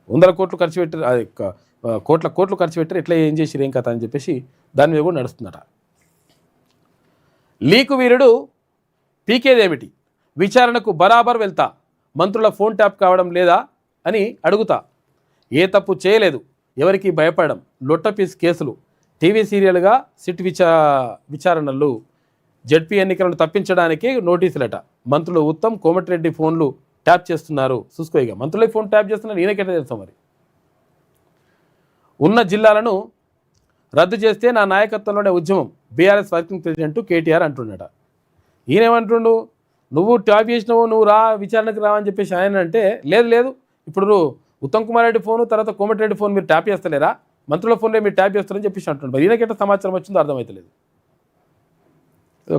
100 కోట్లు ఖర్చు పెట్టారు, అది కోట్లు ఖర్చు పెట్టారు, ఎట్లా ఏం చేసిరు ఏం కథ అని చెప్పేసి దాని మీద కూడా నడుస్తుందట. లీకు వీరుడు పీకేదేమిటి, విచారణకు బరాబర్ వెళ్తా, మంత్రుల ఫోన్ ట్యాప్ కావడం లేదా అని అడుగుతా, ఏ తప్పు చేయలేదు, ఎవరికి భయపడడం, లొట్టపీస్ కేసులు, టీవీ సీరియల్గా సిట్ విచారణలు, జడ్పీ ఎన్నికలను తప్పించడానికి నోటీసులట, మంత్రులు ఉత్తమ్ కోమటిరెడ్డి ఫోన్లు ట్యాప్ చేస్తున్నారు, చూసుకోయిగా మంత్రులే ఫోన్ ట్యాప్ చేస్తున్నారు, ఈయనకెట్లా తెలుస్తాం మరి. ఉన్న జిల్లాలను రద్దు చేస్తే నా నాయకత్వంలోనే ఉద్యమం, బీఆర్ఎస్ వర్కింగ్ ప్రెసిడెంట్ కేటీఆర్ అంటున్నాడ. ఈయనేమంటుండు, నువ్వు ట్యాప్ చేసినావు, నువ్వు రా విచారణకు రా అని చెప్పేసి ఆయన అంటే, లేదు ఇప్పుడు ఉత్తమ్ కుమార్ రెడ్డి ఫోను తర్వాత కోమటిరెడ్డి ఫోన్ మీరు ట్యాప్ చేస్తలేరా, మంత్రుల ఫోన్లో మీరు ట్యాప్ చేస్తారని చెప్పేసి అంటున్నాడు. మరి ఈయనకెట్లా సమాచారం వచ్చిందో అర్థమవుతలేదు.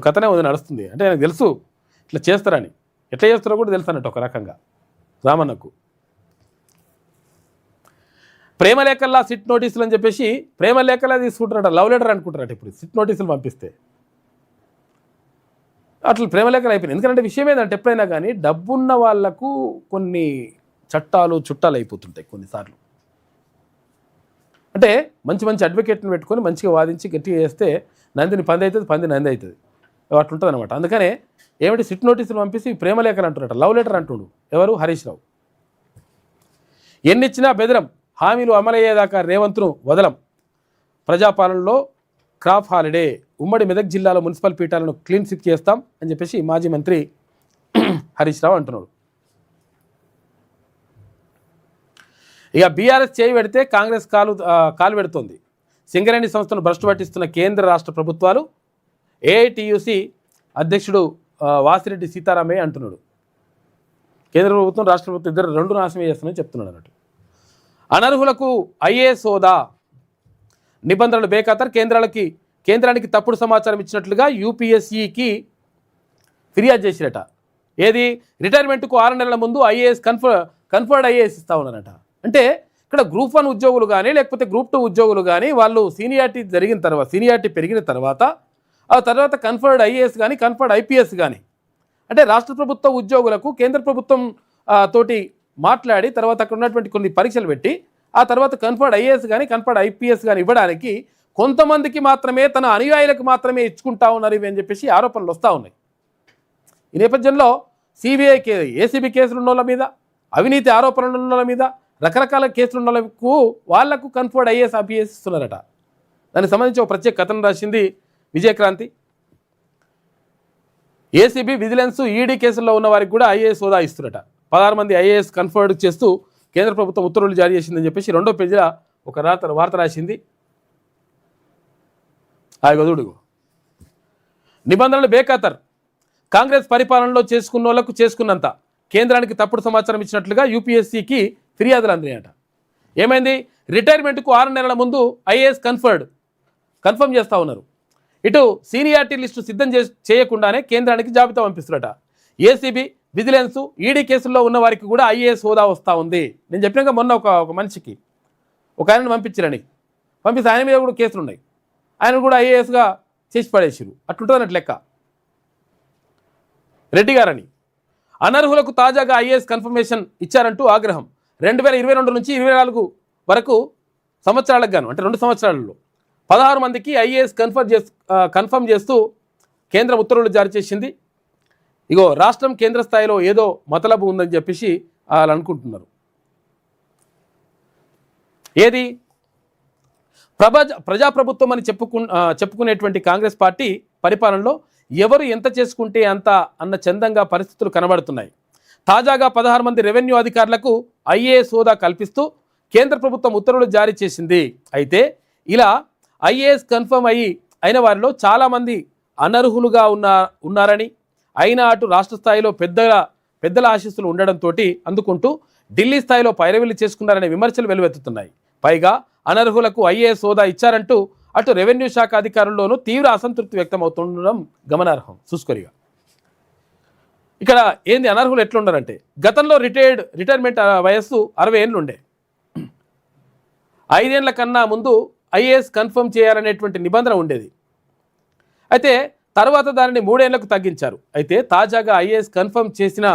కథనే ఉంది నడుస్తుంది. అంటే ఆయనకు తెలుసు ఇట్లా చేస్తారని, ఎట్లా చేస్తారో కూడా తెలుసు అన్నట్టు ఒక రకంగా రామన్నకు. ప్రేమ లేఖల్లా సిట్ నోటీసులు అని చెప్పేసి ప్రేమ లేఖలా తీసుకుంటారట, లవ్ లెటర్ అనుకుంటారట. ఇప్పుడు సిట్ నోటీసులు పంపిస్తే అట్లా ప్రేమ లేఖలు అయిపోయినాయి. ఎందుకంటే విషయం ఏంటంటే ఎప్పుడైనా కానీ డబ్బున్న వాళ్లకు కొన్ని చుట్టాలు అయిపోతుంటాయి కొన్నిసార్లు. అంటే మంచి అడ్వకేట్ని పెట్టుకొని మంచిగా వాదించి గట్టిగా చేస్తే నందిని పంది అవుతుంది, పంది నంది అవుతుంది, అట్లుంటుంది అనమాట. అందుకనే ఏమిటి సిట్ నోటీసులు పంపిస్తే ప్రేమ లేఖలు అంటున్నట, లవ్ లెటర్ అంటుండు ఎవరు, హరీష్ రావు. ఎన్నిచ్చినా బెదరం, హామీలు అమలయ్యేదాకా రేవంత్ను వదలం, ప్రజాపాలనలో క్రాప్ హాలిడే, ఉమ్మడి మెదక్ జిల్లాలో మున్సిపల్ పీఠాలను క్లీన్ స్వీప్ చేస్తాం అని చెప్పేసి మాజీ మంత్రి హరీష్ రావు అంటున్నాడు. ఇక బీఆర్ఎస్ చేయి పెడితే కాంగ్రెస్ కాలు పెడుతోంది. సింగరేణి సంస్థను భ్రష్టు పట్టిస్తున్న కేంద్ర రాష్ట్ర ప్రభుత్వాలు, ఏఐటియుసి అధ్యక్షుడు వాసిరెడ్డి సీతారామయ్య అంటున్నాడు. కేంద్ర ప్రభుత్వం రాష్ట్ర ప్రభుత్వం ఇద్దరు రెండు నాశనం చేస్తున్నారని చెప్తున్నాడు అన్నట్టు. అనర్హులకు ఐఏఎస్ హోదా, నిబంధనలు బేఖాతరు, కేంద్రానికి తప్పుడు సమాచారం ఇచ్చినట్లుగా యూపీఎస్సీకి ఫిర్యాదు చేసిరట. ఏది, రిటైర్మెంట్కు 6 నెలల ముందు ఐఏఎస్ కన్ఫర్డ్ ఐఏఎస్ ఇస్తా ఉన్నారట. అంటే ఇక్కడ గ్రూప్ 1 ఉద్యోగులు కానీ లేకపోతే గ్రూప్ 2 ఉద్యోగులు కానీ వాళ్ళు సీనియారిటీ పెరిగిన తర్వాత ఆ తర్వాత కన్ఫర్డ్ ఐఏఎస్ కానీ కన్ఫర్డ్ ఐపీఎస్ కానీ, అంటే రాష్ట్ర ప్రభుత్వ ఉద్యోగులకు కేంద్ర ప్రభుత్వం తోటి మాట్లాడి తర్వాత అక్కడ ఉన్నటువంటి కొన్ని పరీక్షలు పెట్టి ఆ తర్వాత కన్ఫర్డ్ ఐఏఎస్ కానీ కన్ఫర్డ్ ఐపీఎస్ కానీ ఇవ్వడానికి కొంతమందికి మాత్రమే, తన అనుయాయులకు మాత్రమే ఇచ్చుకుంటా ఉన్నారు ఇవి అని చెప్పేసి ఆరోపణలు వస్తూ ఉన్నాయి. ఈ నేపథ్యంలో సిబిఐ ఏసీబీ కేసులు ఉన్న వాళ్ళ మీద, అవినీతి ఆరోపణలు ఉన్న వాళ్ళ మీద, రకరకాల కేసులు ఉన్న వాళ్లకు కన్ఫర్డ్ ఐఏఎస్ ఐపీఎస్ ఇస్తున్నారట. దానికి సంబంధించి ఒక ప్రత్యేక కథనం రాసింది విజయక్రాంతి. ఏసీబీ, విజిలెన్స్, ఈడీ కేసుల్లో ఉన్న వారికి కూడా ఐఏఎస్ హోదా ఇస్తున్నట. 16 మంది ఐఏఎస్ కన్ఫర్డ్ చేస్తూ కేంద్ర ప్రభుత్వం ఉత్తర్వులు జారీ చేసిందని చెప్పేసి 2వ పేజీలో ఒక వార్త రాసింది. గదుడుగు నిబంధనలు బేఖాతర్, కాంగ్రెస్ పరిపాలనలో చేసుకున్న వాళ్ళకు చేసుకున్నంత, కేంద్రానికి తప్పుడు సమాచారం ఇచ్చినట్లుగా యూపీఎస్సీకి ఫిర్యాదులు అందినాయట. ఏమైంది, రిటైర్మెంట్కు 6 నెలల ముందు ఐఏఎస్ కన్ఫర్మ్ చేస్తూ ఉన్నారు. ఇటు సీనియారిటీ లిస్టు సిద్ధం చేయకుండానే కేంద్రానికి జాబితా పంపిస్తున్నట. ఏసీబీ, విజిలెన్స్, ఈడీ కేసుల్లో ఉన్న వారికి కూడా ఐఏఎస్ హోదా వస్తూ ఉంది. నేను చెప్పినాక మొన్న ఒక మనిషికి ఒక ఆయనను పంపించారని పంపిస్తే ఆయన మీద కూడా కేసులు ఉన్నాయి, ఆయన కూడా ఐఏఎస్గా చేసి పడేసారు. అట్లుంటుంది అన్నట్టు లెక్క. రెడ్డి గారని అనర్హులకు తాజాగా ఐఏఎస్ కన్ఫర్మేషన్ ఇచ్చారంటూ ఆగ్రహం. 2022 నుంచి 24 వరకు సంవత్సరాలకు గాను అంటే 2 సంవత్సరాలలో 16 మందికి ఐఏఎస్ కన్ఫర్మ్ చేస్తూ కేంద్రం ఉత్తర్వులు జారీ చేసింది. ఇగో రాష్ట్రం కేంద్ర స్థాయిలో ఏదో మతలబు ఉందని చెప్పేసి వాళ్ళు అనుకుంటున్నారు. ఏది ప్రజాప్రభుత్వం అని చెప్పుకునేటువంటి కాంగ్రెస్ పార్టీ పరిపాలనలో ఎవరు ఎంత చేసుకుంటే అంత అన్న చందంగా పరిస్థితులు కనబడుతున్నాయి. తాజాగా 16 మంది రెవెన్యూ అధికారులకు ఐఏఎస్ హోదా కల్పిస్తూ కేంద్ర ప్రభుత్వం ఉత్తర్వులు జారీ చేసింది. అయితే ఇలా ఐఏఎస్ కన్ఫర్మ్ అయిన వారిలో చాలామంది అనర్హులుగా ఉన్నారని, అయినా అటు రాష్ట్ర స్థాయిలో పెద్దల ఆశీస్సులు ఉండడంతో అందుకుంటూ ఢిల్లీ స్థాయిలో పైరవీలు చేసుకున్నారనే విమర్శలు వెలువెత్తుతున్నాయి. పైగా అనర్హులకు ఐఏఎస్ హోదా ఇచ్చారంటూ అటు రెవెన్యూ శాఖ అధికారుల్లోనూ తీవ్ర అసంతృప్తి వ్యక్తమవుతుండడం గమనార్హం. చూసుకోరిగా ఇక్కడ ఏంది, అనర్హులు ఎట్లుండారంటే గతంలో రిటైర్మెంట్ వయస్సు 60 ఏళ్ళు ఉండే. 5 ఏళ్ల కన్నా ముందు ఐఏఎస్ కన్ఫర్మ్ చేయాలనేటువంటి నిబంధన ఉండేది. అయితే తర్వాత దానిని 3 ఏళ్లకు తగ్గించారు. అయితే తాజాగా ఐఏఎస్ కన్ఫర్మ్ చేసిన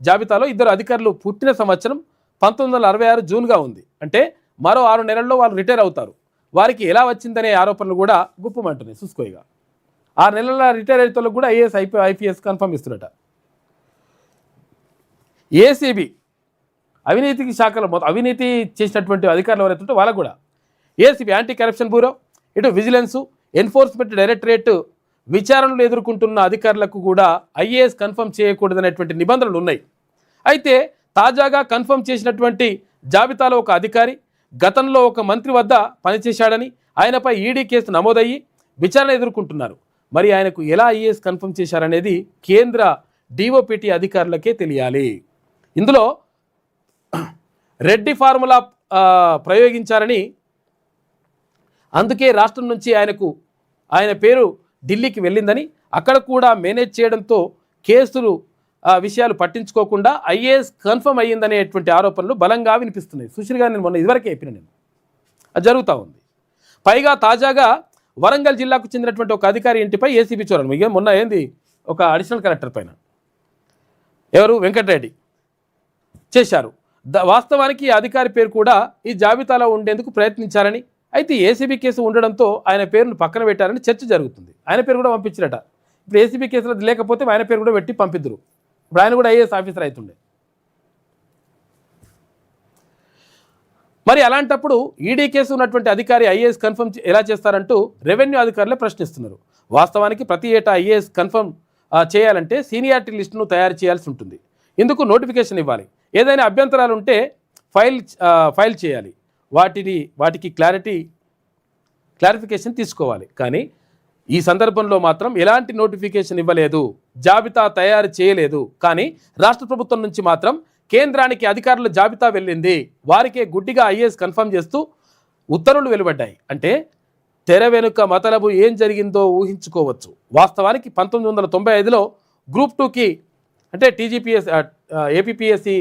జాబితాలో 2 అధికారులు పుట్టిన సంవత్సరం 1966 జూన్గా ఉంది. అంటే మరో 6 నెలల్లో వాళ్ళు రిటైర్ అవుతారు. వారికి ఎలా వచ్చిందనే ఆరోపణలు కూడా గుప్పమంటున్నాయి. చూసుకోయిగా 6 నెలల రిటైర్ అయితే కూడా ఐఏఎస్ ఐపీఎస్ కన్ఫర్మ్ ఇస్తున్నట. ఏసీబీ అవినీతికి శాఖలో అవినీతి చేసినటువంటి అధికారులు ఎవరైతే వాళ్ళకు కూడా ఏసీబీ యాంటీ కరప్షన్ బ్యూరో, ఇటు విజిలెన్సు, ఎన్ఫోర్స్మెంట్ డైరెక్టరేట్ విచారణలు ఎదుర్కొంటున్న అధికారులకు కూడా ఐఏఎస్ కన్ఫర్మ్ చేయకూడదనేటువంటి నిబంధనలు ఉన్నాయి. అయితే తాజాగా కన్ఫర్మ్ చేసినటువంటి జాబితాలో ఒక అధికారి గతంలో ఒక మంత్రి వద్ద పనిచేశాడని, ఆయనపై ఈడీ కేసు నమోదయ్యి విచారణ ఎదుర్కొంటున్నారు. మరి ఆయనకు ఎలా ఐఏఎస్ కన్ఫర్మ్ చేశారనేది కేంద్ర డిఓపిటి అధికారులకే తెలియాలి. ఇందులో రెడ్డి ఫార్ములా ప్రయోగించారని, అందుకే రాష్ట్రం నుంచి ఆయన పేరు ఢిల్లీకి వెళ్ళిందని, అక్కడ కూడా మేనేజ్ చేయడంతో కేసులు విషయాలు పట్టించుకోకుండా ఐఏఎస్ కన్ఫర్మ్ అయ్యిందనేటువంటి ఆరోపణలు బలంగా వినిపిస్తున్నాయి. సుశీల్ గారు నేను మొన్న ఇదివరకే చెప్పిన నేను అది జరుగుతూ ఉంది. పైగా తాజాగా వరంగల్ జిల్లాకు చెందినటువంటి ఒక అధికారి ఇంటిపై ఏసీబీ చోరణ. ఇక మొన్న ఏంది ఒక అడిషనల్ కలెక్టర్ పైన ఎవరు వెంకటరెడ్డి చేశారు. వాస్తవానికి ఈ అధికారి పేరు కూడా ఈ జాబితాలో ఉండేందుకు ప్రయత్నించారని, అయితే ఏసీబీ కేసు ఉండడంతో ఆయన పేరును పక్కన పెట్టారని చర్చ జరుగుతుంది. ఆయన పేరు కూడా పంపించారట. ఇప్పుడు ఏసీబీ కేసులో లేకపోతే ఆయన పేరు కూడా పెట్టి పంపిద్దరు. ఇప్పుడు ఆయన కూడా ఐఏఎస్ ఆఫీసర్ అవుతుండే. మరి అలాంటప్పుడు ఈడీ కేసు ఉన్నటువంటి అధికారి ఐఏఎస్ కన్ఫర్మ్ ఎలా చేస్తారంటూ రెవెన్యూ అధికారులే ప్రశ్నిస్తున్నారు. వాస్తవానికి ప్రతి ఏటా ఐఏఎస్ కన్ఫర్మ్ చేయాలంటే సీనియారిటీ లిస్టును తయారు చేయాల్సి ఉంటుంది. ఇందుకు నోటిఫికేషన్ ఇవ్వాలి. ఏదైనా అభ్యంతరాలు ఉంటే ఫైల్ చేయాలి. వాటికి క్లారిఫికేషన్ తీసుకోవాలి. కానీ ఈ సందర్భంలో మాత్రం ఎలాంటి నోటిఫికేషన్ ఇవ్వలేదు, జాబితా తయారు చేయలేదు. కానీ రాష్ట్ర ప్రభుత్వం నుంచి మాత్రం కేంద్రానికి అధికారుల జాబితా వెళ్ళింది. వారికే గుడ్డిగా ఐఏఎస్ కన్ఫర్మ్ చేస్తూ ఉత్తర్వులు వెలువడ్డాయి. అంటే తెర వెనుక మతలబు ఏం జరిగిందో ఊహించుకోవచ్చు. వాస్తవానికి 1995లో గ్రూప్ 2కి అంటే టీజీపీఎస్ ఏపీపీఎస్సి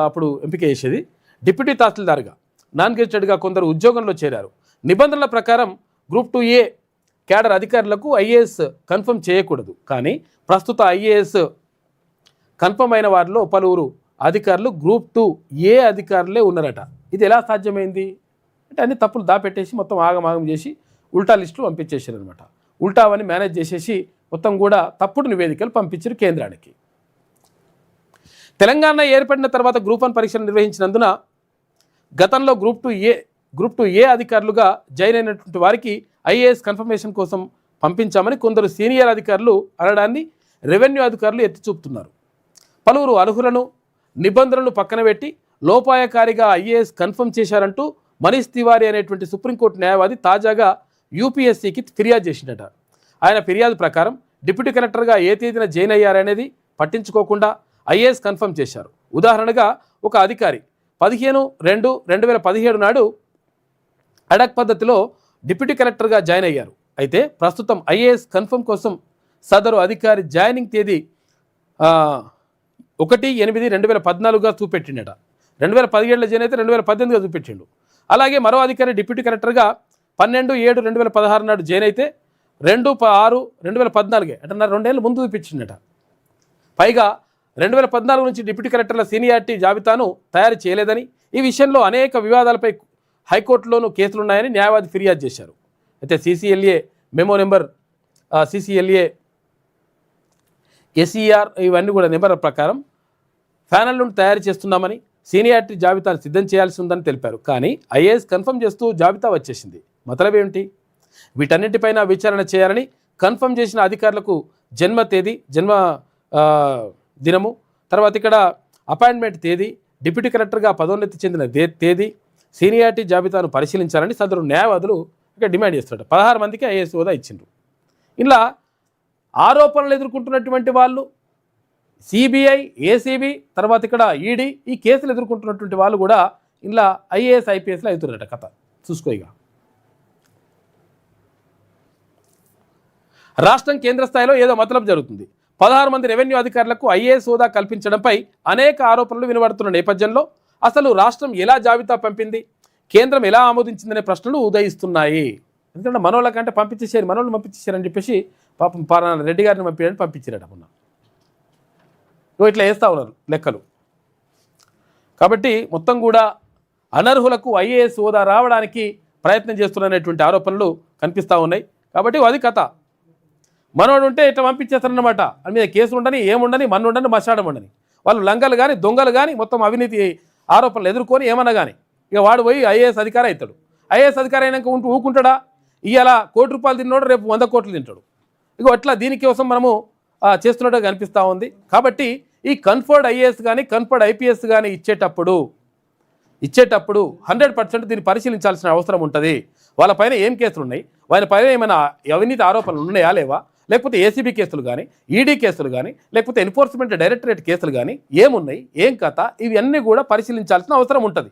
అప్పుడు ఎంపిక చేసేది డిప్యూటీ తహసీల్దార్గా, నాన్ గెజిటెడ్గా కొందరు ఉద్యోగంలో చేరారు. నిబంధనల ప్రకారం గ్రూప్ 2A క్యాడర్ అధికారులకు ఐఏఎస్ కన్ఫర్మ్ చేయకూడదు. కానీ ప్రస్తుత ఐఏఎస్ కన్ఫర్మ్ అయిన వారిలో పలువురు అధికారులు గ్రూప్ 2A అధికారులే ఉన్నారట. ఇది ఎలా సాధ్యమైంది అంటే అన్ని తప్పులు దాపెట్టేసి మొత్తం ఆగమాగం చేసి ఉల్టా లిస్టులు పంపించేసారు అనమాట. ఉల్టావని మేనేజ్ చేసేసి మొత్తం కూడా తప్పుడు నివేదికలు పంపించారు కేంద్రానికి. తెలంగాణ ఏర్పడిన తర్వాత గ్రూప్ 1 పరీక్షలు నిర్వహించినందున గతంలో గ్రూప్ 2A అధికారులుగా జాయిన్ అయినటువంటి వారికి ఐఏఎస్ కన్ఫర్మేషన్ కోసం పంపించామని కొందరు సీనియర్ అధికారులు అనడాన్ని రెవెన్యూ అధికారులు ఎత్తి చూపుతున్నారు. పలువురు అర్హులను నిబంధనలను పక్కన పెట్టి లోపాయకారిగా ఐఏఎస్ కన్ఫర్మ్ చేశారంటూ మనీష్ తివారీ అనేటువంటి సుప్రీంకోర్టు న్యాయవాది తాజాగా యూపీఎస్సీకి ఫిర్యాదు చేసిందట. ఆయన ఫిర్యాదు ప్రకారం డిప్యూటీ కలెక్టర్గా ఏ తేదీన జాయిన్ అయ్యారనేది పట్టించుకోకుండా ఐఏఎస్ కన్ఫర్మ్ చేశారు. ఉదాహరణగా ఒక అధికారి 15/2/2017 నాడు అడక్ పద్ధతిలో డిప్యూటీ కలెక్టర్గా జాయిన్ అయ్యారు. అయితే ప్రస్తుతం ఐఏఎస్ కన్ఫర్మ్ కోసం సదరు అధికారి జాయినింగ్ తేదీ 1/8/2014గా చూపెట్టిండట. 2017లో జాయిన్ అయితే 2018గా చూపెట్టిండు. అలాగే మరో అధికారి డిప్యూటీ కలెక్టర్గా 12/7/2016 నాడు జాయిన్ అయితే 2/6/2014 అంటే 2 ఏళ్ళు ముందు చూపించిండట. పైగా 2014 నుంచి డిప్యూటీ కలెక్టర్ల సీనియారిటీ జాబితాను తయారు చేయలేదని, ఈ విషయంలో అనేక వివాదాలపై హైకోర్టులోనూ కేసులు ఉన్నాయని న్యాయవాది ఫిర్యాదు చేశారు. అయితే CCLA memo number CCLA SER ఇవన్నీ కూడా నెంబర్ ప్రకారం ప్యానెల్ను తయారు చేస్తున్నామని, సీనియారిటీ జాబితాను సిద్ధం చేయాల్సి ఉందని తెలిపారు. కానీ IAS కన్ఫర్మ్ చేస్తూ జాబితా వచ్చేసింది. మతలబ్ ఏమిటి? వీటన్నిటిపైన విచారణ చేయాలని కన్ఫర్మ్ చేసిన అధికారులకు జన్మ దినము, తర్వాత ఇక్కడ అపాయింట్మెంట్ తేదీ, డిప్యూటీ కలెక్టర్గా పదోన్నతి చెందిన తేదీ, సీనియారిటీ జాబితాను పరిశీలించాలని సదరు న్యాయవాదులు ఇక్కడ డిమాండ్ చేస్తున్నారు. 16 మందికి IAS హోదా ఇచ్చిండ్రు. ఇలా ఆరోపణలు ఎదుర్కొంటున్నటువంటి వాళ్ళు CBI, ACB, తర్వాత ఇక్కడ ED ఈ కేసులు ఎదుర్కొంటున్నటువంటి వాళ్ళు కూడా ఇలా IAS IPSలు అవుతున్నారట. కథ చూసుకో. ఇక రాష్ట్రం కేంద్ర స్థాయిలో ఏదో మతలబు జరుగుతుంది. 16 మంది రెవెన్యూ అధికారులకు IAS హోదా కల్పించడంపై అనేక ఆరోపణలు వినబడుతున్న నేపథ్యంలో అసలు రాష్ట్రం ఎలా జాబితా పంపింది, కేంద్రం ఎలా ఆమోదించిందనే ప్రశ్నలు ఉదయిస్తున్నాయి. ఎందుకంటే మనోళ్ళ కంటే పంపించేసారు, మనోళ్ళు పంపించేశారని చెప్పేసి పాపం రెడ్డి గారిని పంపించారట మొన్న. ఇట్లా వేస్తూ ఉన్నారు లెక్కలు. కాబట్టి మొత్తం కూడా అనర్హులకు IAS హోదా రావడానికి ప్రయత్నం చేస్తున్నటువంటి ఆరోపణలు కనిపిస్తూ ఉన్నాయి. కాబట్టి అది కథ. మనోడు ఉంటే ఇట్లా పంపించేస్తారన్నమాట. అని మీద కేసులు ఉండని, ఏముండని, మన్ను ఉండని, మసాడం ఉండని, వాళ్ళు లంగలు కానీ దొంగలు కానీ మొత్తం అవినీతి ఆరోపణలు ఎదుర్కొని ఏమన్నా కానీ ఇక వాడు పోయి IAS అధికారి అవుతాడు. IAS అధికారి అయినాక ఊకుంటాడా? ఇవాళ ₹1 కోటి తిన్నాడు, రేపు 100 కోట్లు తింటాడు. ఇక అట్లా దీనికోసం మనము చేస్తున్నట్టుగా కనిపిస్తూ ఉంది. కాబట్టి ఈ కన్ఫర్డ్ IAS కానీ కన్ఫర్డ్ IPS కానీ ఇచ్చేటప్పుడు 100% దీన్ని పరిశీలించాల్సిన అవసరం ఉంటుంది. వాళ్ళపైన ఏం కేసులు ఉన్నాయి, వాళ్ళ పైన ఏమైనా అవినీతి ఆరోపణలు ఉన్నాయా లేవా, లేకపోతే ACB కేసులు కానీ, ED కేసులు కానీ, లేకపోతే ఎన్ఫోర్స్మెంట్ డైరెక్టరేట్ కేసులు కానీ ఏమున్నాయి, ఏం కథ, ఇవన్నీ కూడా పరిశీలించాల్సిన అవసరం ఉంటుంది.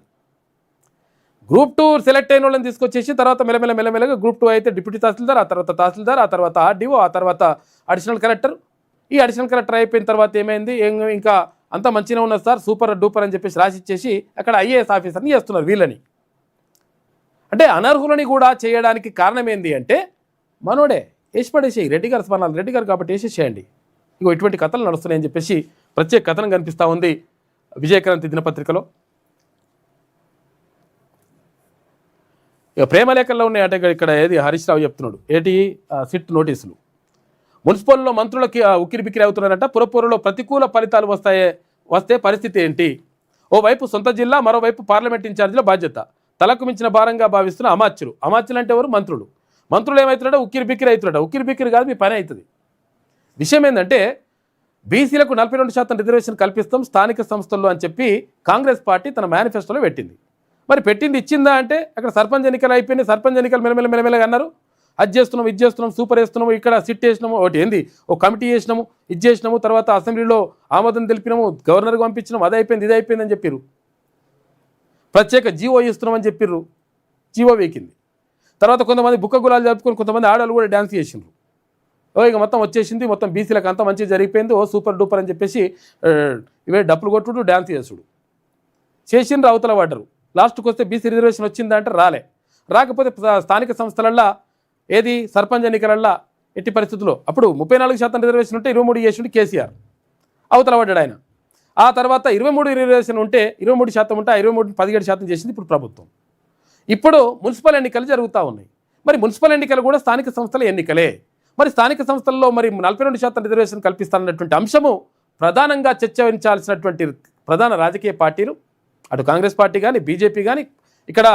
గ్రూప్ 2 సెలెక్ట్ అయిన వాళ్ళని తీసుకొచ్చేసి తర్వాత మెల్లమెల్లగా గ్రూప్ 2 అయితే డిప్యూటీ తహసీల్దార్, ఆ తర్వాత RDO, ఆ తర్వాత అడిషనల్ కలెక్టర్. ఈ అడిషనల్ కలెక్టర్ అయిపోయిన తర్వాత ఏమైంది, ఇంకా అంతా మంచిగా ఉన్నది సార్, సూపర్ డూపర్ అని చెప్పేసి రాసిచ్చేసి అక్కడ IAS ఆఫీసర్ని చేస్తున్నారు వీళ్ళని. అంటే అనర్హులని కూడా చేయడానికి కారణం ఏంది అంటే మనోడే వేసి పడేసేయి. రెడ్డి గారు స్మరణాలు, రెడ్డి గారు కాబట్టి వేసేసేయండి. ఇగో ఇటువంటి కథలు నడుస్తున్నాయని చెప్పేసి ప్రత్యేక కథనం కనిపిస్తూ ఉంది విజయక్రాంతి దినపత్రికలో. ఇక ప్రేమలేఖల్లో ఉన్నాయంటే ఇక్కడ ఏది హరీష్ రావు చెప్తున్నాడు ఏంటి, సిట్ నోటీసులు. మున్సిపల్లో మంత్రులకి ఉక్కిరి బిక్కిరి అవుతున్నారంట. పురపూరలో ప్రతికూల ఫలితాలు వస్తే పరిస్థితి ఏంటి? ఓవైపు సొంత జిల్లా, మరోవైపు పార్లమెంట్ ఇన్ఛార్జీల బాధ్యత. తలకు మించిన భారంగా భావిస్తున్న అమాత్యులు అంటే ఎవరు? మంత్రులు ఏమవుతున్నాడో ఉక్కిరి బిక్కిరి అవుతున్నాడు. ఉక్కిరి బిక్కిరి కాదు, మీ పని అవుతుంది. విషయం ఏంటంటే బీసీలకు 42% రిజర్వేషన్ కల్పిస్తాం స్థానిక సంస్థల్లో అని చెప్పి కాంగ్రెస్ పార్టీ తన మేనిఫెస్టోలో పెట్టింది. మరి పెట్టింది ఇచ్చిందా అంటే అక్కడ సర్పంచ్ ఎన్నికలు అయిపోయినాయి. సర్పంచ్ ఎన్నికలు మెల్లమెల్లగా అన్నారు, అది చేస్తున్నాము, ఇది చేస్తున్నాం, సూపర్ వేస్తున్నాము, ఇక్కడ సిట్ వేసినాము, ఒకటి ఏంది ఒక కమిటీ చేసినాము, ఇది చేసినాము, తర్వాత అసెంబ్లీలో ఆమోదం తెలిపినాము, గవర్నర్కి పంపించినాము, అది అయిపోయింది, ఇది అయిపోయింది అని చెప్పారు. ప్రత్యేక జీవో ఇస్తున్నామని చెప్పిర్రు, జీవో వేకింది. తర్వాత కొంతమంది బుక్క గులాలు జరుపుకొని కొంతమంది ఆడవాళ్ళు కూడా డ్యాన్స్ చేసిండ్రు. ఇక మొత్తం వచ్చేసింది, మొత్తం బీసీలకు అంతా మంచిగా జరిగిపోయింది, సూపర్ డూపర్ అని చెప్పేసి ఇవే డప్పులు కొట్టుడు డ్యాన్స్ చేసుడు చేసిండ్రు, అవతల పడ్డరు. లాస్ట్కి వస్తే బీసీ రిజర్వేషన్ వచ్చిందా అంటే రాకపోతే స్థానిక సంస్థలల్లో ఏది సర్పంచ్ ఎన్నికలల్లో ఎట్టి పరిస్థితుల్లో అప్పుడు 34% రిజర్వేషన్ ఉంటే 23 చేసిండు కేసీఆర్, అవతల పడ్డాడు ఆయన. ఆ తర్వాత 23 రిజర్వేషన్ ఉంటే 23% ఉంటే 23 17% చేసింది ఇప్పుడు ప్రభుత్వం. ఇప్పుడు మున్సిపల్ ఎన్నికలు జరుగుతూ ఉన్నాయి. మరి మున్సిపల్ ఎన్నికలు కూడా స్థానిక సంస్థల ఎన్నికలే. మరి స్థానిక సంస్థల్లో మరి 42% రిజర్వేషన్ కల్పిస్తానన్నటువంటి అంశము ప్రధానంగా చర్చించాల్సినటువంటి ప్రధాన రాజకీయ పార్టీలు, అటు కాంగ్రెస్ పార్టీ కానీ, బీజేపీ కానీ, ఇక్కడ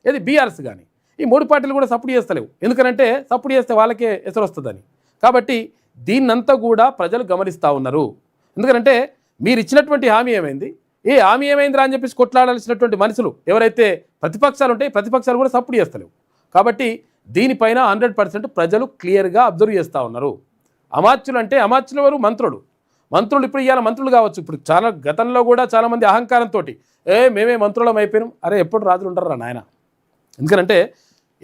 ఏది బీఆర్ఎస్ కానీ, ఈ 3 పార్టీలు కూడా సపోర్ట్ చేస్తలేవు. ఎందుకంటే సపోర్ట్ చేస్తే వాళ్ళకే ఎసరు వస్తుందని. కాబట్టి దీన్నంతా కూడా ప్రజలు గమనిస్తూ ఉన్నారు. ఎందుకంటే మీరు ఇచ్చినటువంటి హామీ ఏమైంది, ఏ హామీ ఏమైందిరా అని చెప్పేసి కొట్లాడాల్సినటువంటి మనుషులు ఎవరైతే ప్రతిపక్షాలు ఉంటాయి, ప్రతిపక్షాలు కూడా సపోర్ట్ చేస్తలేవు. కాబట్టి దీనిపైన 100% ప్రజలు క్లియర్గా అబ్జర్వ్ చేస్తూ ఉన్నారు. అమాత్యులు అంటే అమాత్యులు ఎవరు? మంత్రులు ఇప్పుడు ఇవాళ మంత్రులు కావచ్చు. ఇప్పుడు చాలా గతంలో కూడా చాలామంది అహంకారంతో మేమే మంత్రులం అయిపోయినాం. అరే ఎప్పుడు రాజులు ఉంటారా నాయన? ఎందుకంటే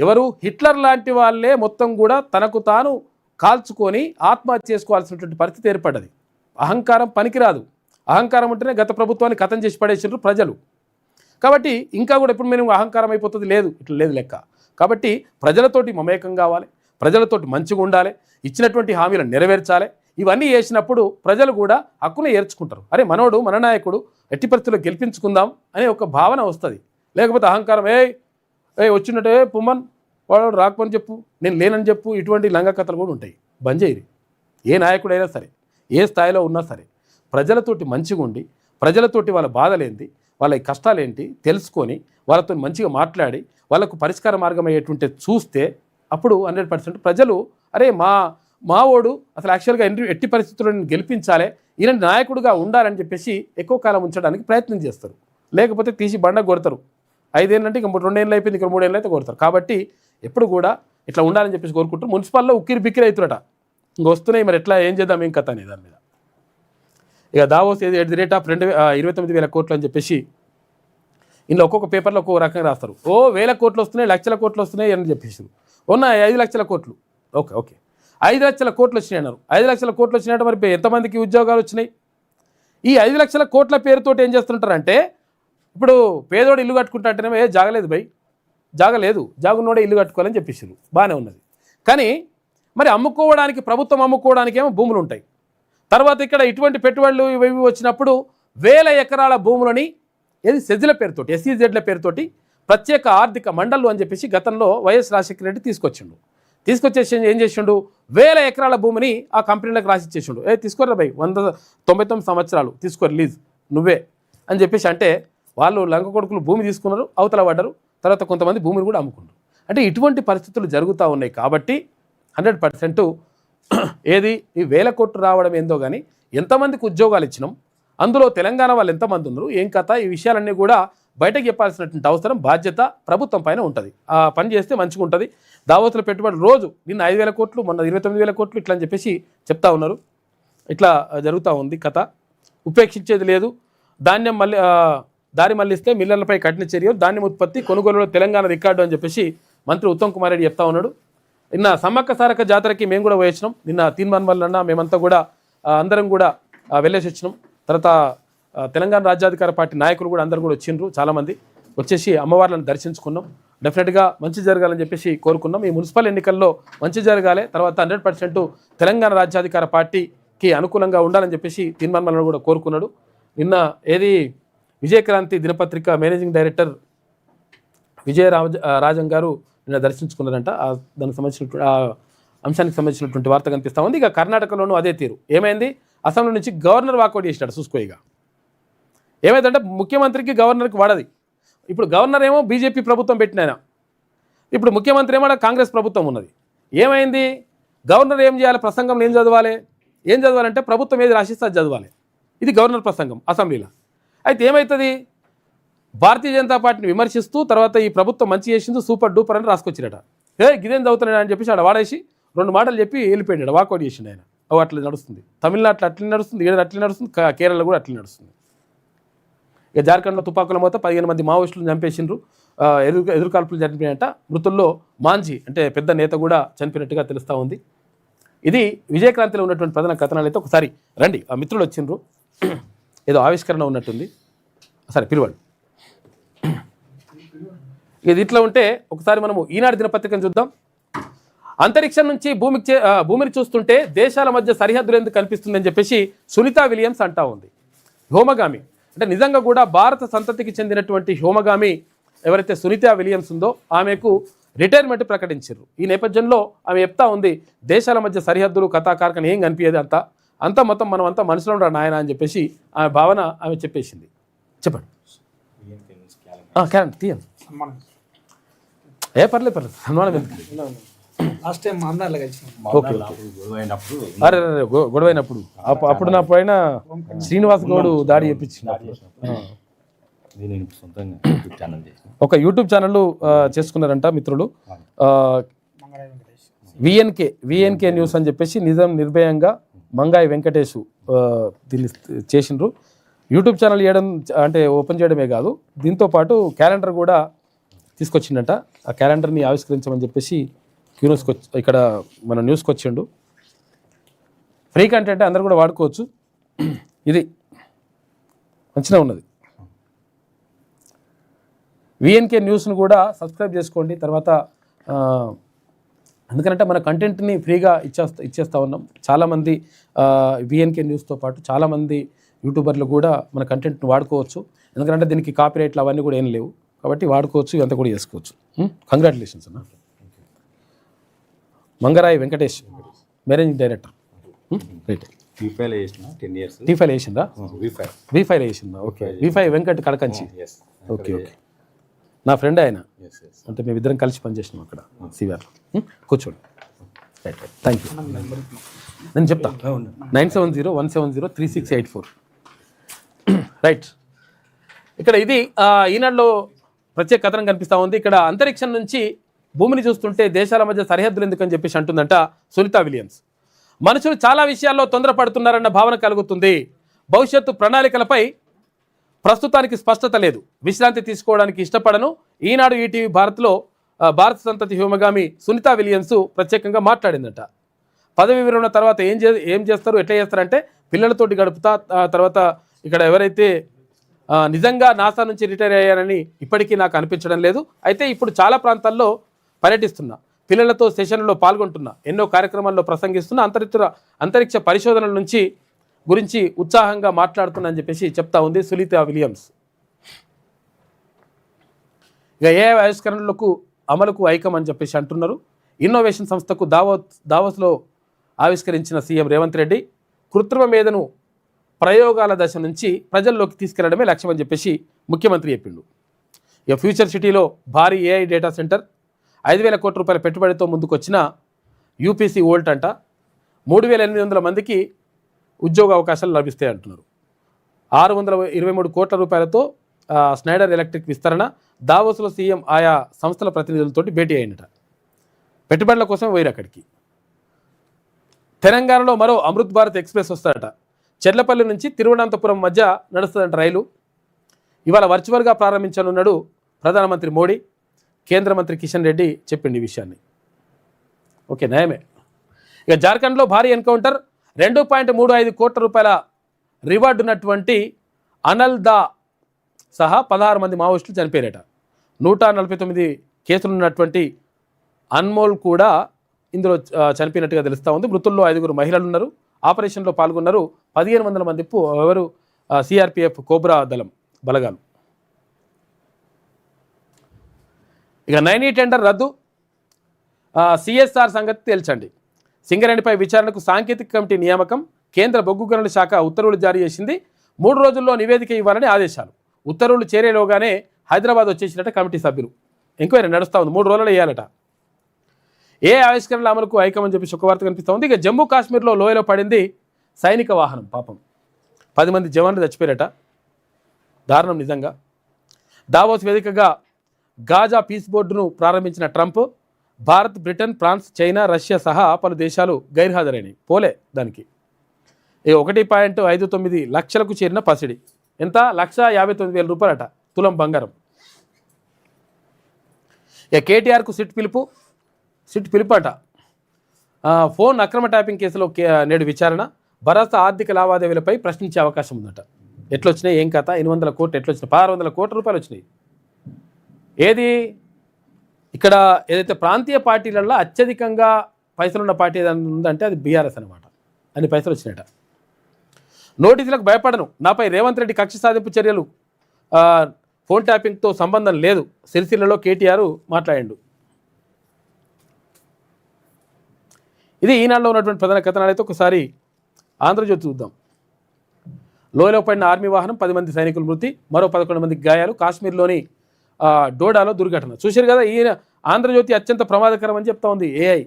ఎవరు హిట్లర్ లాంటి వాళ్ళే మొత్తం కూడా తనకు తాను కాల్చుకొని ఆత్మహత్య చేసుకోవాల్సినటువంటి పరిస్థితి ఏర్పడ్డది. అహంకారం పనికిరాదు. అహంకారం ఉంటేనే గత ప్రభుత్వాన్ని ఖతం చేసి పడేసారు ప్రజలు. కాబట్టి ఇంకా కూడా ఇప్పుడు మేము అహంకారం అయిపోతుంది, లేదు, ఇట్లా లేదు లెక్క. కాబట్టి ప్రజలతోటి మమేకం కావాలి, ప్రజలతోటి మంచిగా ఉండాలి, ఇచ్చినటువంటి హామీలను నెరవేర్చాలి. ఇవన్నీ చేసినప్పుడు ప్రజలు కూడా హక్కును ఏర్చుకుంటారు. అరే మనోడు, మన నాయకుడు, ఎట్టి పరిస్థితుల్లో గెలిపించుకుందాం అనే ఒక భావన వస్తుంది. లేకపోతే అహంకారం వచ్చినట్టే పొమ్మన్ వాడు రాకపోని చెప్పు, నేను లేనని చెప్పు, ఇటువంటి లంగ కథలు కూడా ఉంటాయి. బంద్ చేయరు. ఏ నాయకుడైనా సరే, ఏ స్థాయిలో ఉన్నా సరే, ప్రజలతోటి మంచిగా ఉండి, ప్రజలతోటి వాళ్ళ బాధలేంటి, వాళ్ళ కష్టాలేంటి తెలుసుకొని, వాళ్ళతో మంచిగా మాట్లాడి, వాళ్ళకు పరిష్కార మార్గం అయ్యేటువంటి చూస్తే అప్పుడు 100% ప్రజలు అరే మా ఓడు అసలు యాక్చువల్గా ఎట్టి పరిస్థితుల్లో గెలిపించాలి, ఈయన నాయకుడిగా ఉండాలని చెప్పేసి ఎక్కువ కాలం ఉంచడానికి ప్రయత్నం చేస్తారు. లేకపోతే తీసి బండ కొడతారు. 5 ఏళ్ళంటే ఇంక 2 ఏళ్ళు అయిపోయింది, ఇక్కడ 3 ఏళ్ళు అయితే కొడతారు. కాబట్టి ఎప్పుడు కూడా ఇట్లా ఉండాలని చెప్పేసి కోరుకుంటారు. మున్సిపల్లో ఉక్కిరి బిక్కిరి అవుతున్నట, ఇంక వస్తున్నాయి, మరి ఎట్లా ఏం చేద్దాం ఏం కథ అనే దాని మీద ఇక Davos at the rate of 29,000 కోట్లు అని చెప్పేసి ఇందులో ఒక్కొక్క పేపర్లో ఒక్కొక్క రకంగా రాస్తారు. 1,000 కోట్లు వస్తున్నాయి, లక్షల కోట్లు వస్తున్నాయి అని చెప్పేసి ఉన్నాయి. 5 లక్షల కోట్లు ఓకే 5 లక్షల కోట్లు వచ్చినాయి అన్నారు. 5 లక్షల కోట్లు వచ్చినట్టు మరి ఎంతమందికి ఉద్యోగాలు వచ్చినాయి? ఈ 5 లక్షల కోట్ల పేరుతో ఏం చేస్తుంటారంటే, ఇప్పుడు పేదోడు ఇల్లు కట్టుకుంటాంటేనే జాగలేదు భయ్, జాగలేదు, జాగున్నోడే ఇల్లు కట్టుకోవాలని చెప్పేసారు, బాగానే ఉన్నది. కానీ మరి అమ్ముకోవడానికి, ప్రభుత్వం అమ్ముకోవడానికి ఏమో భూములు ఉంటాయి. తర్వాత ఇక్కడ ఇటువంటి పెట్టుబడులు ఇవి వచ్చినప్పుడు 1000 ఎకరాల భూములని ఏది సెజ్ల పేరుతోటి, SEZల పేరుతోటి ప్రత్యేక ఆర్థిక మండళ్ళు అని చెప్పేసి గతంలో వైఎస్ రాజశేఖర రెడ్డి తీసుకొచ్చేసి ఏం చేసిండు, 1000 ఎకరాల భూమిని ఆ కంపెనీలకు రాసిచ్చేసిండు. తీసుకోరా భయ్, 199 సంవత్సరాలు తీసుకో రిలీజ్ నువ్వే అని చెప్పేసి అంటే వాళ్ళు లంక కొడుకులు భూమి తీసుకున్నారు, అవతల పడ్డారు. తర్వాత కొంతమంది భూమిని కూడా అమ్ముకున్నారు. అంటే ఇటువంటి పరిస్థితులు జరుగుతూ ఉన్నాయి. కాబట్టి 100% ఏది ఈ 1000 కోట్లు రావడం ఏందో కానీ ఎంతమందికి ఉద్యోగాలు ఇచ్చినాం, అందులో తెలంగాణ వాళ్ళు ఎంతమంది ఉన్నారు, ఏం కథ, ఈ విషయాలన్నీ కూడా బయటకు చెప్పాల్సినటువంటి అవసరం, బాధ్యత ప్రభుత్వం పైన ఉంటుంది. ఆ పని చేస్తే మంచిగా ఉంటుంది. దావోసుల పెట్టుబడి రోజు నిన్న 5,000 కోట్లు, మొన్న 29,000 కోట్లు ఇట్లా అని చెప్పేసి చెప్తా ఉన్నారు. ఇట్లా జరుగుతూ ఉంది కథ. ఉపేక్షించేది లేదు. ధాన్యం దారి మళ్లిస్తే మిల్లర్లపై కఠిన చర్యలు, ధాన్యం ఉత్పత్తి కొనుగోలులో తెలంగాణ రికార్డు అని చెప్పేసి మంత్రి ఉత్తమ్ కుమార్ రెడ్డి చెప్తా ఉన్నాడు. నిన్న సమ్మక్క సారక్క జాతరకి మేము కూడా పోయొచ్చినాం. నిన్న తీన్మన్మల్లన్న మేమంతా కూడా అందరం కూడా వెళ్ళేసి వచ్చినాం. తర్వాత తెలంగాణ రాజ్యాధికార పార్టీ నాయకులు కూడా అందరూ కూడా వచ్చిండ్రు. చాలామంది వచ్చేసి అమ్మవార్లను దర్శించుకున్నాం. డెఫినెట్గా మంచి జరగాలని చెప్పేసి కోరుకున్నాం. ఈ మున్సిపల్ ఎన్నికల్లో మంచి జరగాలి. తర్వాత 100% తెలంగాణ రాజ్యాధికార పార్టీకి అనుకూలంగా ఉండాలని చెప్పేసి తీన్మన్మల్లన్న కూడా కోరుకున్నాడు. నిన్న ఏది విజయక్రాంతి దినపత్రిక మేనేజింగ్ డైరెక్టర్ రాజన్ గారు నిన్న దర్శించుకున్నారంట. దానికి సంబంధించిన అంశానికి సంబంధించినటువంటి వార్త కనిపిస్తూ ఉంది. ఇక కర్ణాటకలోనూ అదే తీరు. ఏమైంది, అసెంబ్లీ నుంచి గవర్నర్ వాకౌట్ చేసినాడు. చూసుకోయిగా ఏమైందంటే ముఖ్యమంత్రికి గవర్నర్కి వాడది. ఇప్పుడు గవర్నర్ ఏమో బీజేపీ ప్రభుత్వం పెట్టినాయన, ఇప్పుడు ముఖ్యమంత్రి ఏమో కాంగ్రెస్ ప్రభుత్వం ఉన్నది. ఏమైంది, గవర్నర్ ఏం చేయాలి, ప్రసంగం ఏం చదవాలంటే ప్రభుత్వం ఏది రాసిస్తే అది చదవాలి. ఇది గవర్నర్ ప్రసంగం అసెంబ్లీలో. అయితే ఏమవుతుంది, భారతీయ జనతా పార్టీని విమర్శిస్తూ తర్వాత ఈ ప్రభుత్వం మంచి చేసింది సూపర్ డూపర్ అని రాసుకొచ్చిరట. గిదేం చదువుతున్నాడు అని చెప్పేసి ఆడ వాడేసి 2 మాటలు చెప్పి వెళ్ళిపోయాడు, వాకౌట్ చేసిండు ఆయన. అట్లా నడుస్తుంది. తమిళనాడులో అట్లనే నడుస్తుంది, ఇక్కడ అట్లనే నడుస్తుంది, కేరళలో కూడా అట్లనే నడుస్తుంది. ఇక జార్ఖండ్లో తుపాకుల మొత్తం 15 మంది మావోయిస్టులను చంపేసిండ్రు. ఎదురుకాల్పులు చనిపోయినట్ట. మృతుల్లో మాంజీ అంటే పెద్ద నేత కూడా చనిపోయినట్టుగా తెలుస్తూ ఉంది. ఇది విజయక్రాంతిలో ఉన్నటువంటి ప్రధాన కథనాలు. అయితే ఒకసారి రండి, ఆ మిత్రులు వచ్చిండ్రు, ఏదో ఆవిష్కరణ ఉన్నట్టుంది, సరే పిలువండి. ఇది ఇట్లా ఉంటే ఒకసారి మనము ఈనాడు దినపత్రికను చూద్దాం. అంతరిక్షం నుంచి భూమిని చూస్తుంటే దేశాల మధ్య సరిహద్దులు ఎందుకు కనిపిస్తుందని చెప్పేసి సునీతా విలియమ్స్ అంటా ఉంది. వ్యోమగామి అంటే నిజంగా కూడా భారత సంతతికి చెందినటువంటి వ్యోమగామి ఎవరైతే సునీతా విలియమ్స్ ఉందో ఆమెకు రిటైర్మెంట్ ప్రకటించారు. ఈ నేపథ్యంలో ఆమె చెప్తా ఉంది, దేశాల మధ్య సరిహద్దులు కథాకారకం ఏం కనిపించేది అంతా మొత్తం మనం అంతా మనుషులు ఉండరు నాయన అని చెప్పేసి ఆమె భావన ఆమె చెప్పేసింది. చెప్పండి తీయండి. పర్లేదు సన్మానం అరే గొడవైనప్పుడు అప్పుడు నా పైన శ్రీనివాస్ గౌడ్ దాడి చేయించిన ఒక యూట్యూబ్ ఛానల్ చేసుకున్నారంట మిత్రులు. విఎన్కే న్యూస్ అని చెప్పేసి నిజం నిర్భయంగా మంగాయి వెంకటేష్ దీన్ని చేసిండ్రు. యూట్యూబ్ ఛానల్ చేయడం అంటే ఓపెన్ చేయడమే కాదు, దీంతో పాటు క్యాలెండర్ కూడా తీసుకొచ్చిండట. ఆ క్యాలెండర్ని ఆవిష్కరించమని చెప్పేసి న్యూస్కి ఇక్కడ మన న్యూస్కి వచ్చిండు. ఫ్రీ కంటెంట్ అందరు కూడా వాడుకోవచ్చు. ఇది మంచిగా ఉన్నది. విఎన్కే న్యూస్ను కూడా సబ్స్క్రైబ్ చేసుకోండి. తర్వాత ఎందుకంటే మన కంటెంట్ని ఫ్రీగా ఇచ్చేస్తూ ఉన్నాం. చాలామంది విఎన్కే న్యూస్తో పాటు చాలామంది యూట్యూబర్లు కూడా మన కంటెంట్ని వాడుకోవచ్చు. ఎందుకంటే దీనికి కాపీరైట్లు అవన్నీ కూడా ఏం లేవు. కాబట్టి వాడుకోవచ్చు, ఇదంతా కూడా చేసుకోవచ్చు. కంగ్రాచులేషన్స్ అన్న. Mangarai Venkatesh, managing director. Right. V5 చేసిన 10 years. T5 వేసిందా? V5. V5 వేసిందా? Okay. V5 Venkat Kadakanchi. Yes. Okay okay. నా ఫ్రెండ్ ఆయన. Yes, yes. అంటే మేమిద్దరం కలిసి పనిచేసినాం అక్కడ సివిఆర్లో. కూర్చోండి. Right right, thank you. నేను చెప్తా. 9701703684. రైట్. ఇక్కడ ఇది ఈనాడులో ప్రత్యేక కథనం కనిపిస్తూ ఉంది. ఇక్కడ అంతరిక్షం నుంచి భూమిని చూస్తుంటే దేశాల మధ్య సరిహద్దులు ఎందుకని చెప్పేసి అంటుందంట సునీతా విలియమ్స్. మనుషులు చాలా విషయాల్లో తొందరపడుతున్నారన్న భావన కలుగుతుంది. భవిష్యత్తు ప్రణాళికలపై ప్రస్తుతానికి స్పష్టత లేదు. విశ్రాంతి తీసుకోవడానికి ఇష్టపడను. ఈనాడు ఈటీవీ భారత సంతతి వ్యోమగామి సునీతా విలియమ్స్ ప్రత్యేకంగా మాట్లాడిందట. పదవి విరమణ తర్వాత ఏం చేస్తారు, ఎట్లా చేస్తారంటే పిల్లలతోటి గడుపుతా, తర్వాత ఇక్కడ ఎవరైతే నిజంగా నాసా నుంచి రిటైర్ అయ్యారని ఇప్పటికీ నాకు అనిపించడం లేదు. అయితే ఇప్పుడు చాలా ప్రాంతాల్లో పర్యటిస్తున్నా, పిల్లలతో సెషన్లలో పాల్గొంటున్నా, ఎన్నో కార్యక్రమాల్లో ప్రసంగిస్తున్నా, అంతరిక్ష పరిశోధనల గురించి ఉత్సాహంగా మాట్లాడుతున్నా అని చెప్పేసి చెప్తా ఉంది సునీతా విలియమ్స్. ఇక ఏ ఆవిష్కరణలకు అమలుకు ఐకం అని చెప్పేసి అంటున్నారు. ఇన్నోవేషన్ సంస్థకు దావోస్లో ఆవిష్కరించిన సీఎం రేవంత్ రెడ్డి కృత్రిమ మేధను ప్రయోగాల దశ నుంచి ప్రజల్లోకి తీసుకెళ్లడమే లక్ష్యం అని చెప్పేసి ముఖ్యమంత్రి చెప్పిండు. ఇక ఫ్యూచర్ సిటీలో భారీ ఏఐ డేటా సెంటర్, 5,000 కోట్ల రూపాయల పెట్టుబడితో ముందుకొచ్చిన యూపీసీ వోల్ట్ అంట. 3,800 మందికి ఉద్యోగ అవకాశాలు లభిస్తాయి అంటున్నారు. 623 కోట్ల రూపాయలతో స్నైడర్ ఎలక్ట్రిక్ విస్తరణ. దావోస్లో సీఎం ఆయా సంస్థల ప్రతినిధులతో భేటీ అయినట. పెట్టుబడుల కోసం పోయిరు అక్కడికి. తెలంగాణలో మరో అమృత్ భారత్ ఎక్స్ప్రెస్ వస్తాడట. చెర్లపల్లి నుంచి తిరువనంతపురం మధ్య నడుస్తుందంట రైలు. ఇవాళ వర్చువల్గా ప్రారంభించనున్నాడు ప్రధానమంత్రి మోడీ. కేంద్ర మంత్రి కిషన్ రెడ్డి చెప్పింది ఈ విషయాన్ని. ఓకే, నయమే. ఇక జార్ఖండ్లో భారీ ఎన్కౌంటర్. 2.35 కోట్ల రూపాయల రివార్డు ఉన్నటువంటి అనల్ దా సహా 16 మంది మావోయిస్టులు చనిపోయారట. 149 కేసులు ఉన్నటువంటి అన్మోల్ కూడా ఇందులో చనిపోయినట్టుగా తెలుస్తూ ఉంది. మృతుల్లో 5 మహిళలు ఉన్నారు. ఆపరేషన్లో పాల్గొన్నారు 1,500 మంది ఎవరు సిఆర్పిఎఫ్ కోబ్రా దళం బలగాలు. ఇక 9 టెండర్ రద్దు. సిఎస్ఆర్ సంగతి తేల్చండి. సింగరేణిపై విచారణకు సాంకేతిక కమిటీ నియామకం. కేంద్ర బొగ్గు గనుల శాఖ ఉత్తర్వులు జారీ చేసింది. 3 రోజుల్లో నివేదిక ఇవ్వాలని ఆదేశాలు. ఉత్తర్వులు చేరేలోగానే హైదరాబాద్ వచ్చేసినట్టు కమిటీ సభ్యులు. ఎంక్వైరీ నడుస్తూ ఉంది, 3 రోజులు వేయాలట. ఏ ఆవిష్కరణల అమలుకు ఐకమని చెప్పి శుభవార్త కనిపిస్తూ ఉంది. ఇక జమ్మూ కాశ్మీర్లో లోయలో పడింది సైనిక వాహనం. పాపం 10 మంది జవాన్లు చచ్చిపోయారట. దారుణం నిజంగా. దావోస్ వేదికగా గాజా పీస్ బోర్డును ప్రారంభించిన Trump Bharat, Britain, France, China, Russia సహా పలు దేశాలు గైర్హాజరైనవి. పోలే దానికి. 1.59 లక్షలకు చేరిన పసిడి. ఎంత? 1,59,000 రూపాయలట తులం బంగారం. ఇక కేటీఆర్కు సిట్ పిలుపు అట. ఫోన్ అక్రమ ట్యాపింగ్ కేసులో నేడు విచారణ. భరోసా ఆర్థిక లావాదేవీలపై ప్రశ్నించే అవకాశం ఉందట. ఎట్లొచ్చినాయి, ఏం కథ? 800 కోట్లు ఎట్లొచ్చినాయి? 1,600 కోట్ల రూపాయలు వచ్చినాయి. ఏది ఇక్కడ ఏదైతే ప్రాంతీయ పార్టీలలో అత్యధికంగా పైసలున్న పార్టీ ఏదైనా ఉందంటే అది బీఆర్ఎస్ అనమాట. అన్ని పైసలు వచ్చినాయట. నోటీసులకు భయపడను, నాపై రేవంత్ రెడ్డి కక్ష సాధింపు చర్యలు, ఫోన్ ట్యాపింగ్తో సంబంధం లేదు. సిరిసిల్లలో కేటీఆర్ మాట్లాడిండు. ఇది ఈనాడులో ఉన్నటువంటి ప్రధాన కథనాలు. అయితే ఒకసారి ఆంధ్రజ్యోతి చూద్దాం. లోయలో పడిన ఆర్మీ వాహనం, 10 మంది సైనికులు మృతి, మరో 11 మందికి గాయాలు. కాశ్మీర్లోని డోడాలో దుర్ఘటన. చూశారు కదా, ఈయన ఆంధ్రజ్యోతి అత్యంత ప్రమాదకరం అని చెప్తా ఉంది. ఏఐ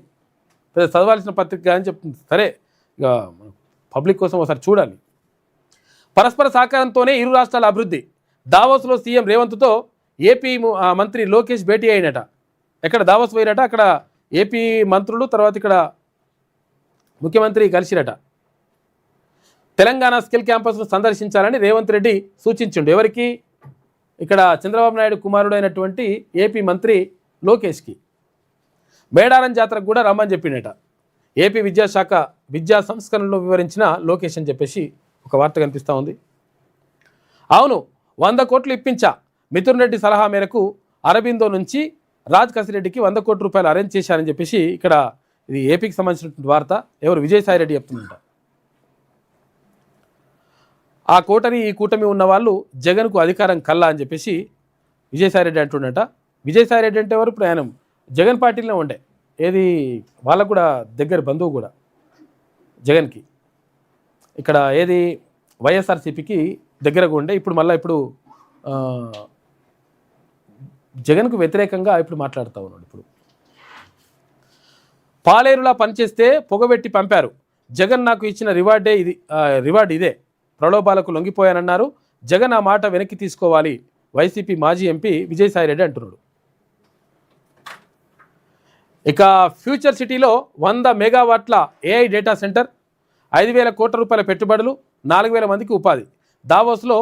చదవాల్సిన పత్రిక అని చెప్తుంది. సరే, ఇక పబ్లిక్ కోసం ఒకసారి చూడాలి. పరస్పర సహకారంతోనే ఇరు రాష్ట్రాల అభివృద్ధి. దావోస్లో సీఎం రేవంత్తో ఏపీ మంత్రి లోకేష్ భేటీ అయినట. ఎక్కడ దావోస్ పోయినట, అక్కడ ఏపీ మంత్రులు, తర్వాత ఇక్కడ ముఖ్యమంత్రి కలిసిరట. తెలంగాణ స్కిల్ క్యాంపస్ను సందర్శించాలని రేవంత్ రెడ్డి సూచించిండు. ఎవరికి? ఇక్కడ చంద్రబాబు నాయుడు కుమారుడు అయినటువంటి ఏపీ మంత్రి లోకేష్కి. మేడారం జాతరకు కూడా రమ్మని చెప్పిండట. ఏపీ విద్యాశాఖ విద్యా సంస్కరణలో వివరించిన లోకేష్ అని చెప్పేసి ఒక వార్త కనిపిస్తూ ఉంది. అవును, 100 కోట్లు ఇప్పించా. మిథున్ రెడ్డి సలహా మేరకు అరబిందో నుంచి రాజ్ కసిరెడ్డికి 100 కోట్ల రూపాయలు అరేంజ్ చేశారని చెప్పేసి ఇక్కడ ఇది ఏపీకి సంబంధించిన వార్త. ఎవరు? విజయసాయి రెడ్డి చెప్తుందంట. ఆ కోటరి ఈ కూటమి ఉన్న వాళ్ళు జగన్కు అధికారం కల్లా అని చెప్పేసి విజయసాయిరెడ్డి అంటుండట. విజయసాయిరెడ్డి అంటే ఎవరు? ఇప్పుడు ఆయన జగన్ పార్టీలో ఉండే, ఏది వాళ్ళకు కూడా దగ్గర బంధువు కూడా జగన్కి, ఇక్కడ ఏది వైఎస్ఆర్సీపీకి దగ్గరగా ఉండే. ఇప్పుడు మళ్ళీ ఇప్పుడు జగన్కు వ్యతిరేకంగా ఇప్పుడు మాట్లాడుతూ ఉన్నాడు. ఇప్పుడు పాలేరులా పనిచేస్తే పొగబెట్టి పంపారు, జగన్ నాకు ఇచ్చిన రివార్డ్ ఇదే, ప్రలోభాలకు లొంగిపోయానన్నారు, జగన్ ఆ మాట వెనక్కి తీసుకోవాలి, వైసీపీ మాజీ ఎంపీ విజయసాయిరెడ్డి అంటున్నాడు. ఇక ఫ్యూచర్ సిటీలో 100 మెగావాట్ల ఏఐ డేటా సెంటర్, 5,000 కోట్ల రూపాయల పెట్టుబడులు, 4,000 మందికి ఉపాధి. దావోస్లో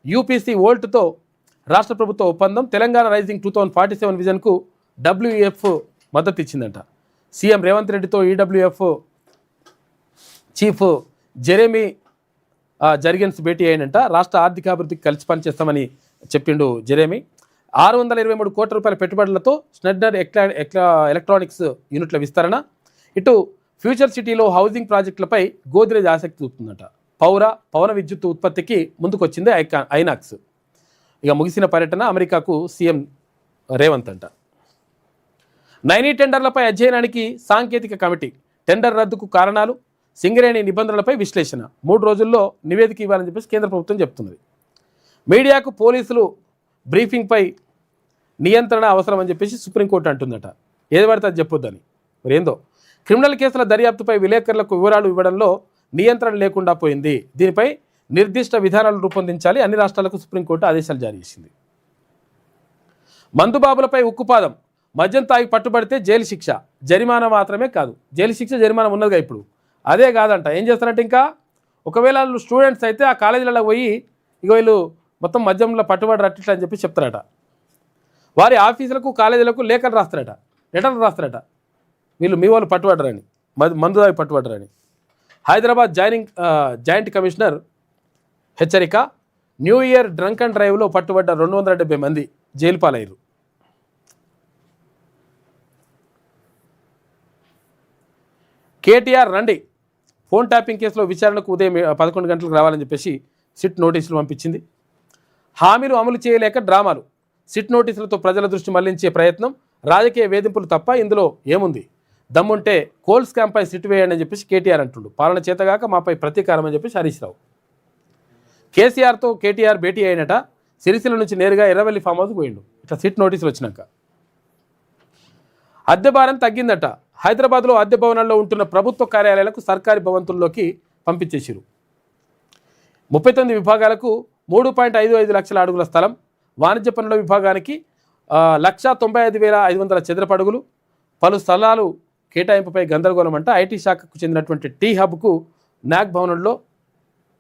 యూపీసీ వోల్ట్తో రాష్ట్ర ప్రభుత్వ ఒప్పందం. తెలంగాణ రైజింగ్ 2047 విజన్కు WEF మద్దతు ఇచ్చిందంట. సీఎం రేవంత్ రెడ్డితో EWF చీఫ్ జెరెమీ జర్గెన్స్ భేటీ అయినంట. రాష్ట్ర ఆర్థికాభివృద్ధికి కలిసి పనిచేస్తామని చెప్పిండు జెరెమీ. 623 కోట్ల రూపాయల పెట్టుబడులతో స్నెడ్డర్ ఎలక్ట్రానిక్స్ యూనిట్ల విస్తరణ. ఇటు ఫ్యూచర్ సిటీలో హౌసింగ్ ప్రాజెక్టులపై గోద్రేజ్ ఆసక్తి చూపుతుందట. పవన విద్యుత్ ఉత్పత్తికి ముందుకొచ్చింది ఐనాక్స్. ఇక ముగిసిన పర్యటన అమెరికాకు సీఎం రేవంత్ అంట. నైనీ టెండర్లపై అధ్యయనానికి సాంకేతిక కమిటీ, టెండర్ రద్దుకు కారణాలు, సింగరేణి నిబంధనలపై విశ్లేషణ, 3 రోజుల్లో నివేదిక ఇవ్వాలని చెప్పేసి కేంద్ర ప్రభుత్వం చెప్తున్నది. మీడియాకు పోలీసులు బ్రీఫింగ్పై నియంత్రణ అవసరం అని చెప్పేసి సుప్రీంకోర్టు అంటుందట. ఏది పడితే అది చెప్పొద్దని. మరి ఏందో క్రిమినల్ కేసుల దర్యాప్తుపై విలేకరులకు వివరాలు ఇవ్వడంలో నియంత్రణ లేకుండా పోయింది. దీనిపై నిర్దిష్ట విధానాలు రూపొందించాలి, అన్ని రాష్ట్రాలకు సుప్రీంకోర్టు ఆదేశాలు జారీ చేసింది. మందుబాబులపై ఉక్కుపాదం, మద్యం తాగి పట్టుబడితే జైలు శిక్ష, జరిమానా మాత్రమే కాదు, జైలు శిక్ష జరిమానా ఉన్నదిగా ఇప్పుడు, అదే కాదంట. ఏం చేస్తారంటే ఇంకా ఒకవేళ వాళ్ళు స్టూడెంట్స్ అయితే ఆ కాలేజీలలో పోయి ఇక వీళ్ళు మొత్తం మద్యంలో పట్టుబడి రట్టిట్లా అని చెప్పి చెప్తారట. వారి ఆఫీసులకు కాలేజీలకు లేఖలు రాస్తారట, లెటర్లు రాస్తారట, వీళ్ళు మీ వాళ్ళు పట్టుబడ్డరని, మందు తాగి పట్టుబడ్డరని. హైదరాబాద్ జాయింట్ కమిషనర్ హెచ్చరిక, న్యూ ఇయర్ డ్రంక్ అండ్ డ్రైవ్లో పట్టుబడ్డ 270 మంది జైలు పాలయ్యారు. కేటీఆర్ రండి, ఫోన్ ట్యాపింగ్ కేసులో విచారణకు ఉదయం 11 గంటలకు రావాలని చెప్పేసి సిట్ నోటీసులు పంపించింది. హామీలు అమలు చేయలేక డ్రామాలు, సిట్ నోటీసులతో ప్రజల దృష్టి మళ్లించే ప్రయత్నం, రాజకీయ వేధింపులు తప్ప ఇందులో ఏముంది, దమ్ముంటే కోల్ స్కామ్పై సిట్ వేయండి అని చెప్పేసి కేటీఆర్ అంటుండు. పాలన చేతగాక మాపై ప్రతీకారం అని చెప్పేసి హరీష్ రావు. కేసీఆర్తో కేటీఆర్ భేటీ అయినట. సిరిసిల్ల నుంచి నేరుగా ఎర్రవెల్లి ఫామ్ హౌస్కి పోయిండు ఇట్లా సిట్ నోటీసులు వచ్చినాక. అద్దె భారం తగ్గిందట. హైదరాబాద్లో అద్దె భవనాల్లో ఉంటున్న ప్రభుత్వ కార్యాలయాలకు సర్కారీ భవంతుల్లోకి పంపించేసిరు. 39 విభాగాలకు 3.55 లక్షల అడుగుల స్థలం, వాణిజ్య పనుల విభాగానికి 1,95,500 చదరపు అడుగులు. పలు స్థలాలు కేటాయింపుపై గందరగోళం అంట. ఐటీ శాఖకు చెందినటువంటి టీ హబ్కు నాగ్ భవనంలో,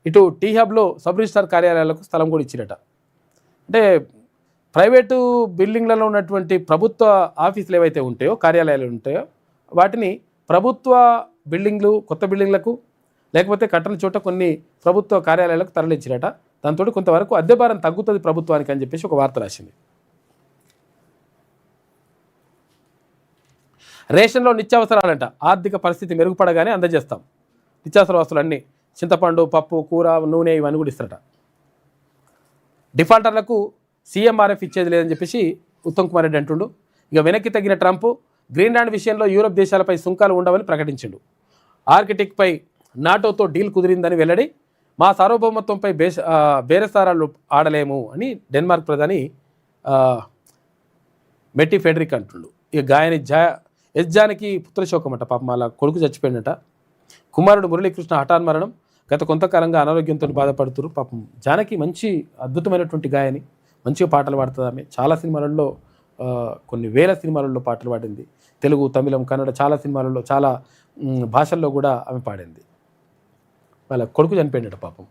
ఇటు టీ హబ్లో సబ్ రిజిస్ట్రార్ కార్యాలయాలకు స్థలం కూడా ఇచ్చిరట. అంటే ప్రైవేటు బిల్డింగ్లలో ఉన్నటువంటి ప్రభుత్వ ఆఫీసులు ఏవైతే ఉంటాయో, కార్యాలయాలు ఉంటాయో, వాటిని ప్రభుత్వ బిల్డింగ్లు, కొత్త బిల్డింగ్లకు లేకపోతే కట్టని చోట కొన్ని ప్రభుత్వ కార్యాలయాలకు తరలించిరట. దాంతో కొంతవరకు అద్దె భారం తగ్గుతుంది ప్రభుత్వానికి అని చెప్పేసి ఒక వార్త రాసింది. రేషన్లో నిత్యావసరాలంట. ఆర్థిక పరిస్థితి మెరుగుపడగానే అందజేస్తాం. నిత్యావసర వస్తువులు అన్నీ, చింతపండు, పప్పు, కూర, నూనె ఇవన్నీ కూడా ఇస్తారట. డిఫాల్టర్లకు CMRF ఇచ్చేది లేదని చెప్పేసి ఉత్తమ్ కుమార్ రెడ్డి అంటుండు. ఇక వెనక్కి తగ్గిన ట్రంప్ గ్రీన్లాండ్ విషయంలో యూరప్ దేశాలపై సుంకాలు ఉండవని ప్రకటించిండు. ఆర్కిటిక్పై నాటోతో డీల్ కుదిరిందని వెల్లడి. మా సార్వభౌమత్వంపై బేరసారాలు ఆడలేము అని డెన్మార్క్ ప్రధాని మెట్టి ఫెడరిక్ అంటుండు. ఇక గాయని జానకి పుత్రశోకం అట. పాపం అలా కొడుకు చచ్చిపోయినట. కుమారుడు మురళీకృష్ణ హఠాన్ మరణం. గత కొంతకాలంగా అనారోగ్యంతో బాధపడుతున్నారు. పాపం జానకి మంచి అద్భుతమైనటువంటి గాయని, మంచిగా పాటలు పాడుతుంది ఆమె. చాలా సినిమాలలో, కొన్ని వేల సినిమాలలో పాటలు పాడింది. తెలుగు, తమిళం, కన్నడ చాలా సినిమాలలో, చాలా భాషల్లో కూడా ఆమె పాడింది. వాళ్ళ కొడుకు చనిపోయినట పాపం.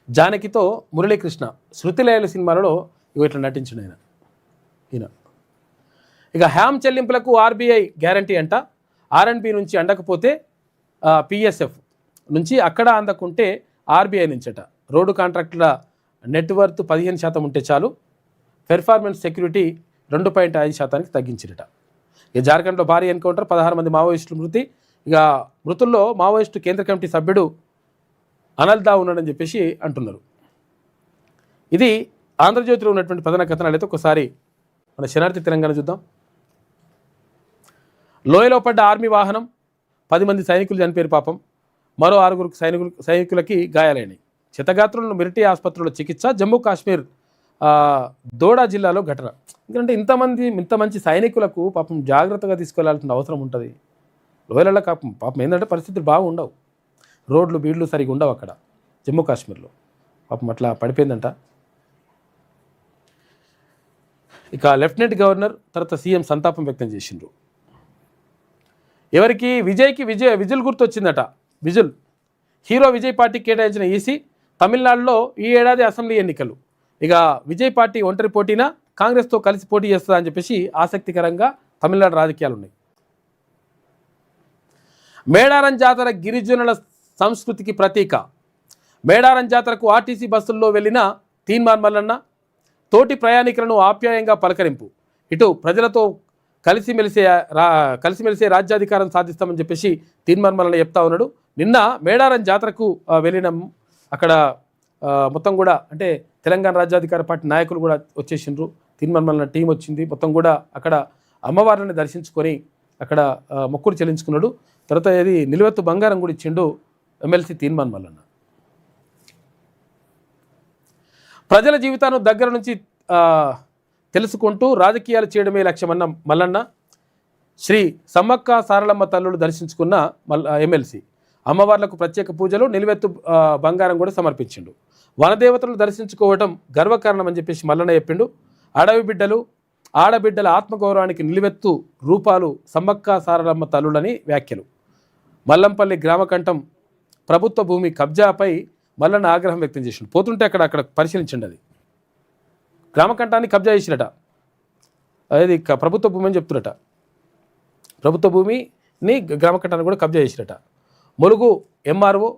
జానకితో మురళీకృష్ణ శృతిలయల సినిమాలలో ఇట్లా నటించిన ఈయన. ఇక హ్యామ్ చెల్లింపులకు RBI గ్యారంటీ అంట. R&B నుంచి అందకపోతే PSF నుంచి, అక్కడ అందకుంటే RBI నుంచట. రోడ్డు కాంట్రాక్టుల నెట్వర్త్ 15% ఉంటే చాలు. Performance security 2.5% తగ్గించిరట. ఇక జార్ఖండ్లో భారీ ఎన్కౌంటర్, 16 మంది మావోయిస్టులు మృతి. ఇక మృతుల్లో మావోయిస్టు కేంద్ర కమిటీ సభ్యుడు అనల్దా ఉన్నాడని చెప్పేసి అంటున్నారు. ఇది ఆంధ్రజ్యోతిలో ఉన్నటువంటి ప్రధాన కథనాలు అయితే ఒకసారి మన శనార్థి తెలంగాణ చూద్దాం. లోయలో పడ్డ ఆర్మీ వాహనం, 10 మంది సైనికులు చనిపోయారు పాపం, మరో 6 సైనికులకి గాయాలైనాయి. క్షతగాత్రులను మిలిటరీ ఆసుపత్రిలో చికిత్స. జమ్మూ కాశ్మీర్ దోడా జిల్లాలో ఘటన. ఎందుకంటే ఇంత మంచి సైనికులకు పాపం జాగ్రత్తగా తీసుకెళ్లాల్సిన అవసరం ఉంటుంది. లోయలలో పాపం ఏంటంటే పరిస్థితులు బాగుండవు, రోడ్లు బీడ్లు సరిగా ఉండవు అక్కడ జమ్మూ కాశ్మీర్లో. పాపం అట్లా పడిపోయిందంట. ఇక లెఫ్టినెంట్ గవర్నర్ తర్వాత సీఎం సంతాపం వ్యక్తం చేసిండ్రు. ఎవరికి? విజయ్కి విజిల్ గుర్తు వచ్చిందట. విజిల్ హీరో విజయ్ పార్టీకి కేటాయించిన ఈసీ. తమిళనాడులో ఈ ఏడాది అసెంబ్లీ ఎన్నికలు. ఇక విజయ్ పార్టీ ఒంటరి పోటీనా కాంగ్రెస్తో కలిసి పోటీ చేస్తుందా అని చెప్పేసి ఆసక్తికరంగా తమిళనాడు రాజకీయాలు ఉన్నాయి. మేడారం జాతర గిరిజనుల సంస్కృతికి ప్రతీక. మేడారం జాతరకు ఆర్టీసీ బస్సుల్లో వెళ్ళిన తీన్మార్ మల్లన్న తోటి ప్రయాణికులను ఆప్యాయంగా పలకరింపు. ఇటు ప్రజలతో కలిసిమెలిసే రాజ్యాధికారం సాధిస్తామని చెప్పేసి తీన్మార్ మల్లన్న చెప్తా ఉన్నాడు. నిన్న మేడారం జాతరకు వెళ్ళినాం. అక్కడ మొత్తం కూడా అంటే తెలంగాణ రాజ్యాధికార పార్టీ నాయకులు కూడా వచ్చేసిండ్రు. తీన్మార్ మల్లన్న టీం వచ్చింది. మొత్తం కూడా అక్కడ అమ్మవారిని దర్శించుకొని అక్కడ మొక్కులు చెల్లించుకున్నాడు. తర్వాత ఇది నిలువెత్తు బంగారం కూడా ఇచ్చిండు ఎమ్మెల్సీ తీన్మార్ మల్లన్న. ప్రజల జీవితాన్ని దగ్గర నుంచి తెలుసుకుంటూ రాజకీయాలు చేయడమే లక్ష్యమన్న మల్లన్న శ్రీ సమ్మక్క సారలమ్మ తల్లులు దర్శించుకున్న ఎమ్మెల్సీ. అమ్మవార్లకు ప్రత్యేక పూజలు, నిలువెత్తు బంగారం కూడా సమర్పించిండు. వనదేవతలను దర్శించుకోవటం గర్వకారణం అని చెప్పేసి మల్లన్న చెప్పిండు. అడవి బిడ్డలు, ఆడబిడ్డల ఆత్మగౌరవానికి నిలువెత్తు రూపాలు సమ్మక్క సారలమ్మ తల్లులని వ్యాఖ్యలు. మల్లంపల్లి గ్రామకంఠం ప్రభుత్వ భూమి కబ్జాపై మల్లన్న ఆగ్రహం వ్యక్తం చేసిండు. పోతుంటే అక్కడ పరిశీలించండి. అది గ్రామకంఠాన్ని కబ్జా చేసిరట. అది ప్రభుత్వ భూమి అని చెప్తున్నట. ప్రభుత్వ భూమిని గ్రామకంఠాన్ని కూడా కబ్జా చేసిరట. ములుగు ఎంఆర్ఓ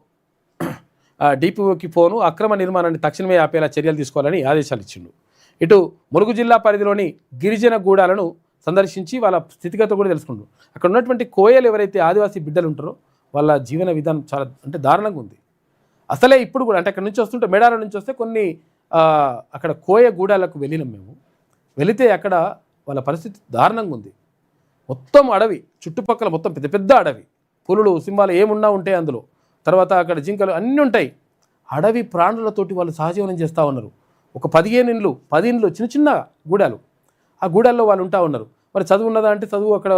డిపిఓకి ఫోను, అక్రమ నిర్మాణాన్ని తక్షణమే ఆపేలా చర్యలు తీసుకోవాలని ఆదేశాలు ఇచ్చిండు. ఇటు ములుగు జిల్లా పరిధిలోని గిరిజన గూడాలను సందర్శించి వాళ్ళ స్థితిగతులు కూడా తెలుసుకుంటారు. అక్కడ ఉన్నటువంటి కోయలు ఎవరైతే ఆదివాసీ బిడ్డలు ఉంటారో వాళ్ళ జీవన విధానం చాలా అంటే దారుణంగా ఉంది. అసలే ఇప్పుడు కూడా అంటే అక్కడ నుంచి వస్తుంటే మేడారం నుంచి వస్తే కొన్ని అక్కడ కోయ గూడాలకు వెళ్ళినాం మేము. వెళితే అక్కడ వాళ్ళ పరిస్థితి దారుణంగా ఉంది. మొత్తం అడవి, చుట్టుపక్కల మొత్తం పెద్ద పెద్ద అడవి, పులులు సింహాలు ఏమున్నా ఉంటాయి అందులో. తర్వాత అక్కడ జింకలు అన్నీ ఉంటాయి. అడవి ప్రాణులతోటి వాళ్ళు సహజీవనం చేస్తూ ఉన్నారు. ఒక 15 ఇండ్లు 10 ఇండ్లు చిన్న చిన్న గూడాలు, ఆ గూడాల్లో వాళ్ళు ఉంటా ఉన్నారు. మరి చదువు ఉన్నదా అంటే చదువు అక్కడ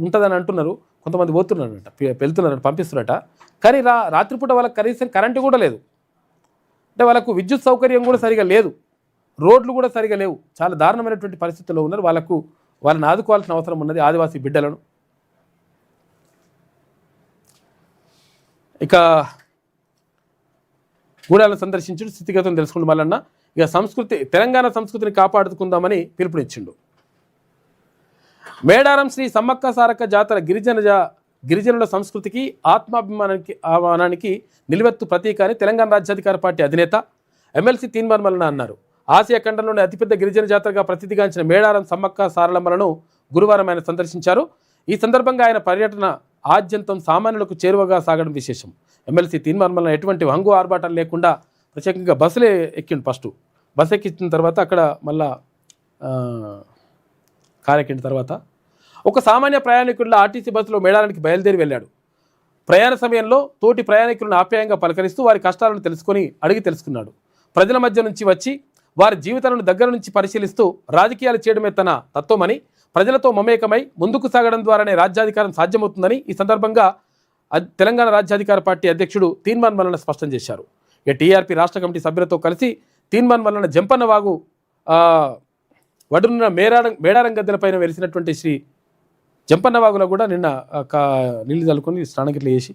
ఉంటుందని అంటున్నారు. కొంతమంది పోతున్నారట, వెళ్తున్నారట, పంపిస్తున్నారట. కానీ రాత్రిపూట వాళ్ళకి కనీసం కరెంటు కూడా లేదు. అంటే వాళ్ళకు విద్యుత్ సౌకర్యం కూడా సరిగా లేదు, రోడ్లు కూడా సరిగా లేవు. చాలా దారుణమైనటువంటి పరిస్థితుల్లో ఉన్నారు. వాళ్ళని ఆదుకోవాల్సిన అవసరం ఉన్నది ఆదివాసీ బిడ్డలను. ఇక గూడాలను సందర్శించి స్థితిగతులను తెలుసుకుంటూ మల్లన్న ఇక తెలంగాణ సంస్కృతిని కాపాడుకుందామని పిలుపునిచ్చిండు. మేడారం శ్రీ సమ్మక్క సారక్క జాతర గిరిజనుల సంస్కృతికి ఆత్మాభిమానానికి నిలువెత్తు ప్రతీక అని తెలంగాణ రాజ్యాధికార పార్టీ అధినేత ఎమ్మెల్సీ తీన్మార్ మల్లన్న అన్నారు. ఆసియా ఖండంలోని అతిపెద్ద గిరిజన జాతరగా ప్రసిద్ధిగాంచిన మేడారం సమ్మక్క సారలమ్మలను గురువారం ఆయన సందర్శించారు. ఈ సందర్భంగా ఆయన పర్యటన ఆద్యంతం సామాన్యులకు చేరువగా సాగడం విశేషం. ఎమ్మెల్సీ తీన్మార్ మల్లన్న ఎటువంటి హంగు ఆర్భాటాలు లేకుండా ప్రత్యేకంగా బస్సులే ఎక్కిండు. ఫస్ట్ బస్సు ఎక్కించిన తర్వాత అక్కడ మళ్ళా కారెక్కిన తర్వాత ఒక సామాన్య ప్రయాణికుడిలో ఆర్టీసీ బస్సులో మేడారానికి బయలుదేరి వెళ్ళాడు. ప్రయాణ సమయంలో తోటి ప్రయాణికులను ఆప్యాయంగా పలకరిస్తూ వారి కష్టాలను అడిగి తెలుసుకున్నాడు. ప్రజల మధ్య నుంచి వచ్చి వారి జీవితాలను దగ్గర నుంచి పరిశీలిస్తూ రాజకీయాలు చేయడమే తన తత్వమని, ప్రజలతో మమేకమై ముందుకు సాగడం ద్వారానే రాజ్యాధికారం సాధ్యమవుతుందని ఈ సందర్భంగా తెలంగాణ రాజ్యాధికార పార్టీ అధ్యక్షుడు తీన్మార్ మల్లన్న స్పష్టం చేశారు. టీఆర్పీ రాష్ట్ర కమిటీ సభ్యులతో కలిసి తీన్మార్ మల్లన్న జంపన్న వాగు వడున్న మేడారం గద్దెలపైన వెలిసినటువంటి శ్రీ జంపన్న వాగులో కూడా నిన్న నీళ్లు చల్లుకొని స్నానగిట్లు చేసి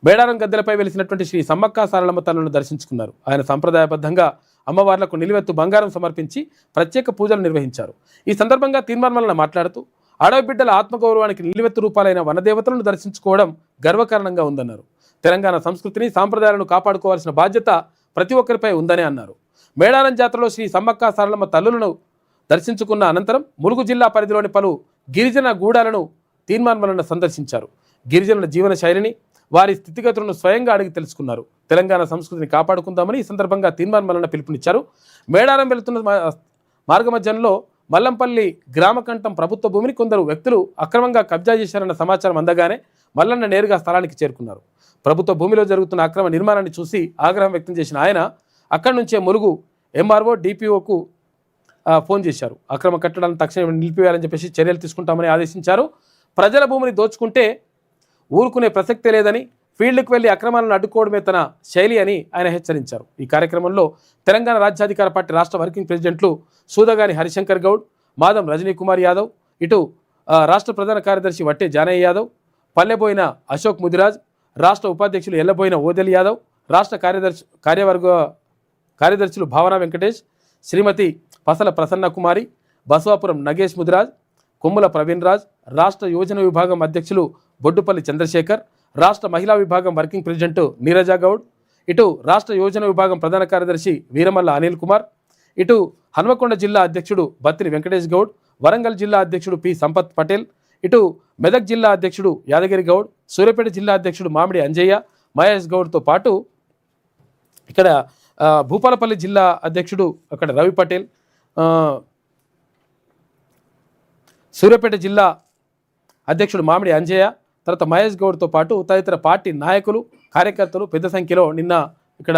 మేడారం గద్దెలపై వెలిసినటువంటి శ్రీ సమ్మక్క సారలమ్మ తల్లులను దర్శించుకున్నారు. ఆయన సంప్రదాయబద్ధంగా అమ్మవార్లకు నిలువెత్తు బంగారం సమర్పించి ప్రత్యేక పూజలు నిర్వహించారు. ఈ సందర్భంగా తీన్మార్ మల్లన్న మాట్లాడుతూ అడవి బిడ్డల ఆత్మగౌరవానికి నిలువెత్తు రూపాలైన వనదేవతలను దర్శించుకోవడం గర్వకారణంగా ఉందన్నారు. తెలంగాణ సంస్కృతిని సాంప్రదాయాలను కాపాడుకోవాల్సిన బాధ్యత ప్రతి ఒక్కరిపై ఉందని అన్నారు. మేడారం జాతరలో శ్రీ సమ్మక్క సారలమ్మ తల్లులను దర్శించుకున్న అనంతరం ములుగు జిల్లా పరిధిలోని పలు గిరిజన గూడాలను తీన్మార్ మల్లన్న సందర్శించారు. గిరిజనుల జీవన శైలిని, వారి స్థితిగతులను స్వయంగా అడిగి తెలుసుకున్నారు. తెలంగాణ సంస్కృతిని కాపాడుకుందామని ఈ సందర్భంగా తీన్మార్ మల్లన్న పిలుపునిచ్చారు. మేడారం వెళుతున్న మార్గమధ్యంలో మల్లంపల్లి గ్రామకంఠం ప్రభుత్వ భూమిని కొందరు వ్యక్తులు అక్రమంగా కబ్జా చేశారన్న సమాచారం అందగానే మల్లన్న నేరుగా స్థలానికి చేరుకున్నారు. ప్రభుత్వ భూమిలో జరుగుతున్న అక్రమ నిర్మాణాన్ని చూసి ఆగ్రహం వ్యక్తం చేసిన ఆయన అక్కడి నుంచే ములుగు ఎంఆర్ఓ డిపిఓకు ఫోన్ చేశారు. అక్రమ కట్టడాలను తక్షణం నిలిపివేయాలని చెప్పేసి చర్యలు తీసుకుంటామని ఆదేశించారు. ప్రజల భూమిని దోచుకుంటే ఊరుకునే ప్రసక్తే లేదని, ఫీల్డ్కు వెళ్లి అక్రమాలను అడ్డుకోవడమే తన శైలి అని ఆయన హెచ్చరించారు. ఈ కార్యక్రమంలో తెలంగాణ రాజ్యాధికార పార్టీ రాష్ట్ర వర్కింగ్ ప్రెసిడెంట్లు సూదగాని హరిశంకర్ గౌడ్, మాదం రజనీ కుమార్ యాదవ్, ఇటు రాష్ట్ర ప్రధాన కార్యదర్శి వట్టే జానయ్య యాదవ్, పల్లెబోయిన అశోక్ ముదిరాజ్, రాష్ట్ర ఉపాధ్యక్షులు ఎల్లబోయిన ఓదెల్ యాదవ్, రాష్ట్ర కార్యదర్శులు భావన వెంకటేష్, శ్రీమతి పసల ప్రసన్న కుమారి, బసవాపురం నగేష్ ముదిరాజ్, కొమ్ముల ప్రవీణ్ రాజ్, రాష్ట్ర యోజన విభాగం అధ్యక్షులు బొడ్డుపల్లి చంద్రశేఖర్, రాష్ట్ర మహిళా విభాగం వర్కింగ్ ప్రెసిడెంట్ నీరజా గౌడ్, ఇటు రాష్ట్ర యోజన విభాగం ప్రధాన కార్యదర్శి వీరమల్ల అనిల్ కుమార్, ఇటు హన్మకొండ జిల్లా అధ్యక్షుడు బత్తిని వెంకటేష్ గౌడ్, వరంగల్ జిల్లా అధ్యక్షుడు పి సంపత్ పటేల్, ఇటు మెదక్ జిల్లా అధ్యక్షుడు యాదగిరి గౌడ్, సూర్యాపేట జిల్లా అధ్యక్షుడు మామిడి అంజయ్య, మహేష్ గౌడ్తో పాటు ఇక్కడ భూపాలపల్లి జిల్లా అధ్యక్షుడు అక్కడ రవి పటేల్, సూర్యాపేట జిల్లా అధ్యక్షుడు మామిడి అంజయ్య, తర్వాత మహేష్ గౌడ్తో పాటు తదితర పార్టీ నాయకులు కార్యకర్తలు పెద్ద సంఖ్యలో నిన్న ఇక్కడ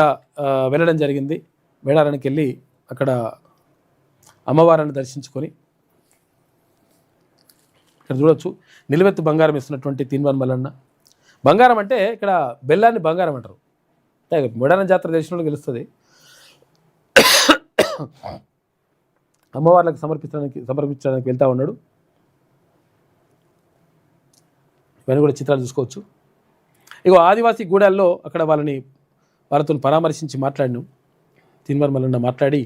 వెళ్ళడం జరిగింది. మేడారానికి వెళ్ళి అక్కడ అమ్మవారిని దర్శించుకొని ఇక్కడ చూడొచ్చు నిలువెత్తు బంగారం ఇస్తున్నటువంటి తీన్మార్ మల్లన్న. బంగారం అంటే ఇక్కడ బెల్లాన్ని బంగారం అంటారు. అంటే మేడారం జాతర తెలిసిన తెలుస్తుంది. అమ్మవార్లకు సమర్పించడానికి వెళ్తూ ఉన్నాడు. ఇవన్నీ కూడా చిత్రాలు చూసుకోవచ్చు. ఇగో ఆదివాసీ గూడాల్లో అక్కడ వాళ్ళతో పరామర్శించి మాట్లాడినాం. తీన్మార్ మల్లన్న మాట్లాడి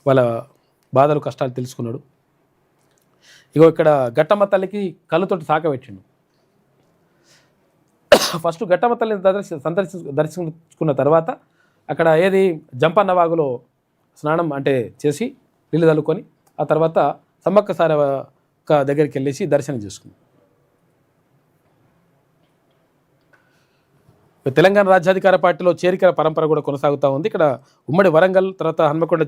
వాళ్ళ బాధలు కష్టాలు తెలుసుకున్నాడు. ఇగో ఇక్కడ గట్టమ్మ తల్లికి కళ్ళతోటి సాకబెట్టిండు. ఫస్ట్ గట్టమ్మ తల్లిని దర్శించుకున్న తర్వాత అక్కడ జంపన్న వాగులో స్నానం అంటే చేసి నీళ్ళు చల్లుకొని ఆ తర్వాత సమ్మక్క సారక్క దగ్గరికి వెళ్ళేసి దర్శనం చేసుకున్నాం. తెలంగాణ రాజ్యాధికార పార్టీలో చేరికల పరంపర కూడా కొనసాగుతూ ఉంది. ఇక్కడ ఉమ్మడి వరంగల్ తర్వాత హన్మకొండ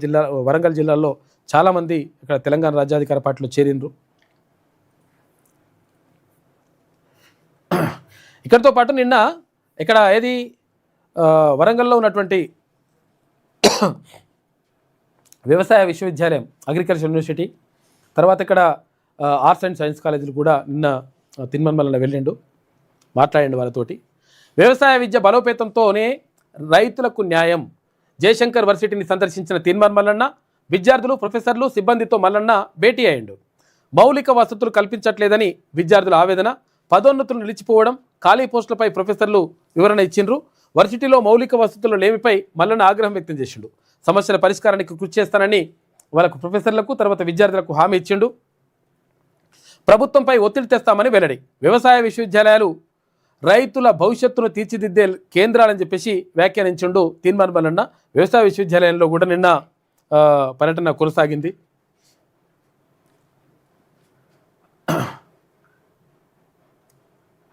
వరంగల్ జిల్లాలో చాలామంది ఇక్కడ తెలంగాణ రాజ్యాధికార పార్టీలో చేరిండ్రు. ఇక్కడితో పాటు నిన్న ఇక్కడ వరంగల్లో ఉన్నటువంటి వ్యవసాయ విశ్వవిద్యాలయం అగ్రికల్చర్ యూనివర్సిటీ తర్వాత ఇక్కడ ఆర్ట్స్ అండ్ సైన్స్ కాలేజీలు కూడా నిన్న తీన్మార్ మల్లన్న వెళ్ళిండు, మాట్లాడండి వాళ్ళతోటి. వ్యవసాయ విద్య బలోపేతంతోనే రైతులకు న్యాయం. జయశంకర్ వర్సిటీని సందర్శించిన తీన్మార్ మల్లన్న విద్యార్థులు, ప్రొఫెసర్లు, సిబ్బందితో మల్లన్న భేటీ అయ్యిండు. మౌలిక వసతులు కల్పించట్లేదని విద్యార్థుల ఆవేదన, పదోన్నతులు నిలిచిపోవడం, ఖాళీ పోస్టులపై ప్రొఫెసర్లు వివరణ ఇచ్చిండ్రు. వర్సిటీలో మౌలిక వసతుల లేమిపై మల్లన్న ఆగ్రహం వ్యక్తం చేసిండు. సమస్యల పరిష్కారానికి కృషి చేస్తానని వాళ్ళకు ప్రొఫెసర్లకు తర్వాత విద్యార్థులకు హామీ ఇచ్చిండు. ప్రభుత్వంపై ఒత్తిడి తెస్తామని వెల్లడి. వ్యవసాయ విశ్వవిద్యాలయాలు రైతుల భవిష్యత్తును తీర్చిదిద్దే కేంద్రాలని చెప్పేసి వ్యాఖ్యానించిండు తీన్మార్ మల్లన్న. వ్యవసాయ విశ్వవిద్యాలయంలో కూడా నిన్న పర్యటన కొనసాగింది.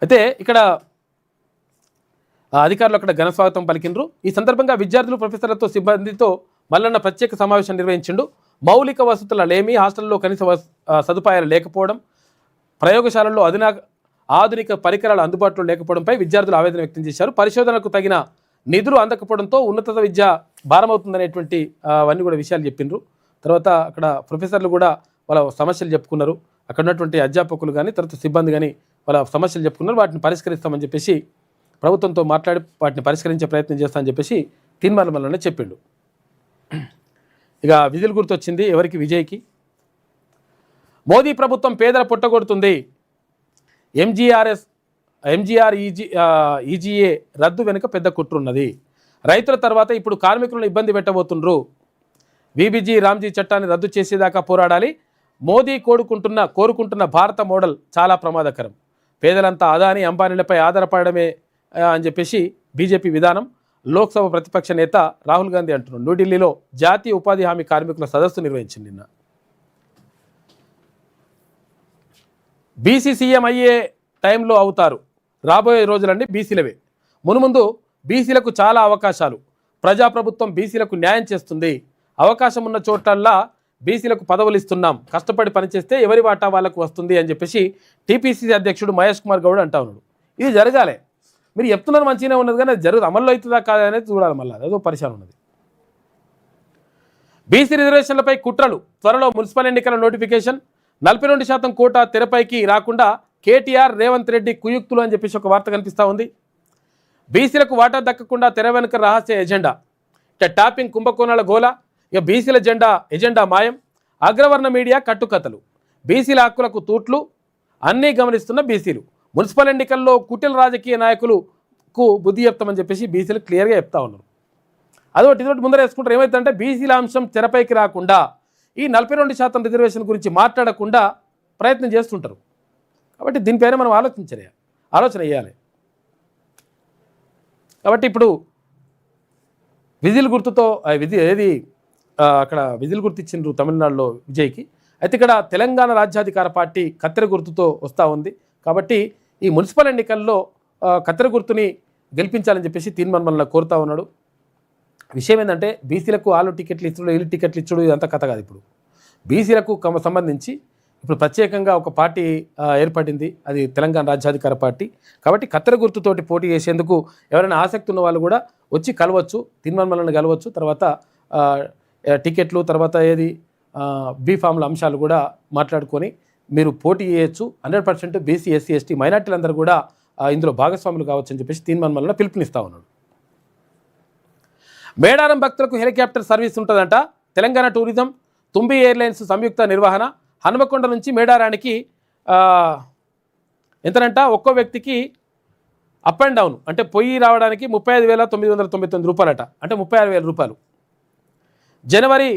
అయితే ఇక్కడ అధికారులు అక్కడ ఘన స్వాగతం పలికిండ్రు. ఈ సందర్భంగా విద్యార్థులు, ప్రొఫెసర్లతో సిబ్బందితో మల్లన్న ప్రత్యేక సమావేశం నిర్వహించిండు. మౌలిక వసతుల లేమి, హాస్టల్లో కనీస సదుపాయాలు లేకపోవడం, ప్రయోగశాలల్లో ఆధునిక పరికరాలు అందుబాటులో లేకపోవడంపై విద్యార్థులు ఆవేదన వ్యక్తం చేశారు. పరిశోధనలకు తగిన నిధులు అందకపోవడంతో ఉన్నత విద్య భారమవుతుందనేటువంటి అవన్నీ కూడా విషయాలు చెప్పిండ్రు. తర్వాత అక్కడ ప్రొఫెసర్లు కూడా వాళ్ళ సమస్యలు చెప్పుకున్నారు. అక్కడ ఉన్నటువంటి అధ్యాపకులు కానీ తర్వాత సిబ్బంది కానీ వాళ్ళ సమస్యలు చెప్పుకున్నారు. వాటిని పరిష్కరిస్తామని చెప్పేసి ప్రభుత్వంతో మాట్లాడి వాటిని పరిష్కరించే ప్రయత్నం చేస్తామని చెప్పేసి తీన్మార్ మల్లన్న చెప్పిండు. ఇక విధులు గుర్తొచ్చింది ఎవరికి? విజయ్కి. మోదీ ప్రభుత్వం పేదల పొట్టగొడుతుంది. ఈజీఏ రద్దు వెనుక పెద్ద కుట్రున్నది. రైతుల తర్వాత ఇప్పుడు కార్మికులను ఇబ్బంది పెట్టబోతుండ్రు. వీబీజీ రామ్జీ చట్టాన్ని రద్దు చేసేదాకా పోరాడాలి. మోదీ కోరుకుంటున్న భారత మోడల్ చాలా ప్రమాదకరం. పేదలంతా అదానీ, అంబానీలపై ఆధారపడమే అని చెప్పేసి బీజేపీ విధానం. లోక్సభ ప్రతిపక్ష నేత రాహుల్ గాంధీ అంటున్నారు. న్యూఢిల్లీలో జాతీయ ఉపాధి హామీ కార్మికుల సదస్సు నిర్వహించింది నిన్న. బీసీ సీఎం అయ్యే టైంలో అవుతారు, రాబోయే రోజులన్నీ బీసీలవే. మునుముందు బీసీలకు చాలా అవకాశాలు, ప్రజాప్రభుత్వం బీసీలకు న్యాయం చేస్తుంది, అవకాశం ఉన్న చోట్లల్లా బీసీలకు పదవులు ఇస్తున్నాం, కష్టపడి పనిచేస్తే ఎవరి వాటా వాళ్ళకు వస్తుంది అని చెప్పేసి టీపీసీసీ అధ్యక్షుడు మహేష్ కుమార్ గౌడ్ అంటా ఉన్నాడు. ఇది జరగాలి. మీరు చెప్తున్నారు మంచిగానే ఉన్నది కానీ అది జరుగుతుంది, అమల్లో అవుతుందా కాదనేది చూడాలి. మళ్ళీ అదో పరిశాన్ ఉన్నది. బీసీ రిజర్వేషన్లపై కుట్రలు, త్వరలో మున్సిపల్ ఎన్నికల నోటిఫికేషన్, 42% కోటా తెరపైకి రాకుండా కేటీఆర్ రేవంత్ రెడ్డి కుయుక్తులు అని చెప్పేసి ఒక వార్త కనిపిస్తూ ఉంది. బీసీలకు వాటా దక్కకుండా తెర వెనుక రహస్య ఎజెండా, ఇక టాపింగ్ కుంభకోణాల గోల, ఇక బీసీల ఎజెండా మాయం, అగ్రవర్ణ మీడియా కట్టుకథలు, బీసీల హక్కులకు తూట్లు అన్నీ గమనిస్తున్న బీసీలు, మున్సిపల్ ఎన్నికల్లో కుటిల రాజకీయ నాయకులకు బుద్ధి చెప్తామని చెప్పేసి బీసీలు క్లియర్గా చెప్తా ఉన్నారు. అదొకటి ఇదొకటి ముందర వేసుకుంటారు. ఏమైతుందంటే బీసీల అంశం తెరపైకి రాకుండా, ఈ 42% రిజర్వేషన్ గురించి మాట్లాడకుండా ప్రయత్నం చేస్తుంటారు. కాబట్టి దీనిపైన మనం ఆలోచన చేయాలి. కాబట్టి ఇప్పుడు విజిల్ గుర్తుతో అక్కడ విజిల్ గుర్తు ఇచ్చిండ్రు తమిళనాడులో విజయ్కి. అయితే ఇక్కడ తెలంగాణ రాజ్యాధికార పార్టీ కత్తెర గుర్తుతో వస్తూ ఉంది. కాబట్టి ఈ మున్సిపల్ ఎన్నికల్లో కత్తెర గుర్తుని గెలిపించాలని చెప్పేసి తీర్మానం కోరుతా ఉన్నాడు. విషయం ఏంటంటే బీసీలకు వాళ్ళు టికెట్లు ఇచ్చుడు, వీళ్ళు టికెట్లు ఇచ్చుడు ఇదంతా కథ కాదు. ఇప్పుడు బీసీలకు సంబంధించి ఇప్పుడు ప్రత్యేకంగా ఒక పార్టీ ఏర్పడింది, అది తెలంగాణ రాజ్యాధికార పార్టీ. కాబట్టి కత్తెర గుర్తుతోటి పోటీ చేసేందుకు ఎవరైనా ఆసక్తి ఉన్న వాళ్ళు కూడా వచ్చి కలవచ్చు, తీర్మానాలను కలవచ్చు. తర్వాత టికెట్లు, తర్వాత బీ ఫామ్ల అంశాలు కూడా మాట్లాడుకొని మీరు పోటీ చేయొచ్చు. 100% బీసీ, ఎస్సీ, ఎస్టీ, మైనార్టీలందరూ కూడా ఇందులో భాగస్వాములు కావచ్చు అని చెప్పేసి తీర్మానాలను పిలుపునిస్తూ ఉన్నాడు. మేడారం భక్తులకు హెలికాప్టర్ సర్వీస్ ఉంటుందంట. తెలంగాణ టూరిజం, తుంబి ఎయిర్లైన్స్ సంయుక్త నిర్వహణ. హనుమకొండ నుంచి మేడారానికి ఎంతనంట ఒక్కో వ్యక్తికి అప్ అండ్ డౌన్ అంటే పొయ్యి రావడానికి 35,999 రూపాయలట, అంటే 36,000 రూపాయలు. జనవరి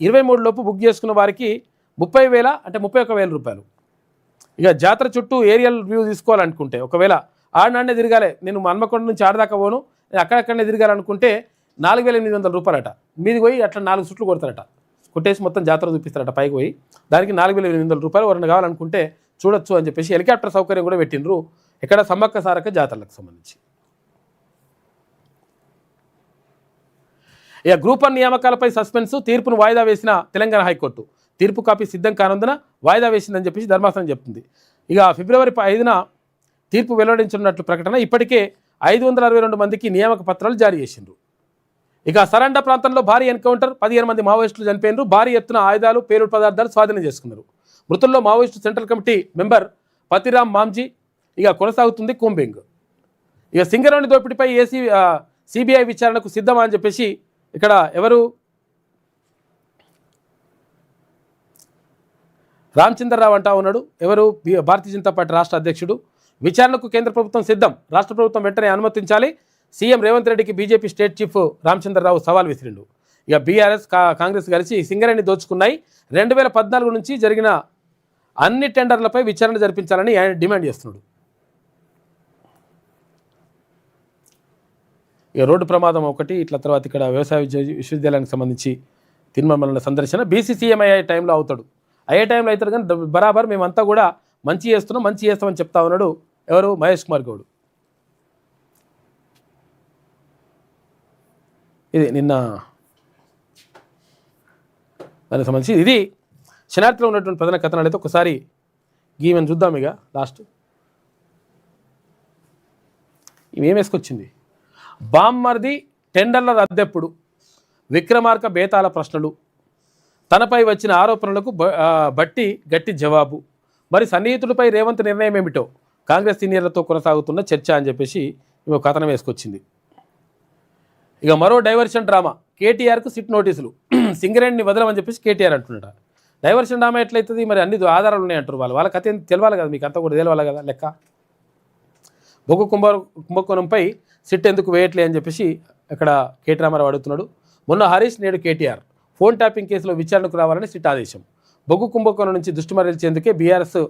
23 లోపు బుక్ చేసుకున్న వారికి 30,000 అంటే 31,000 రూపాయలు. ఇక జాతర చుట్టూ ఏరియల్ వ్యూ తీసుకోవాలనుకుంటే, ఒకవేళ ఆడనాడే తిరగాలి, నేను హనుమకొండ నుంచి ఆడదాకా పోను, నేను అక్కడక్కడనే తిరగాలనుకుంటే 4,800 రూపాయలట. మీది పోయి అట్లా 4 చుట్లు కొడతారట, కొట్టేసి మొత్తం జాతర చూపిస్తారట పైకి పోయి. దానికి 4,800 రూపాయలు ఎవరైనా కావాలనుకుంటే చూడొచ్చు అని చెప్పేసి హెలికాప్టర్ సౌకర్యం కూడా పెట్టిండ్రు ఇక్కడ సమ్మక్క సారక్క జాతరలకు సంబంధించి. ఇక గ్రూప్ 1 నియామకాలపై సస్పెన్స్, తీర్పును వాయిదా వేసిన తెలంగాణ హైకోర్టు. తీర్పు కాపీ సిద్ధం కానందున వాయిదా వేసిందని చెప్పేసి ధర్మాసనం చెప్తుంది. ఇక ఫిబ్రవరి 5న తీర్పు వెల్లడించనున్నట్లు ప్రకటన. ఇప్పటికే 562 మందికి నియామక పత్రాలు జారీ చేసిండ్రు. ఇక సరండ ప్రాంతంలో భారీ ఎన్కౌంటర్, 15 మంది మావోయిస్టులు చనిపోయినారు. భారీ ఎత్తున ఆయుధాలు, పేలుడు పదార్థాలు స్వాధీనం చేసుకున్నారు. మృతుల్లో Maoist central committee member Patiram Manjhi. ఇక కొనసాగుతుంది కూంబింగ్. ఇక సింగరేణి దోపిడీపై సిబిఐ విచారణకు సిద్ధమా అని చెప్పేసి ఇక్కడ రామచంద్రరావు అంటా ఉన్నాడు. భారతీయ జనతా పార్టీ రాష్ట్ర అధ్యక్షుడు. విచారణకు కేంద్ర ప్రభుత్వం సిద్ధం, రాష్ట్ర ప్రభుత్వం వెంటనే అనుమతించాలి. సీఎం రేవంత్ రెడ్డికి బీజేపీ స్టేట్ చీఫ్ రామచంద్రరావు సవాల్ విసిరిండు. ఇక బీఆర్ఎస్ కాంగ్రెస్ కలిసి సింగరేణి దోచుకున్నాయి, 2014 నుంచి జరిగిన అన్ని టెండర్లపై విచారణ జరిపించాలని ఆయన డిమాండ్ చేస్తున్నాడు. ఇక రోడ్డు ప్రమాదం ఒకటి, ఇట్లా తర్వాత ఇక్కడ వ్యవసాయ విశ్వవిద్యాలయానికి సంబంధించి తీర్మానాల సందర్శన. బీసీసీఎం అయ్యే టైంలో అవుతాడు కానీ బరాబర్ మేమంతా కూడా మంచి చేస్తామని చెప్తా ఉన్నాడు మహేష్ కుమార్ గౌడ్. ఇది నిన్న దానికి సంబంధించి ఇది శనార్థిలో ఉన్నటువంటి ప్రధాన కథనాలు. అయితే ఒకసారి ఈమెను చూద్దాం. ఇక లాస్ట్ ఇవేం వేసుకొచ్చింది, బామ్మర్ది టెండర్ల రద్దెప్పుడు, విక్రమార్క బేతాల ప్రశ్నలు, తనపై వచ్చిన ఆరోపణలకు బట్టి గట్టి జవాబు, మరి సన్నిహితుడిపై రేవంత్ నిర్ణయం ఏమిటో, కాంగ్రెస్ సీనియర్లతో కొనసాగుతున్న చర్చ అని చెప్పేసి ఈమె కథనం వేసుకొచ్చింది. ఇక మరో డైవర్షన్ డ్రామా, కేటీఆర్కు సిట్ నోటీసులు, సింగరేణిని వదలమని చెప్పేసి కేటీఆర్ అంటున్నాడు. డైవర్షన్ డ్రామా ఎట్లయితుంది, మరి అన్ని ఆధారాలు ఉన్నాయంటారు వాళ్ళ కథ ఏం తెలవాలి కదా, మీకు అంతా కూడా తెలవాలి కదా లెక్క. బొగ్గు కుంభకోణంపై సిట్ ఎందుకు వేయట్లే అని చెప్పేసి ఇక్కడ కేటీ రామారావు అడుగుతున్నాడు. మొన్న హరీష్, నేడు కేటీఆర్ ఫోన్ ట్యాపింగ్ కేసులో విచారణకు రావాలని సిట్ ఆదేశం. బొగ్గు కుంభకోణం నుంచి దృష్టి మరల్చేందుకే బీఆర్ఎస్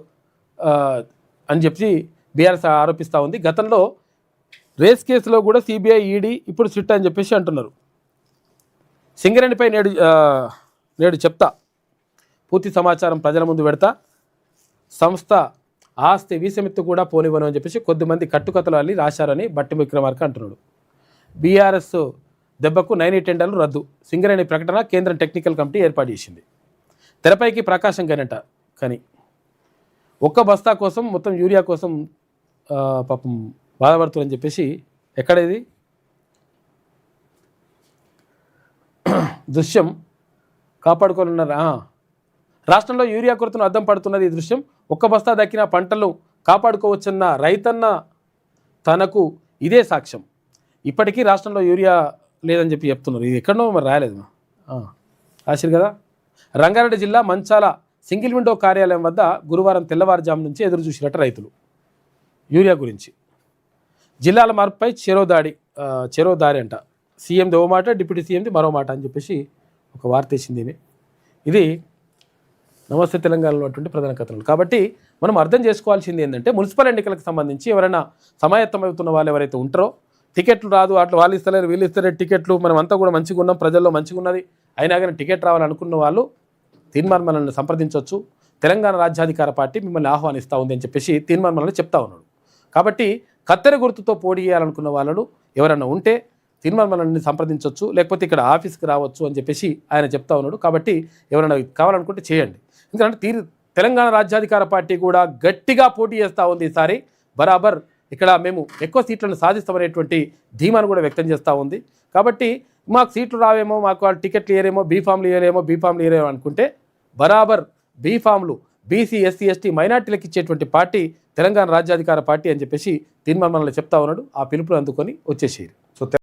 అని చెప్పి బీఆర్ఎస్ ఆరోపిస్తూ ఉంది. గతంలో రేస్ కేసులో కూడా సిబిఐ, ఈడీ, ఇప్పుడు సిట్ అని చెప్పేసి అంటున్నారు. సింగరేణిపై నేడు చెప్తా, పూర్తి సమాచారం ప్రజల ముందు పెడతా, సంస్థ ఆస్తి వీసమెత్తు కూడా పోనివ్వను అని చెప్పేసి కొద్దిమంది కట్టుకథలు అల్లి రాశారని బట్టి విక్రమార్క అంటున్నాడు. బీఆర్ఎస్ దెబ్బకు 9 టెండర్లు రద్దు, సింగరేణి ప్రకటన కేంద్రం టెక్నికల్ కమిటీ ఏర్పాటు చేసింది. తెరపైకి ప్రకాశం గనట కానీ ఒక్క బస్తా కోసం మొత్తం యూరియా కోసం పాపం బాధపడుతుందని చెప్పేసి ఎక్కడ ఇది దృశ్యం కాపాడుకోనున్నారు. రాష్ట్రంలో యూరియా కొరతను అద్దం పడుతున్నది ఈ దృశ్యం. ఒక్క బస్తా దక్కిన పంటలు కాపాడుకోవచ్చన్న రైతన్న తనకు ఇదే సాక్ష్యం. ఇప్పటికీ రాష్ట్రంలో యూరియా లేదని చెప్పి చెప్తున్నారు. ఇది ఎక్కడనో మరి రాయలేదు రాసిరు కదా. రంగారెడ్డి జిల్లా మంచాల సింగిల్ విండో కార్యాలయం వద్ద గురువారం తెల్లవారుజాము నుంచి ఎదురు చూసినట్టు రైతులు యూరియా గురించి. జిల్లాల మార్పుపై చెరో దారి అంట. సీఎంది ఓ మాట, డిప్యూటీ సీఎంది మరో మాట అని చెప్పేసి ఒక వార్త వేసింది. ఇది నమస్తే తెలంగాణలో ఉన్నటువంటి ప్రధాన కథనాలు. కాబట్టి మనం అర్థం చేసుకోవాల్సింది ఏంటంటే మున్సిపల్ ఎన్నికలకు సంబంధించి ఎవరైనా సమాయత్తమవుతున్న వాళ్ళు ఎవరైతే ఉంటారో టికెట్లు రాదు అట్లా వాళ్ళు ఇస్తలేరు వీళ్ళు ఇస్తలేరు టికెట్లు, మనం అంతా కూడా మంచిగా ఉన్నాం, ప్రజల్లో మంచిగా ఉన్నది, అయినా కానీ టికెట్ రావాలనుకున్న వాళ్ళు తీన్మార్మలను సంప్రదించవచ్చు. తెలంగాణ రాజ్యాధికార పార్టీ మిమ్మల్ని ఆహ్వానిస్తూ ఉంది అని చెప్పేసి తీన్మార్మలను చెప్తా ఉన్నాడు. కాబట్టి కత్తెర గుర్తుతో పోటీ చేయాలనుకున్న వాళ్ళను ఎవరైనా ఉంటే తీన్మార్మలని సంప్రదించవచ్చు, లేకపోతే ఇక్కడ ఆఫీస్కి రావచ్చు అని చెప్పేసి ఆయన చెప్తా ఉన్నాడు. కాబట్టి ఎవరైనా కావాలనుకుంటే చేయండి. ఎందుకంటే తెలంగాణ రాజ్యాధికార పార్టీ కూడా గట్టిగా పోటీ చేస్తూ ఉంది ఈసారి. బరాబర్ ఇక్కడ మేము ఎక్కువ సీట్లను సాధిస్తామనేటువంటి ధీమాను కూడా వ్యక్తం చేస్తూ ఉంది. కాబట్టి మాకు సీట్లు రావేమో, మాకు వాళ్ళు టికెట్లు ఇయ్యరేమో, బీఫామ్లు ఇయ్యరేమో అనుకుంటే బరాబర్ బీఫామ్లు బీసీ ఎస్సీ ఎస్టీ మైనార్టీలకు ఇచ్చేటువంటి పార్టీ తెలంగాణ రాజ్యాధికార పార్టీ అని చెప్పేసి తీన్మార్మలలో చెప్తా ఉన్నాడు. ఆ పిలుపును అందుకొని వచ్చేసేరు.